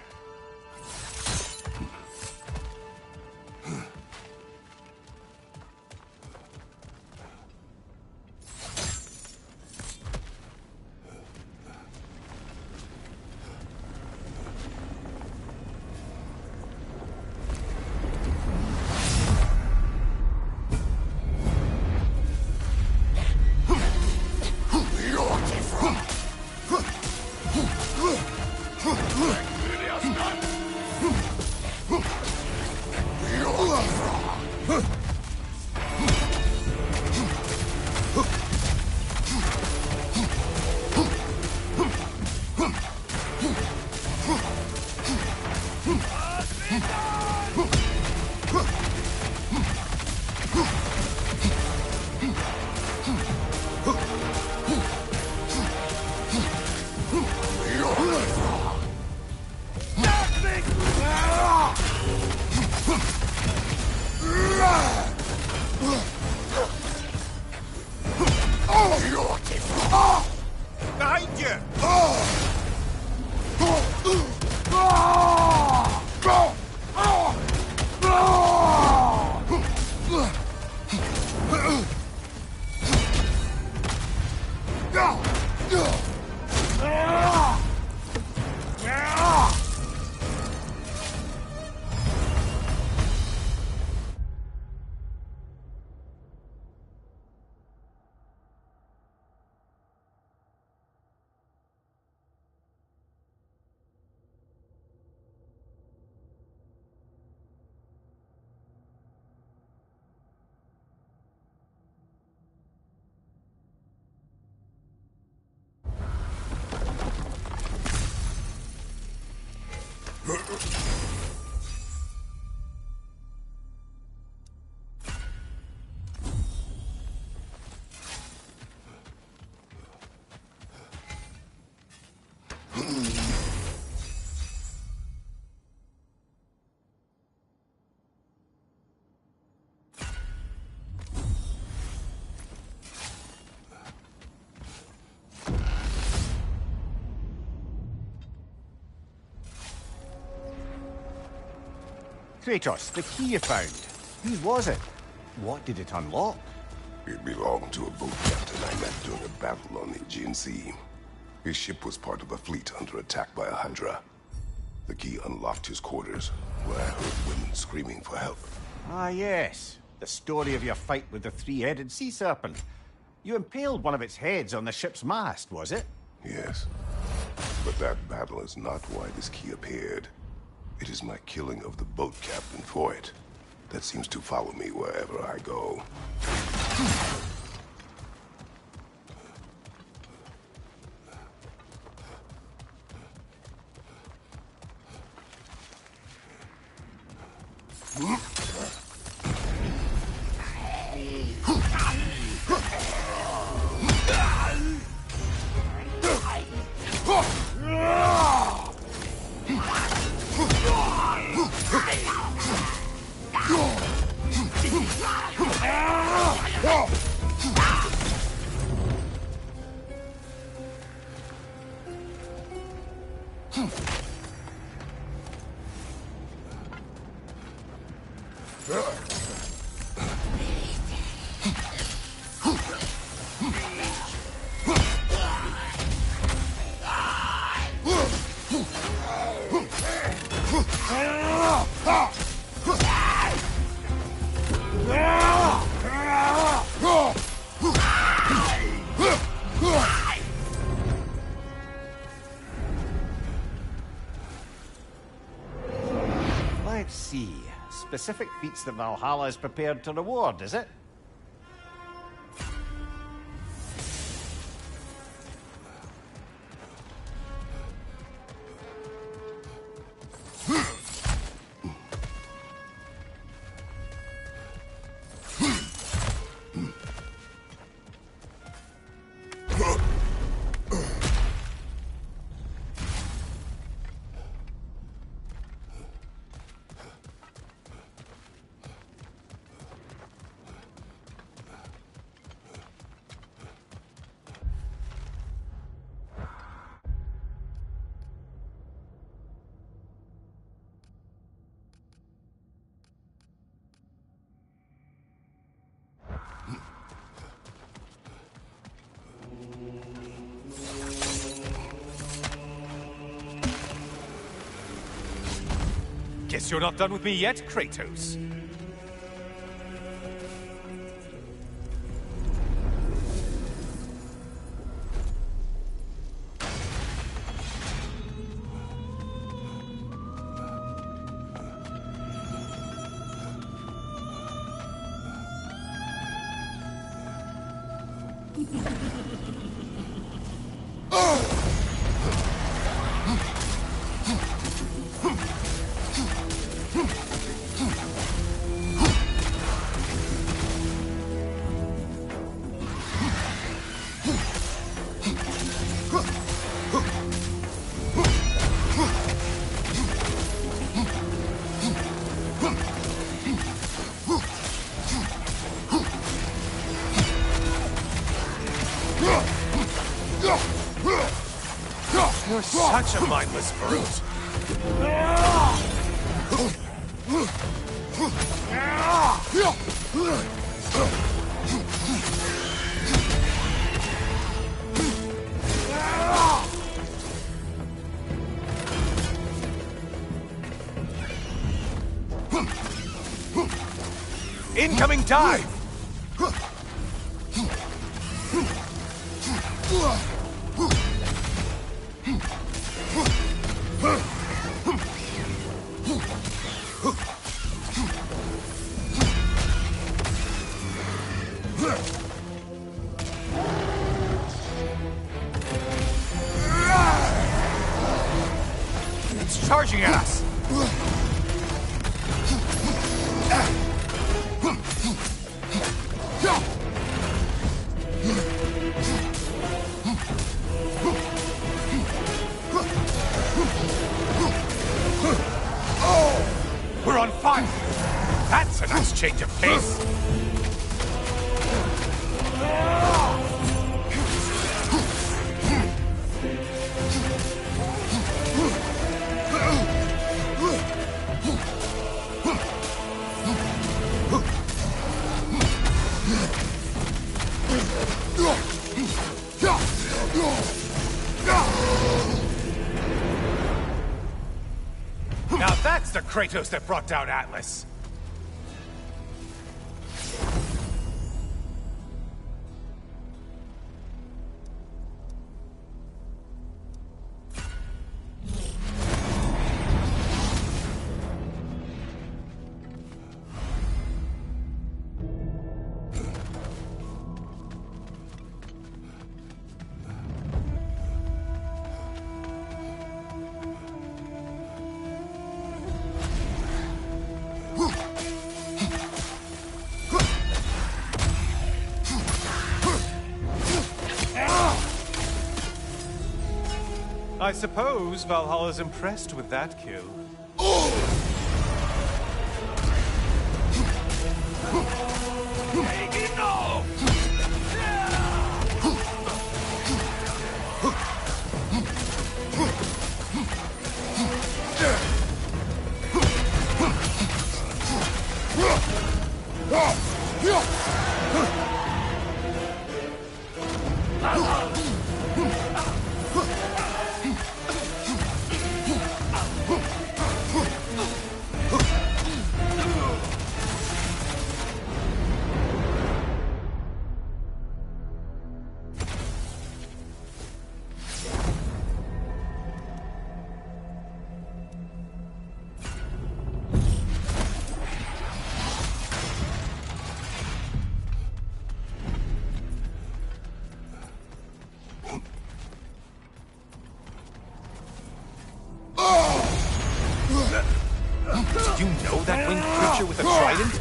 Behind you! Kratos, the key you found. Whose was it? What did it unlock? It belonged to a boat captain I met during a battle on the Aegean Sea. His ship was part of a fleet under attack by a Hydra. The key unlocked his quarters, where I heard women screaming for help. Ah, yes. The story of your fight with the three-headed sea serpent. You impaled one of its heads on the ship's mast, was it? Yes. But that battle is not why this key appeared. It is my killing of the boat captain for it that seems to follow me wherever I go. Let's see. Specific feats that Valhalla is prepared to reward, is it? Guess you're not done with me yet, Kratos. You're such a mindless brute. Incoming dive! It's charging at us! We're on fire! That's a nice change of pace! Now that's the Kratos that brought down Atlas! I suppose Valhalla's impressed with that kill. Did you know that winged creature with a trident?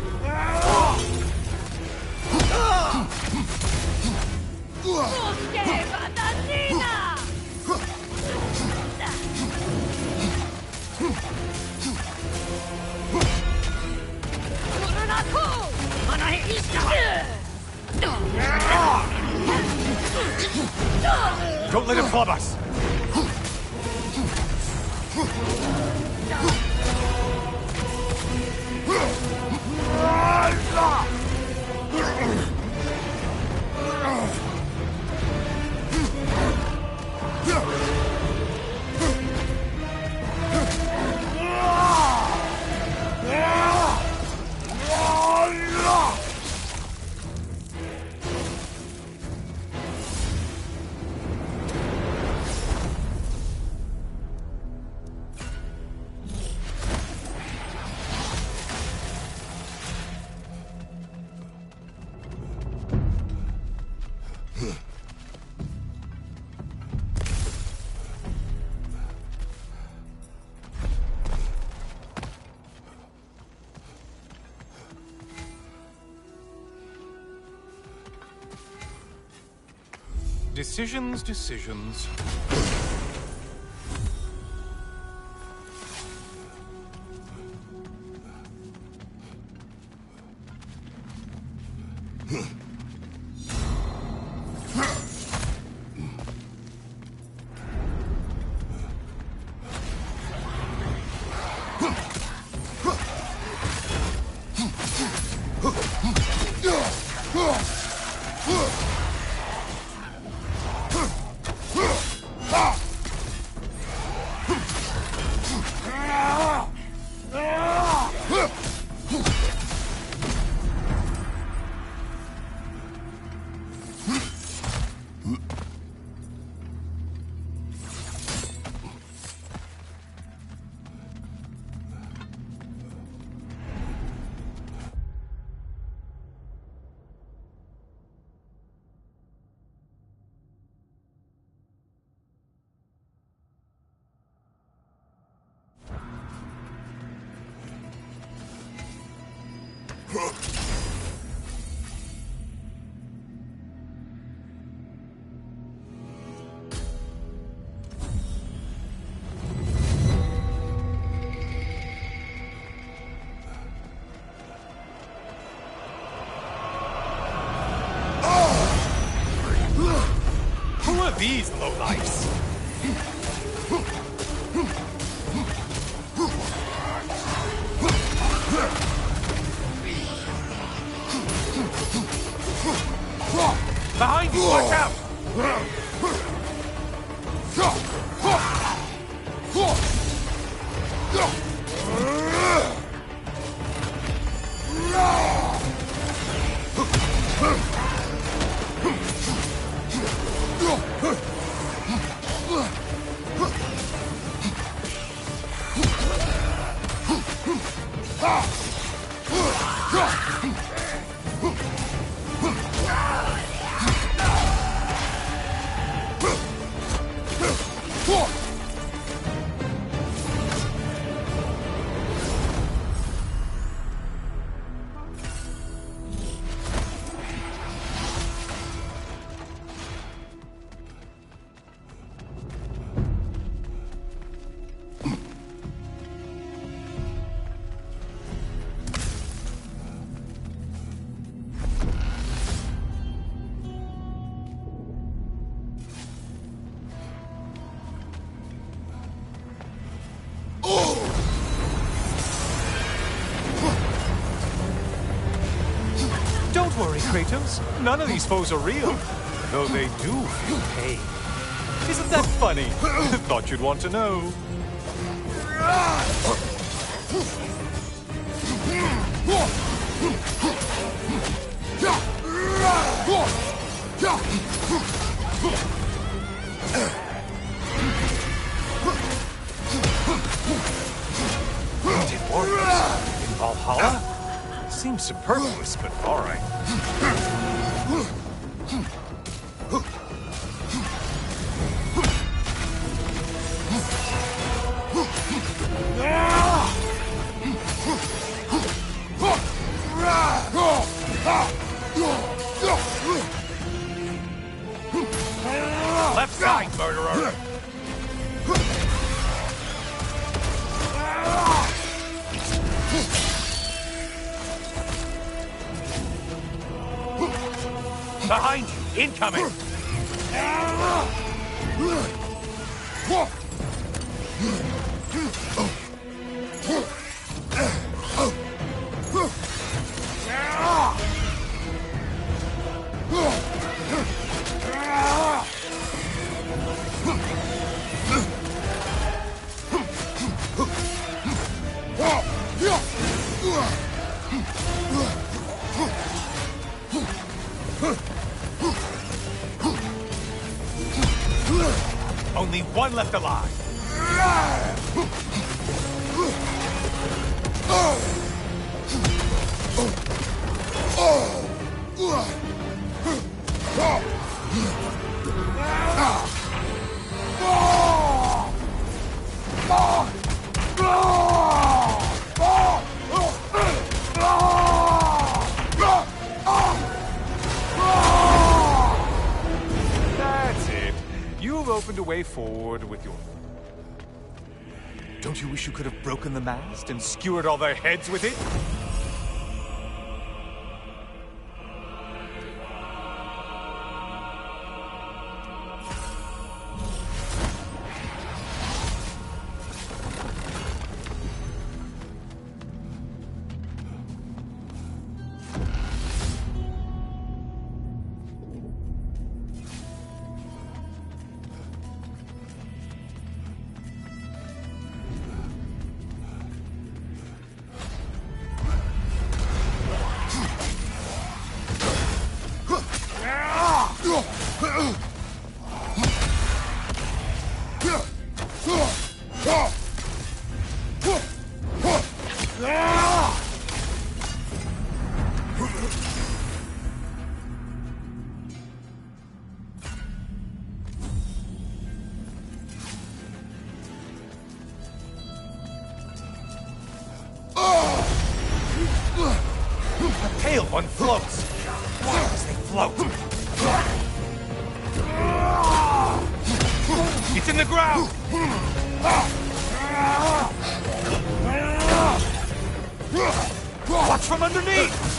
Don't let him club us! Decisions, decisions. Who are these lowlifes? Behind you, watch out! Don't worry, Kratos. None of these foes are real, though they do feel pain. Isn't that funny? Thought you'd want to know. Wounded warriors in Valhalla? Seems superfluous, but all right. Left side, murderer! Behind you! Incoming! Only one left alive. opened a way forward with your... Don't you wish you could have broken the mast and skewered all their heads with it? Pale one floats. Why does they float? It's in the ground! Watch from underneath!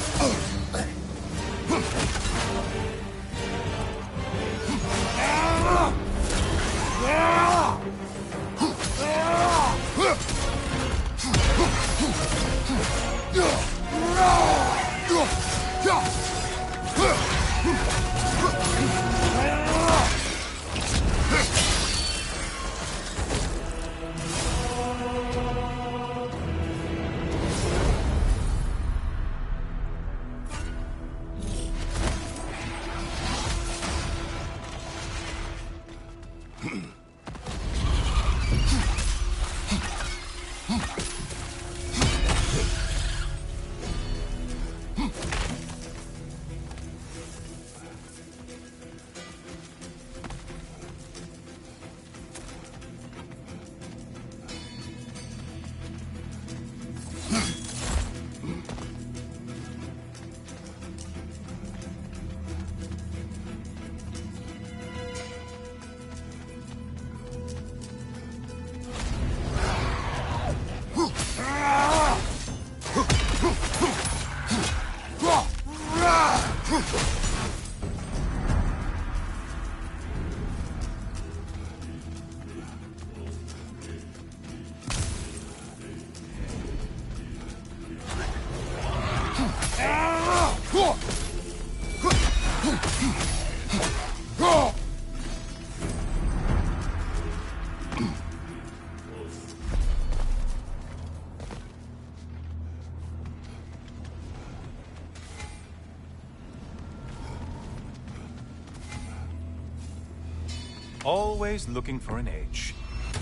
Always looking for an edge.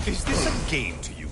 Is this a game to you?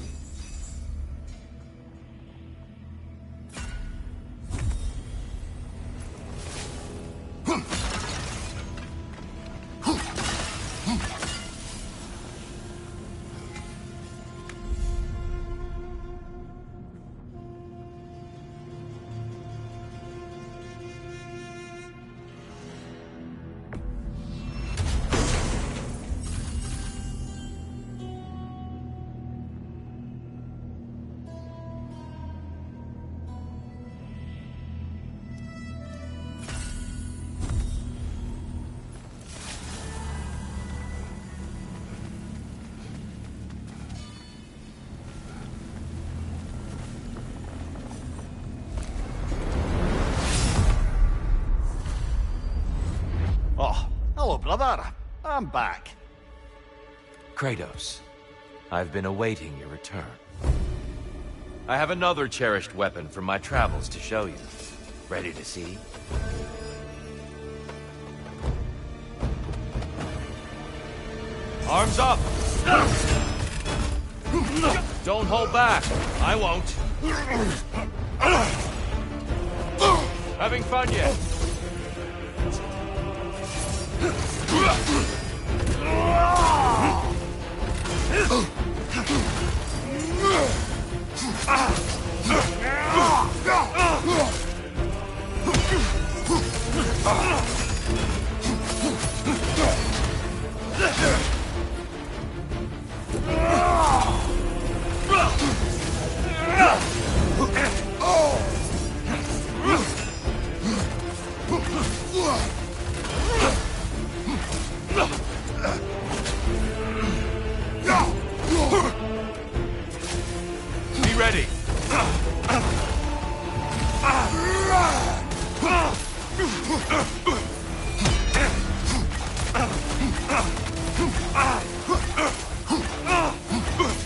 Hello, brother. I'm back. Kratos, I've been awaiting your return. I have another cherished weapon from my travels to show you. Ready to see? Arms up! Don't hold back. I won't. Having fun yet?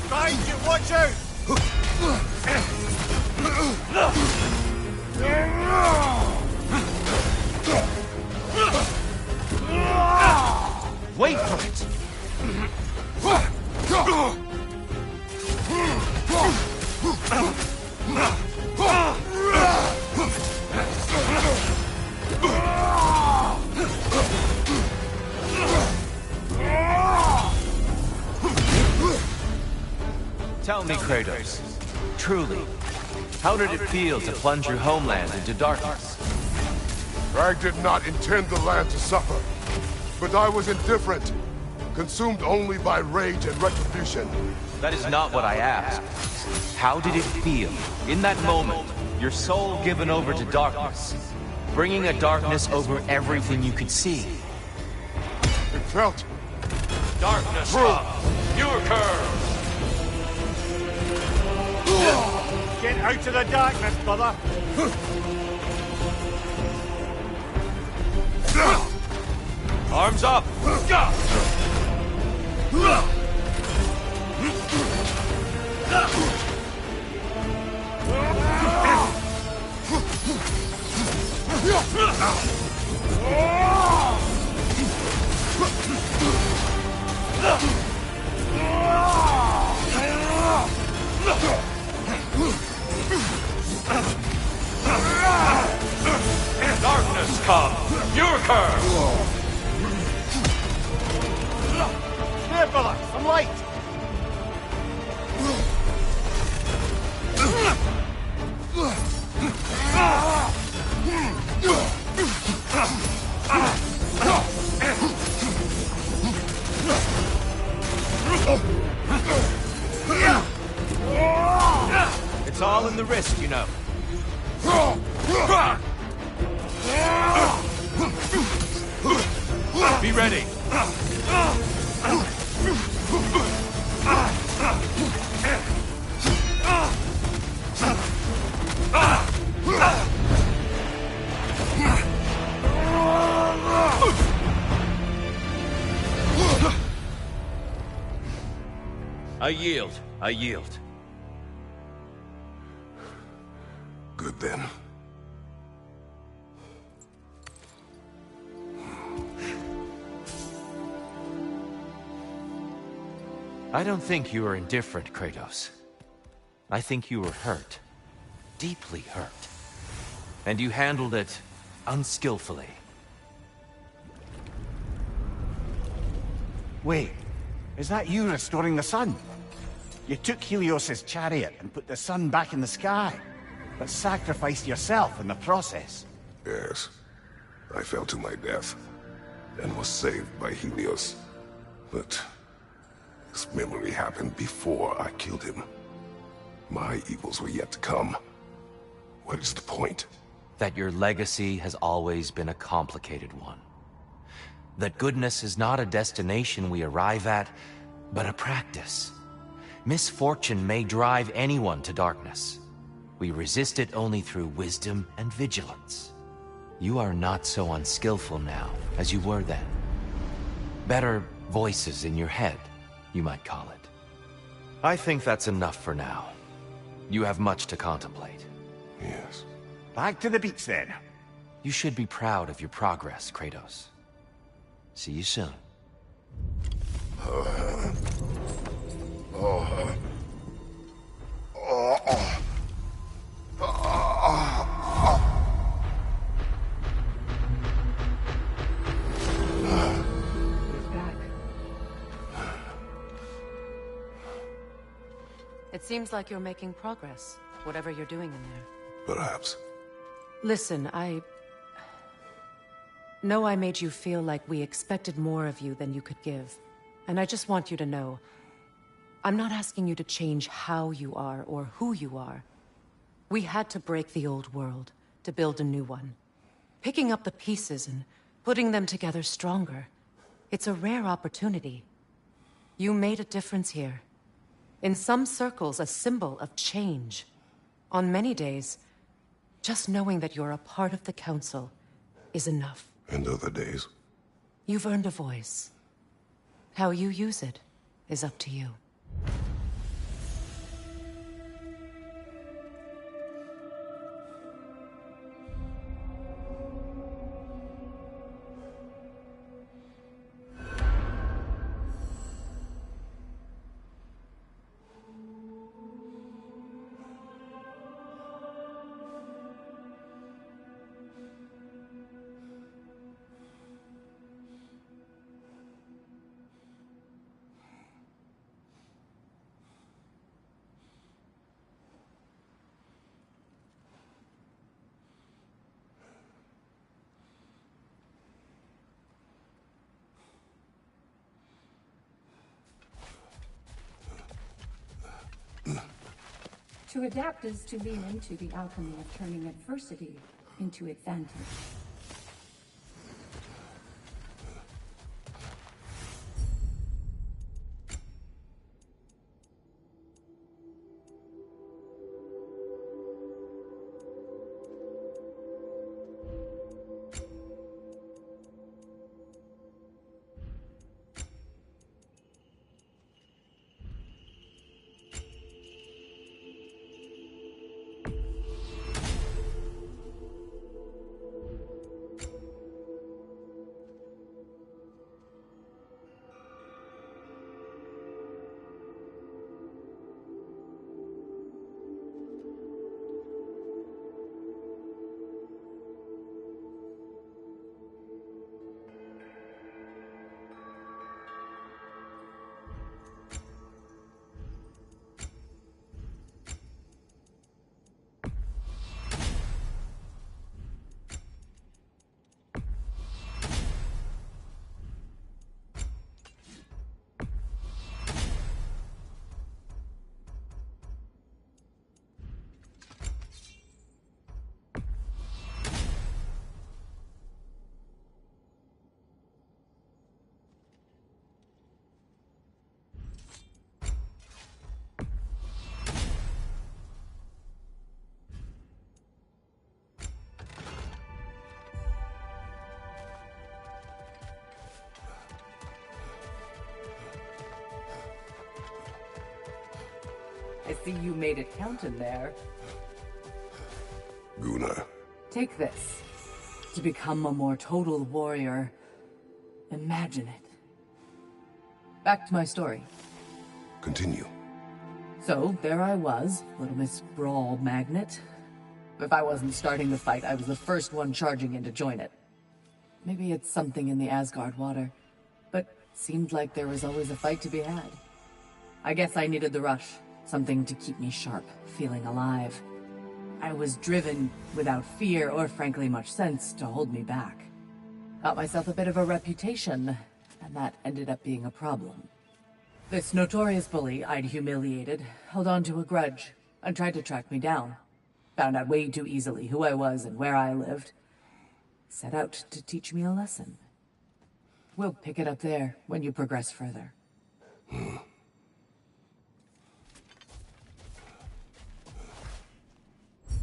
Behind you, watch out! Wait for it! Tell me, Kratos, truly, how did it feel to plunge your homeland into darkness? I did not intend the land to suffer, but I was indifferent, consumed only by rage and retribution. That is not what I asked. How did it feel, in that moment, your soul given over to darkness, bringing a darkness over everything you could see? It felt... Darkness come, your curve! Get out of the darkness, brother! Arms up! Darkness come, your curve! Here, brother, some light! It's all in the wrist, you know. Be ready. I yield. I yield. Good then. I don't think you were indifferent, Kratos. I think you were hurt. Deeply hurt. And you handled it unskillfully. Wait, is that you restoring the sun? You took Helios's chariot and put the sun back in the sky, but sacrificed yourself in the process. Yes. I fell to my death, and was saved by Helios. But this memory happened before I killed him. My evils were yet to come. What is the point? That your legacy has always been a complicated one. That goodness is not a destination we arrive at, but a practice. Misfortune may drive anyone to darkness. We resist it only through wisdom and vigilance. You are not so unskillful now as you were then. Better voices in your head, you might call it. I think that's enough for now. You have much to contemplate. Yes. Back to the beach, then. You should be proud of your progress, Kratos. See you soon. It seems like you're making progress, whatever you're doing in there. Perhaps. Listen, I know I made you feel like we expected more of you than you could give. And I just want you to know, I'm not asking you to change how you are or who you are. We had to break the old world to build a new one. Picking up the pieces and putting them together stronger. It's a rare opportunity. You made a difference here. In some circles, a symbol of change. On many days, just knowing that you're a part of the Council is enough. And other days? You've earned a voice. How you use it is up to you. To adapt is to lean into the alchemy of turning adversity into advantage. I see you made it count in there. Gunnar. Take this. To become a more total warrior, imagine it. Back to my story. Continue. So, there I was, Little Miss Brawl Magnet. If I wasn't starting the fight, I was the first one charging in to join it. Maybe it's something in the Asgard water, but seemed like there was always a fight to be had. I guess I needed the rush, something to keep me sharp, feeling alive. I was driven, without fear or frankly much sense, to hold me back. Got myself a bit of a reputation, and that ended up being a problem. This notorious bully I'd humiliated held on to a grudge and tried to track me down. Found out way too easily who I was and where I lived. Set out to teach me a lesson. We'll pick it up there when you progress further.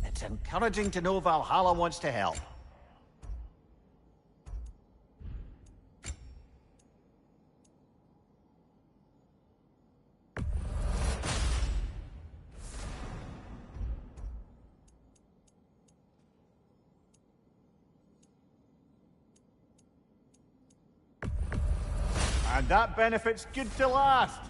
It's encouraging to know Valhalla wants to help. And that benefit's good to last.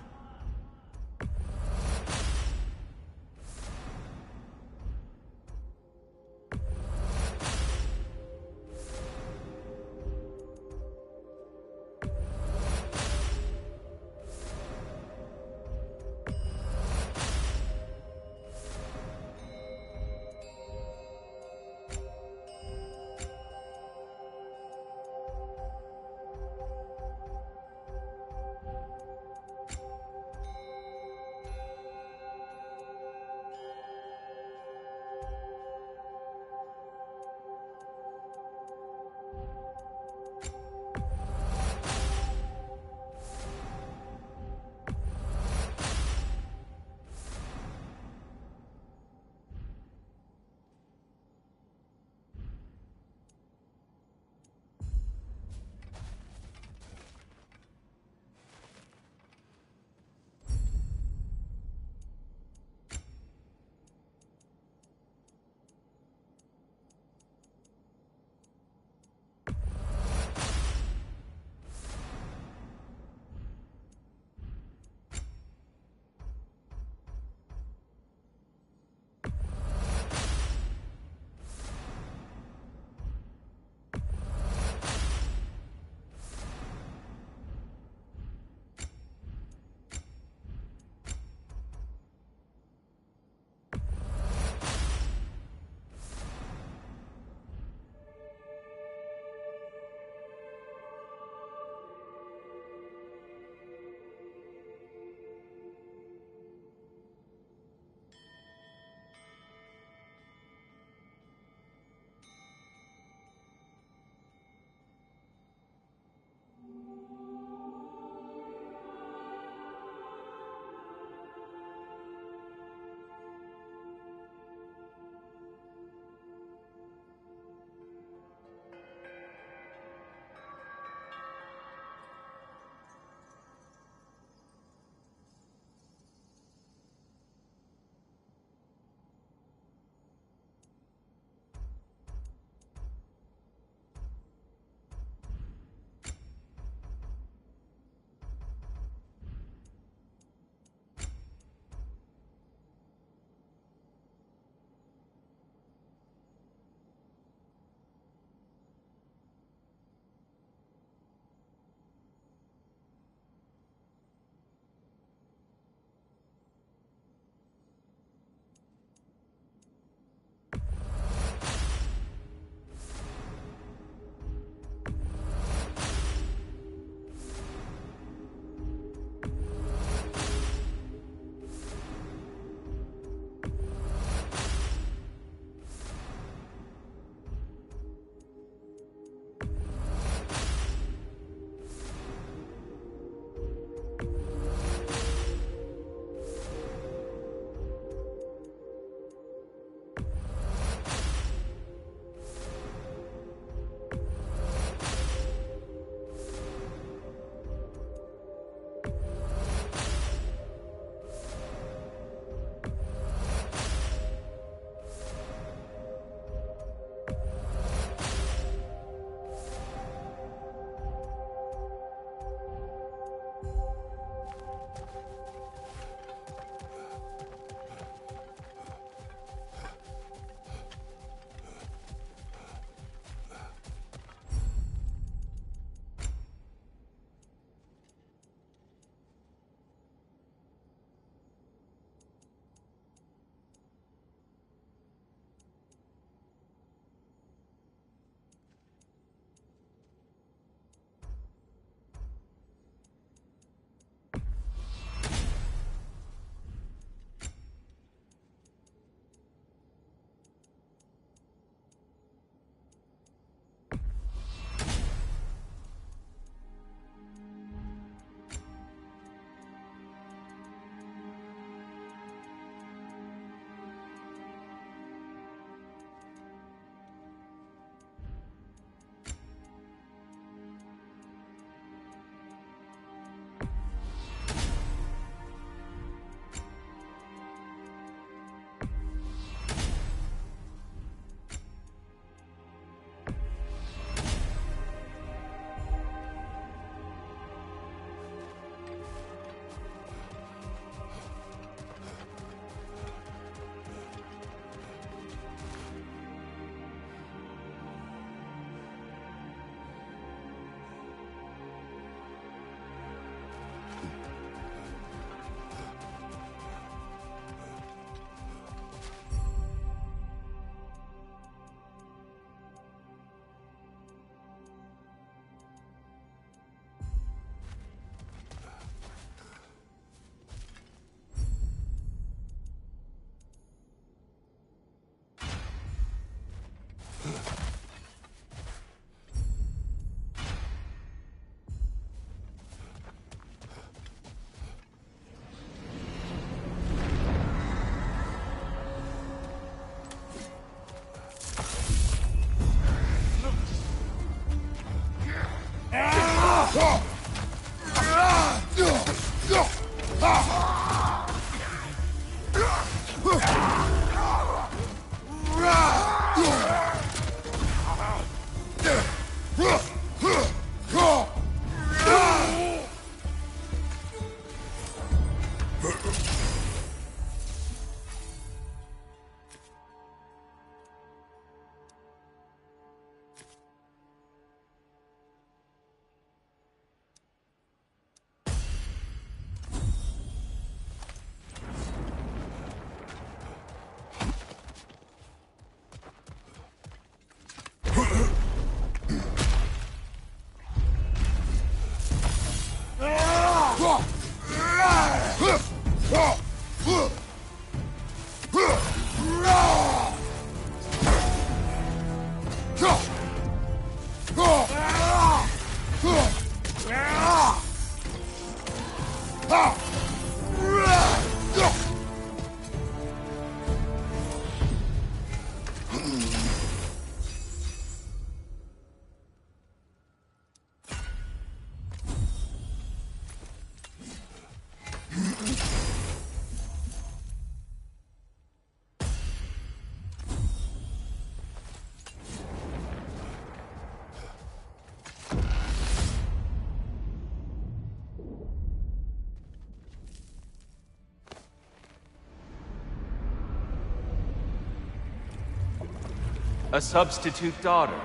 A substitute daughter.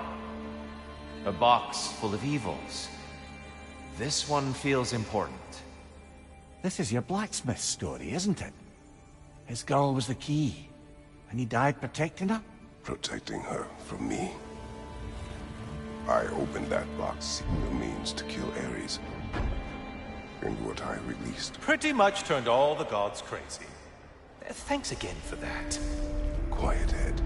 A box full of evils. This one feels important. This is your blacksmith story, isn't it? His girl was the key, and he died protecting her? Protecting her from me. I opened that box seeking the means to kill Ares. And what I released. Pretty much turned all the gods crazy. Thanks again for that. Quiet, Head.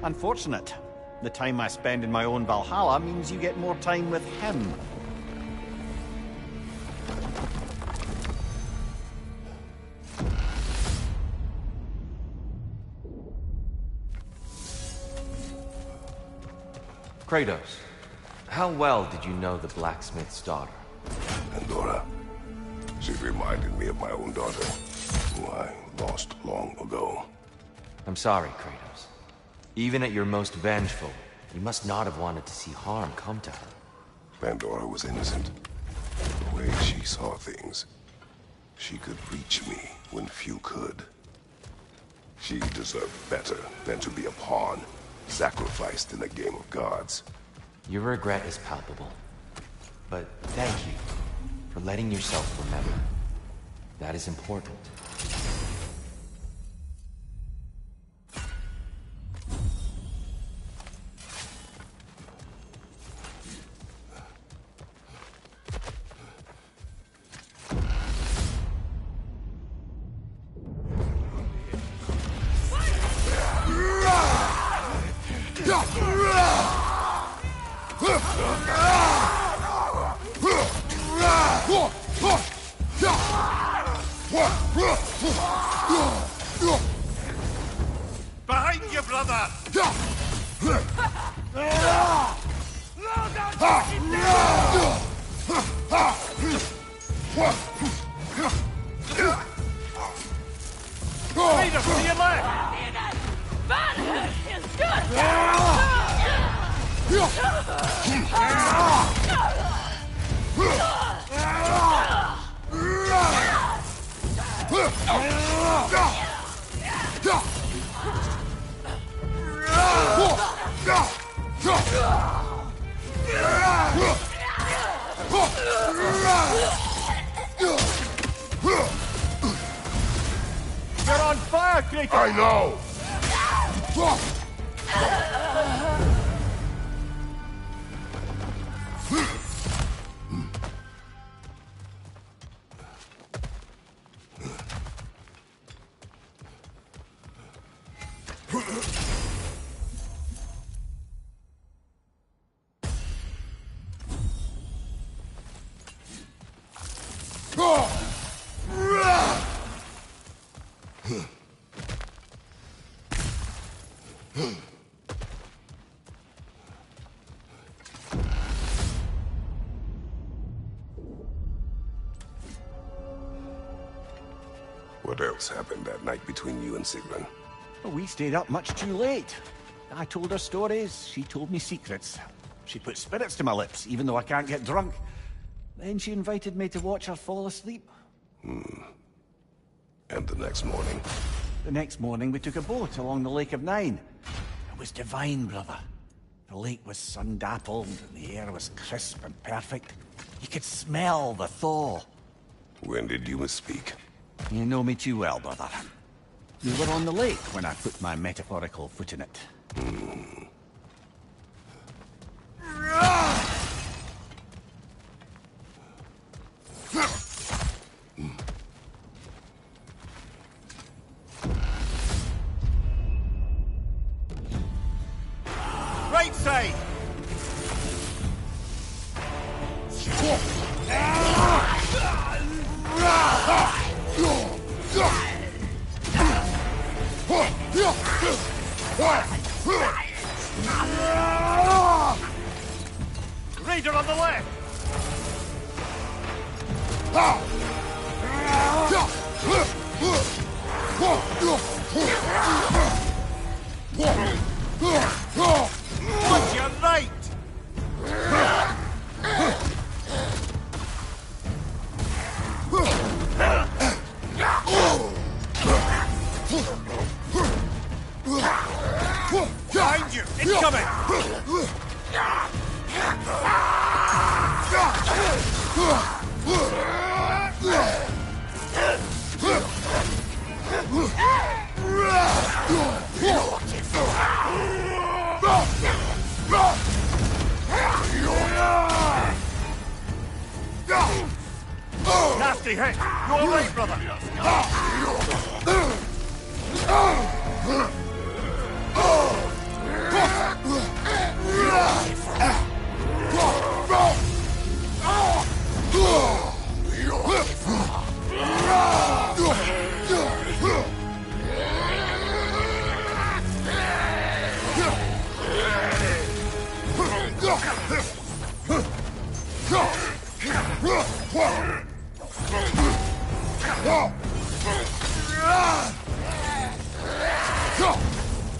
Unfortunate. The time I spend in my own Valhalla means you get more time with him. Kratos, how well did you know the blacksmith's daughter? Pandora. She reminded me of my own daughter, who I lost long ago. I'm sorry, Kratos. Even at your most vengeful, you must not have wanted to see harm come to her. Pandora was innocent. The way she saw things, she could reach me when few could. She deserved better than to be a pawn, sacrificed in a game of gods. Your regret is palpable. But thank you for letting yourself remember. That is important. Behind you, brother! Freedom to your left! You're on fire, Kratos! I know! What else happened that night between you and Sigrun? Well, we stayed up much too late. I told her stories, she told me secrets. She put spirits to my lips, even though I can't get drunk. Then she invited me to watch her fall asleep. And the next morning? The next morning, we took a boat along the Lake of Nine. It was divine, brother. The lake was sun-dappled, and the air was crisp and perfect. You could smell the thaw. When did you misspeak? You know me too well, brother. We were on the lake when I put my metaphorical foot in it. Right side! Raider on the left! Watch your right! Behind you! Incoming! Nasty hit! You all right, brother?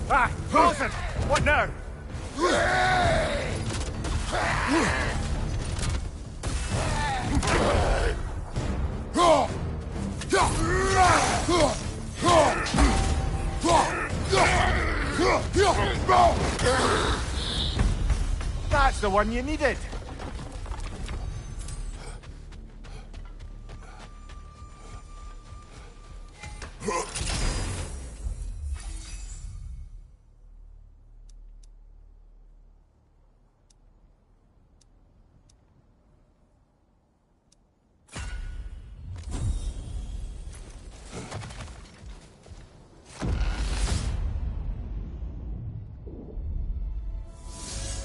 Ah, Coulson! What now? That's the one you needed.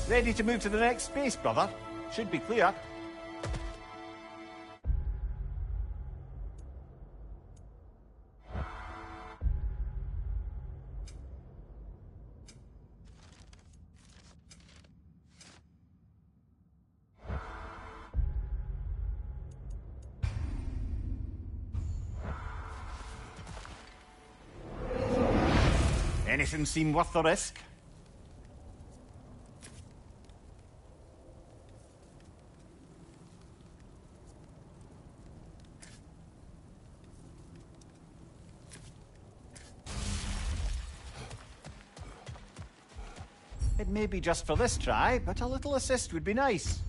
Ready to move to the next space, brother? Should be clear. Anything seem worth the risk? It may be just for this try, but a little assist would be nice.